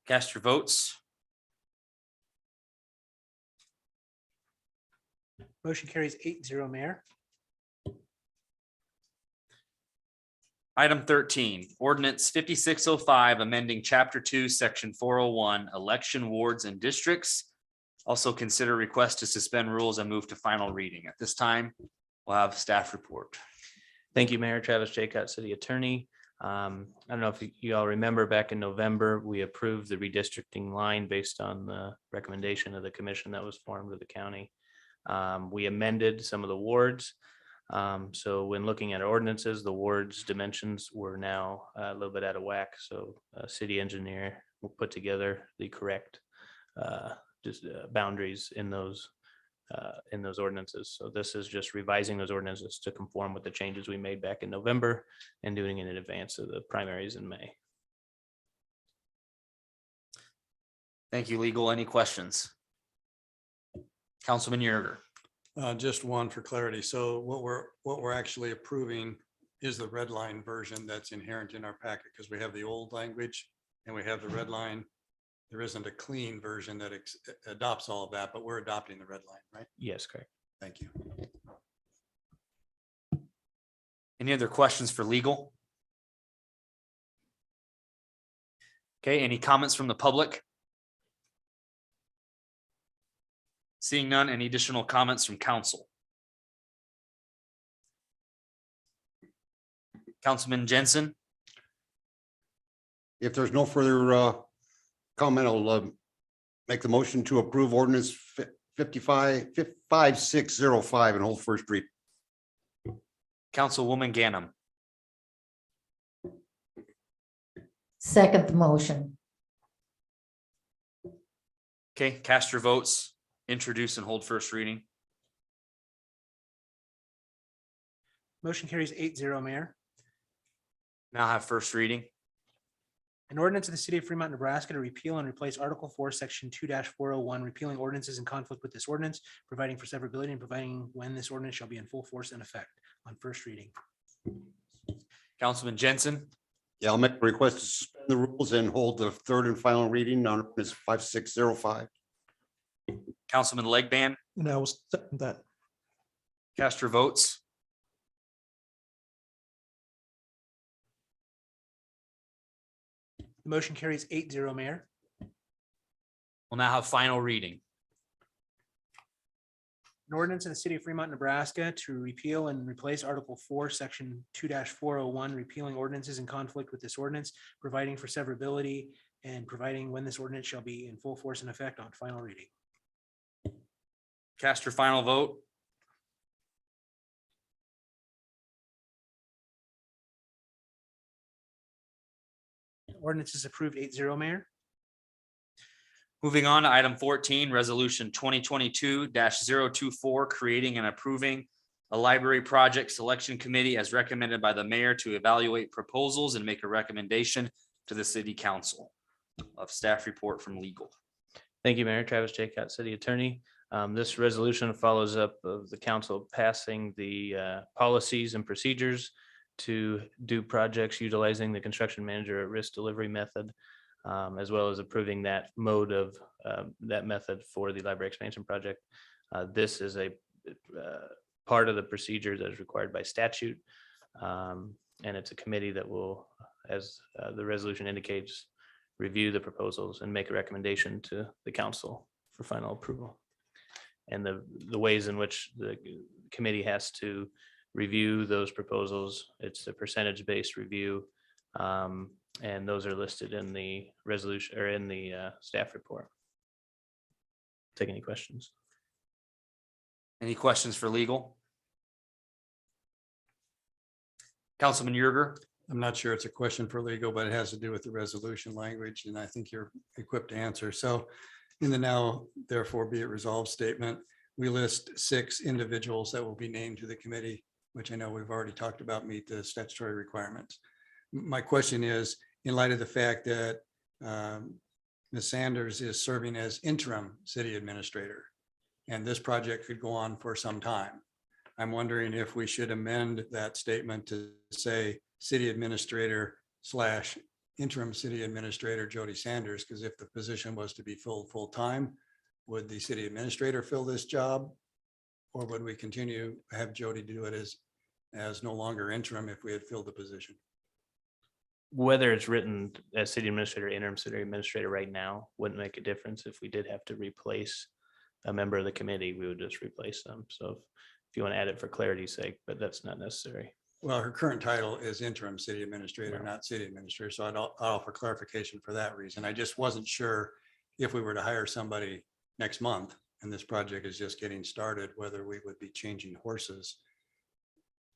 cast your votes. Motion carries 8-0, Mayor. Item 13, ordinance 5605, amending chapter 2, section 401, election wards and districts. Also consider request to suspend rules and move to final reading. At this time, we'll have staff report. Thank you, Mayor Travis Jacot, City Attorney. I don't know if you all remember back in November, we approved the redistricting line based on the recommendation of the commission that was formed with the county. We amended some of the wards. So when looking at ordinances, the wards dimensions were now a little bit out of whack. So city engineer will put together the correct boundaries in those ordinances. So this is just revising those ordinances to conform with the changes we made back in November and doing it in advance of the primaries in May. Thank you, legal. Any questions? Councilman Yerger. Just one for clarity. So what we're actually approving is the red line version that's inherent in our packet, because we have the old language and we have the red line. There isn't a clean version that adopts all of that, but we're adopting the red line, right? Yes, correct. Thank you. Any other questions for legal? Okay, any comments from the public? Seeing none, any additional comments from council? Councilman Jensen. If there's no further comment, I'll make the motion to approve ordinance 5605 and hold first read. Councilwoman Ganem. Second the motion. Okay, cast your votes, introduce and hold first reading. Motion carries 8-0, Mayor. Now have first reading. An ordinance of the city of Fremont, Nebraska to repeal and replace Article 4, Section 2-401, repealing ordinances in conflict with this ordinance, providing for severability and providing when this ordinance shall be in full force and effect on first reading. Councilman Jensen. Yeah, I'll make a request to suspend the rules and hold the third and final reading on ordinance 5605. Councilman Legband. And I will second that. Cast your votes. The motion carries 8-0, Mayor. We'll now have final reading. An ordinance in the city of Fremont, Nebraska to repeal and replace Article 4, Section 2-401, repealing ordinances in conflict with this ordinance, providing for severability and providing when this ordinance shall be in full force and effect on final reading. Cast your final vote. Ordinance is approved 8-0, Mayor. Moving on to item 14, resolution 2022-024, creating and approving a library project selection committee as recommended by the mayor to evaluate proposals and make a recommendation to the city council. Of staff report from legal. Thank you, Mayor Travis Jacot, City Attorney. This resolution follows up of the council passing the policies and procedures to do projects utilizing the construction manager at risk delivery method, as well as approving that mode of that method for the library expansion project. This is a part of the procedure that is required by statute. And it's a committee that will, as the resolution indicates, review the proposals and make a recommendation to the council for final approval. And the ways in which the committee has to review those proposals, it's a percentage-based review. And those are listed in the resolution or in the staff report. Take any questions? Any questions for legal? Councilman Yerger. I'm not sure it's a question for legal, but it has to do with the resolution language, and I think you're equipped to answer. So in the now therefore be it resolved statement, we list 6 individuals that will be named to the committee, which I know we've already talked about meet the statutory requirements. My question is, in light of the fact that Ms. Sanders is serving as interim city administrator, and this project could go on for some time, I'm wondering if we should amend that statement to say city administrator / interim city administrator Jody Sanders, because if the position was to be filled full-time, would the city administrator fill this job? Or would we continue to have Jody do it as no longer interim if we had filled the position? Whether it's written as city administrator, interim city administrator right now wouldn't make a difference. If we did have to replace a member of the committee, we would just replace them. So if you want to add it for clarity's sake, but that's not necessary. Well, her current title is interim city administrator, not city administrator. So I'd offer clarification for that reason. I just wasn't sure if we were to hire somebody next month and this project is just getting started, whether we would be changing horses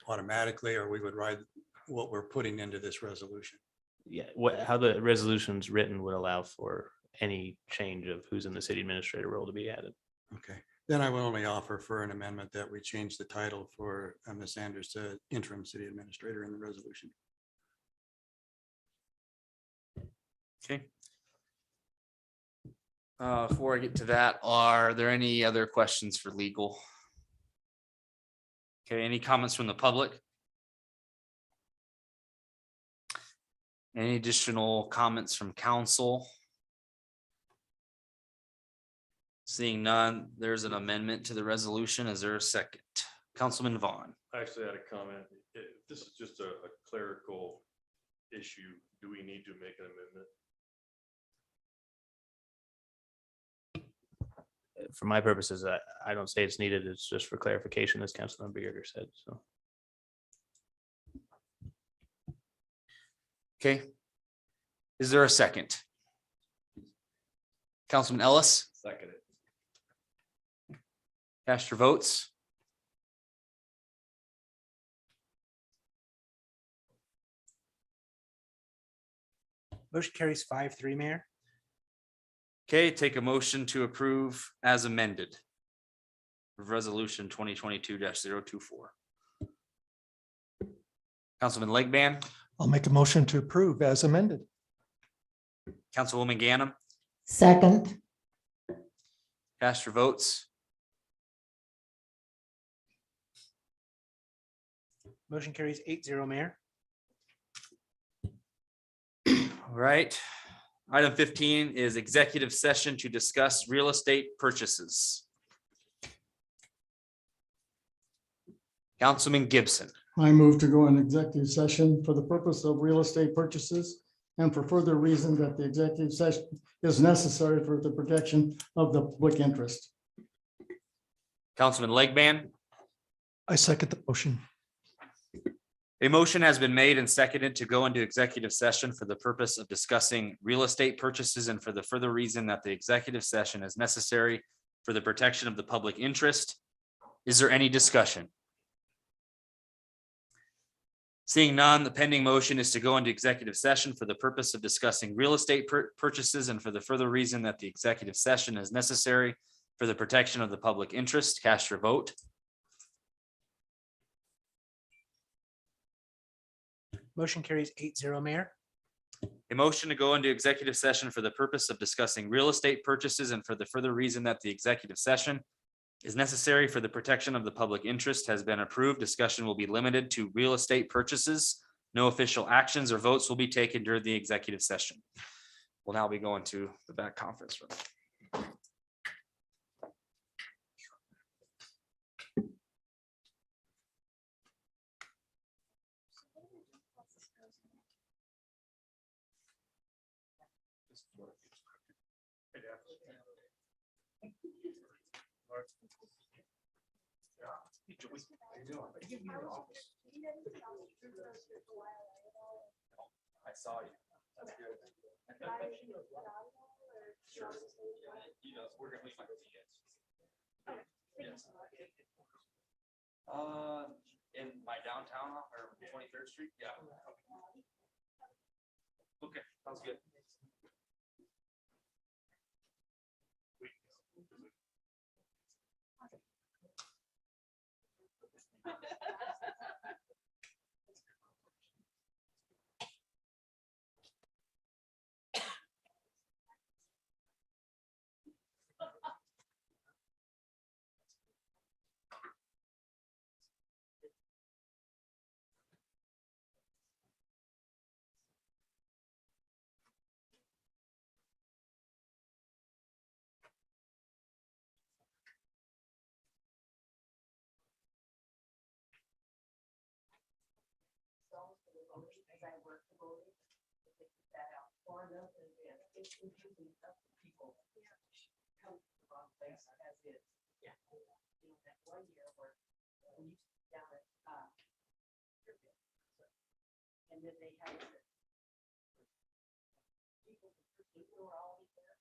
automatically or we would ride what we're putting into this resolution. Yeah, how the resolution's written would allow for any change of who's in the city administrator role to be added. Okay, then I will only offer for an amendment that we change the title for Ms. Sanders to interim city administrator in the resolution. Okay. Before I get to that, are there any other questions for legal? Okay, any comments from the public? Any additional comments from council? Seeing none, there's an amendment to the resolution. Is there a second? Councilman Vaughn. I actually had a comment. If this is just a clerical issue, do we need to make an amendment? For my purposes, I don't say it's needed. It's just for clarification, as Councilmember Bearder said, so. Okay. Is there a second? Councilman Ellis, Second it. cast your votes. Motion carries 5-3, Mayor. Okay, take a motion to approve as amended. Resolution 2022-024. Councilman Legban, I'll make a motion to approve as amended. Councilwoman Ganem, Second. cast your votes. Motion carries 8-0, Mayor. All right. Item 15 is executive session to discuss real estate purchases. Councilman Gibson. I move to go in executive session for the purpose of real estate purchases and for further reason that the executive session is necessary for the protection of the public interest. Councilman Legban. I second the motion. A motion has been made and seconded to go into executive session for the purpose of discussing real estate purchases and for the further reason that the executive session is necessary for the protection of the public interest. Is there any discussion? Seeing none, the pending motion is to go into executive session for the purpose of discussing real estate purchases and for the further reason that the executive session is necessary for the protection of the public interest. Cast your vote. Motion carries 8-0, Mayor. A motion to go into executive session for the purpose of discussing real estate purchases and for the further reason that the executive session is necessary for the protection of the public interest has been approved. Discussion will be limited to real estate purchases. No official actions or votes will be taken during the executive session. We'll now be going to the back conference room. I saw you. That's good. Sure. He knows. We're gonna leave my yes. In my downtown or 23rd Street. Yeah. Okay, sounds good. voters, as I work the voting, if they put that out far enough in advance, it's confusing enough for people. Come to the wrong place as is. Yeah. You know, that 1 year where when you sit down at, and then they had it. People were all there.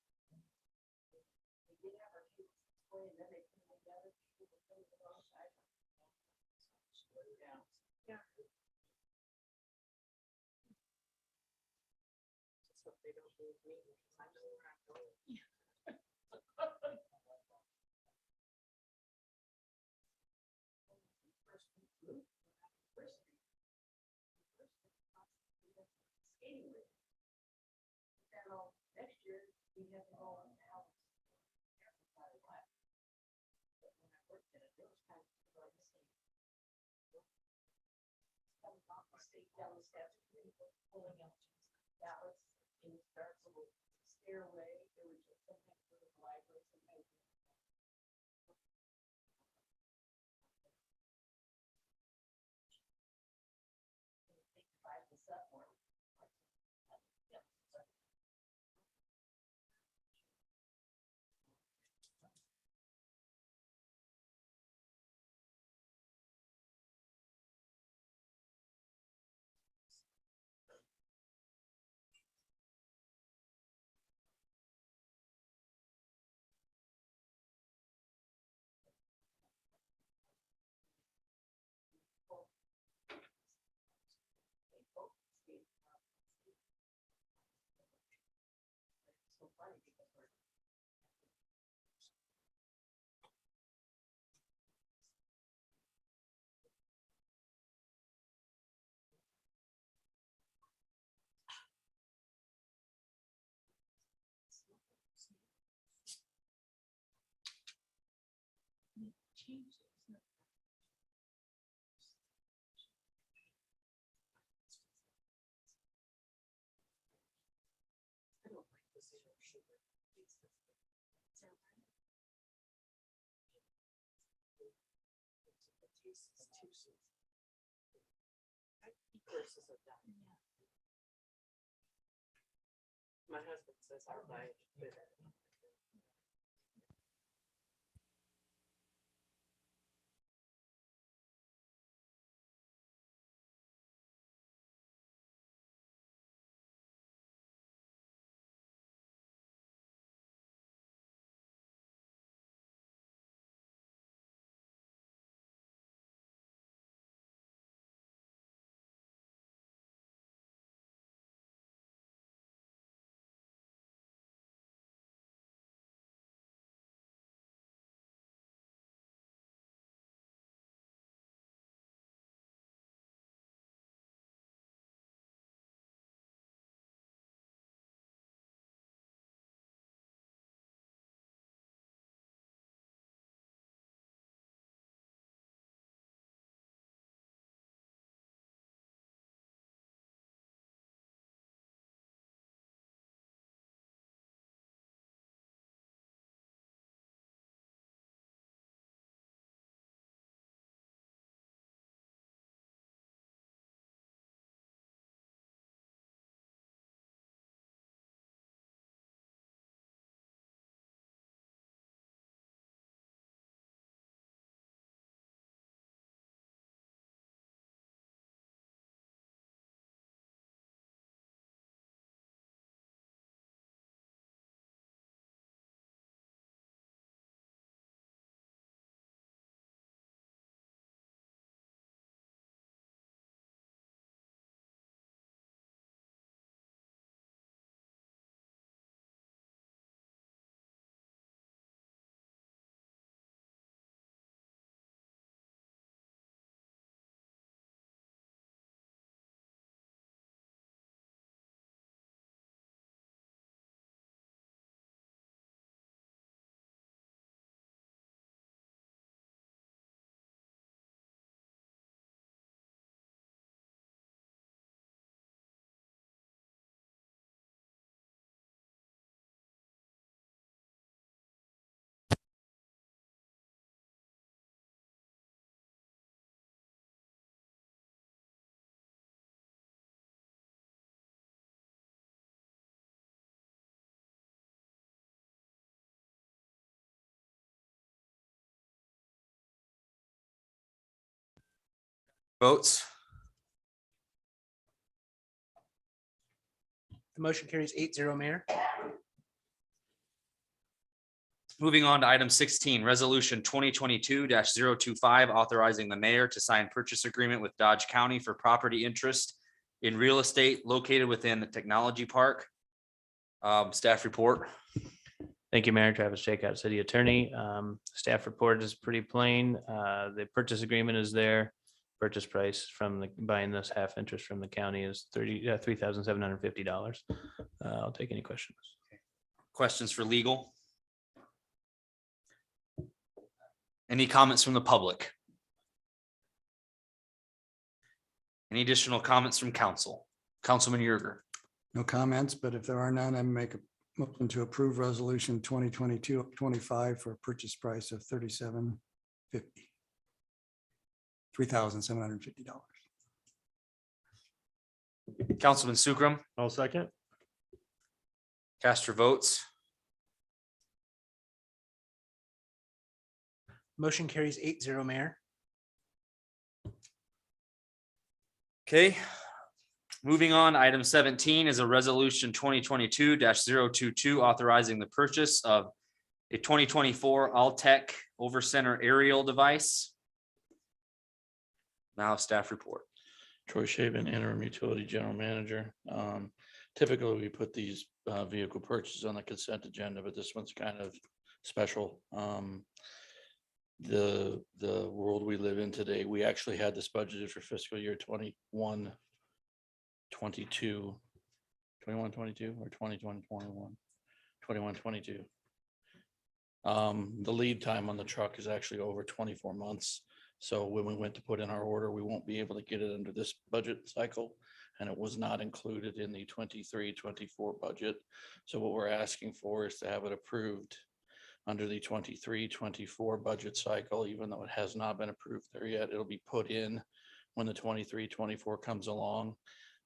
They did have our kids play, and then they put them together. People were playing the wrong side. Yeah. Just hope they don't move me because I know where I'm going. Skating rink. Then next year, we have to go on the house. But when I worked in it, there was times when I was coming off the state down the steps, pulling out ballots in the dark little stairway. There was just sometimes for the library, sometimes. Five this up more. So funny because we're. Changes. I don't like the zero sugar. It's the- it's our brand. The taste is too sweet. I eat versus a diet. My husband says our diet is bitter. Votes. The motion carries 8-0, Mayor. Moving on to item 16, resolution 2022-025, authorizing the mayor to sign purchase agreement with Dodge County for property interest in real estate located within the technology park. Staff report. Thank you, Mayor. Travis Jacob, City Attorney. Staff report is pretty plain. The purchase agreement is there. Purchase price from buying this half interest from the county is $3,750. I'll take any questions. Questions for legal? Any comments from the public? Any additional comments from council? Councilman Yerger. No comments, but if there are none, I make a motion to approve resolution 2022-25 for a purchase price of $3,750. Councilman Sukram. I'll second. Cast your votes. Motion carries 8-0, Mayor. Okay. Moving on, item 17 is a resolution 2022-022, authorizing the purchase of a 2024 Alltech over center aerial device. Now staff report. Troy Shaven, interim utility general manager. Typically, we put these vehicle purchases on the consent agenda, but this one's kind of special. The world we live in today, we actually had this budgeted for fiscal year 21, 22 or 21, 22. The lead time on the truck is actually over 24 months. So when we went to put in our order, we won't be able to get it under this budget cycle. And it was not included in the 23-24 budget. So what we're asking for is to have it approved under the 23-24 budget cycle, even though it has not been approved there yet. It'll be put in when the 23-24 comes along.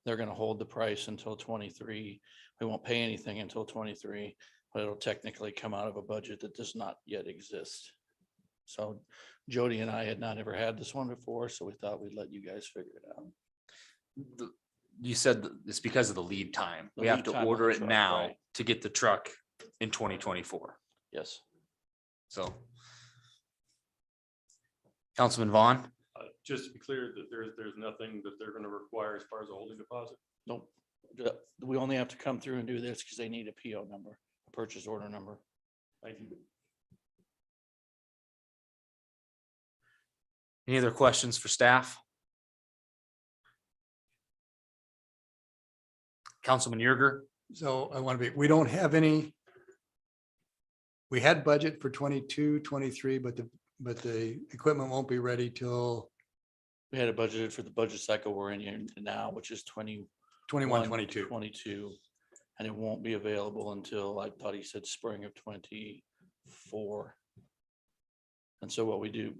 They're going to hold the price until 23. We won't pay anything until 23, but it'll technically come out of a budget that does not yet exist. So Jody and I had not ever had this one before, so we thought we'd let you guys figure it out. You said it's because of the lead time. The We have lead to time on order the it truck, now right. to get the truck in 2024. Yes. So. Councilman Vaughn. Just to be clear that there's nothing that they're gonna require as far as a holding deposit. Nope. We only have to come through and do this because they need a PO number, a purchase order number. Thank you. Any other questions for staff? Councilman Yerger. So I want to be, we don't have any. We had budget for 22, 23, but the equipment won't be ready till We had it budgeted for the budget cycle we're in here now, which is 21, 22. 22, and it won't be available until, I thought he said spring of 24. And so what we do,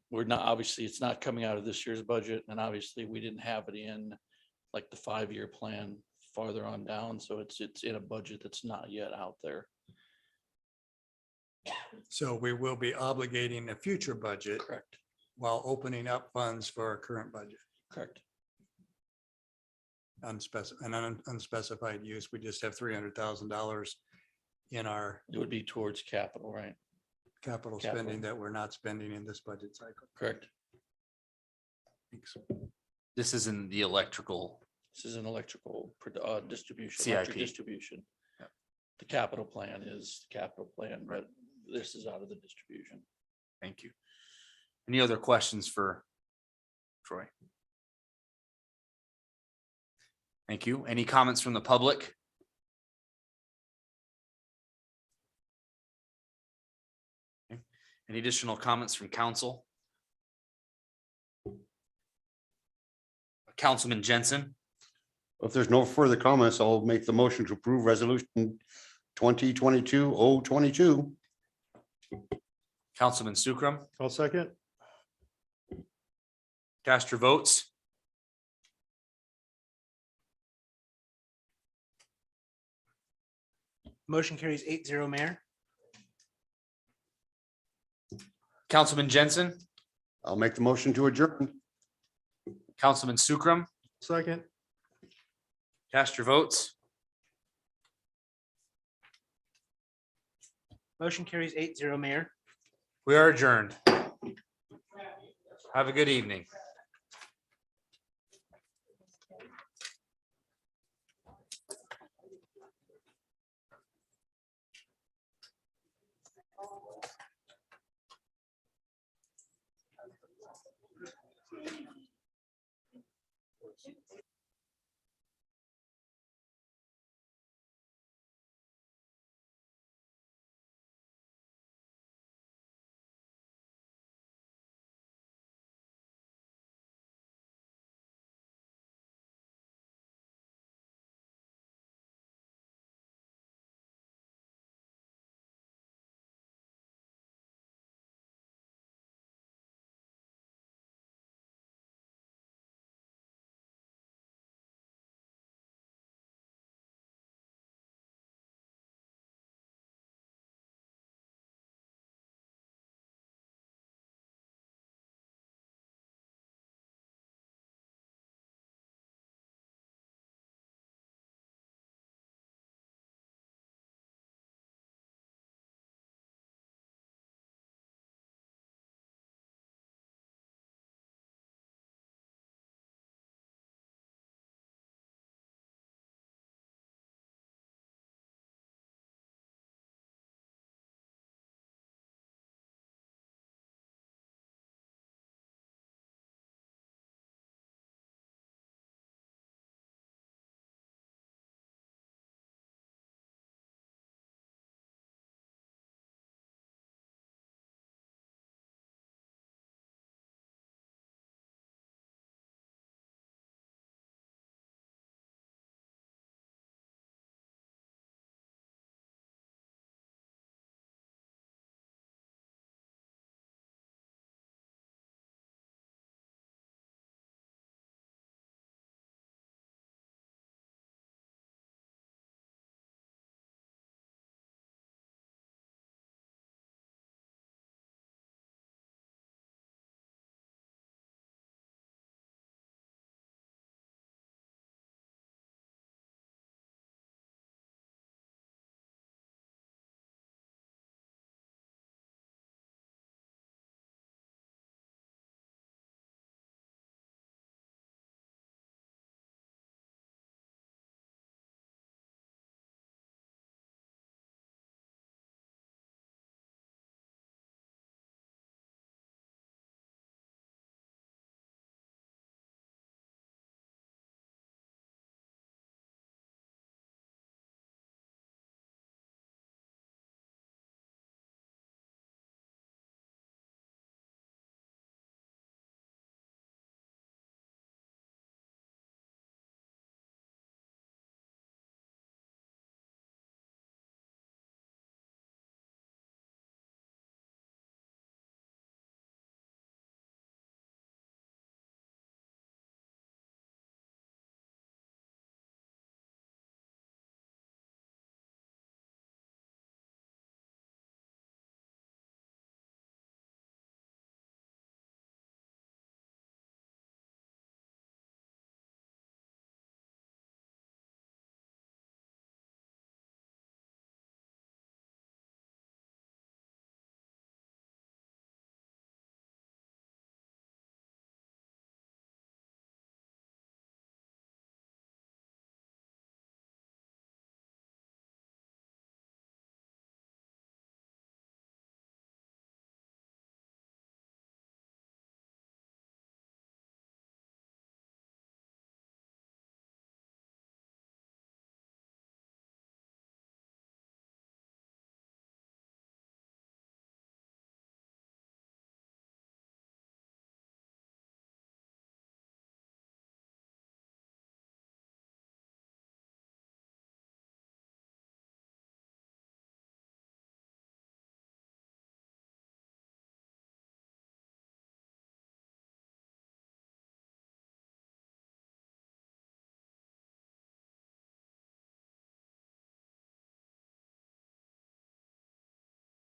we're not, obviously, it's not coming out of this year's budget, and obviously we didn't have it in like the 5-year plan farther on down, so it's in a budget that's not yet out there. So we will be obligating a future budget. Correct. While opening up funds for our current budget. Correct. Unspecified use, we just have $300,000 in our It would be towards capital, right? capital spending that we're not spending in this budget cycle. Correct. This is in the electrical. This is an electrical distribution. CIP. Electric distribution. The capital plan is the capital plan, but this is out of the distribution. Thank you. Any other questions for Troy? Thank you. Any comments from the public? Okay. Any additional comments from council? Councilman Jensen. If there's no further comments, I'll make the motion to approve resolution 2022-022. Councilman Sukram. I'll second. Cast your votes. Motion carries 8-0, Mayor. Councilman Jensen. I'll make the motion to adjourn. Councilman Sukram, Second. cast your votes. Motion carries 8-0, Mayor. We are adjourned. Have a good evening.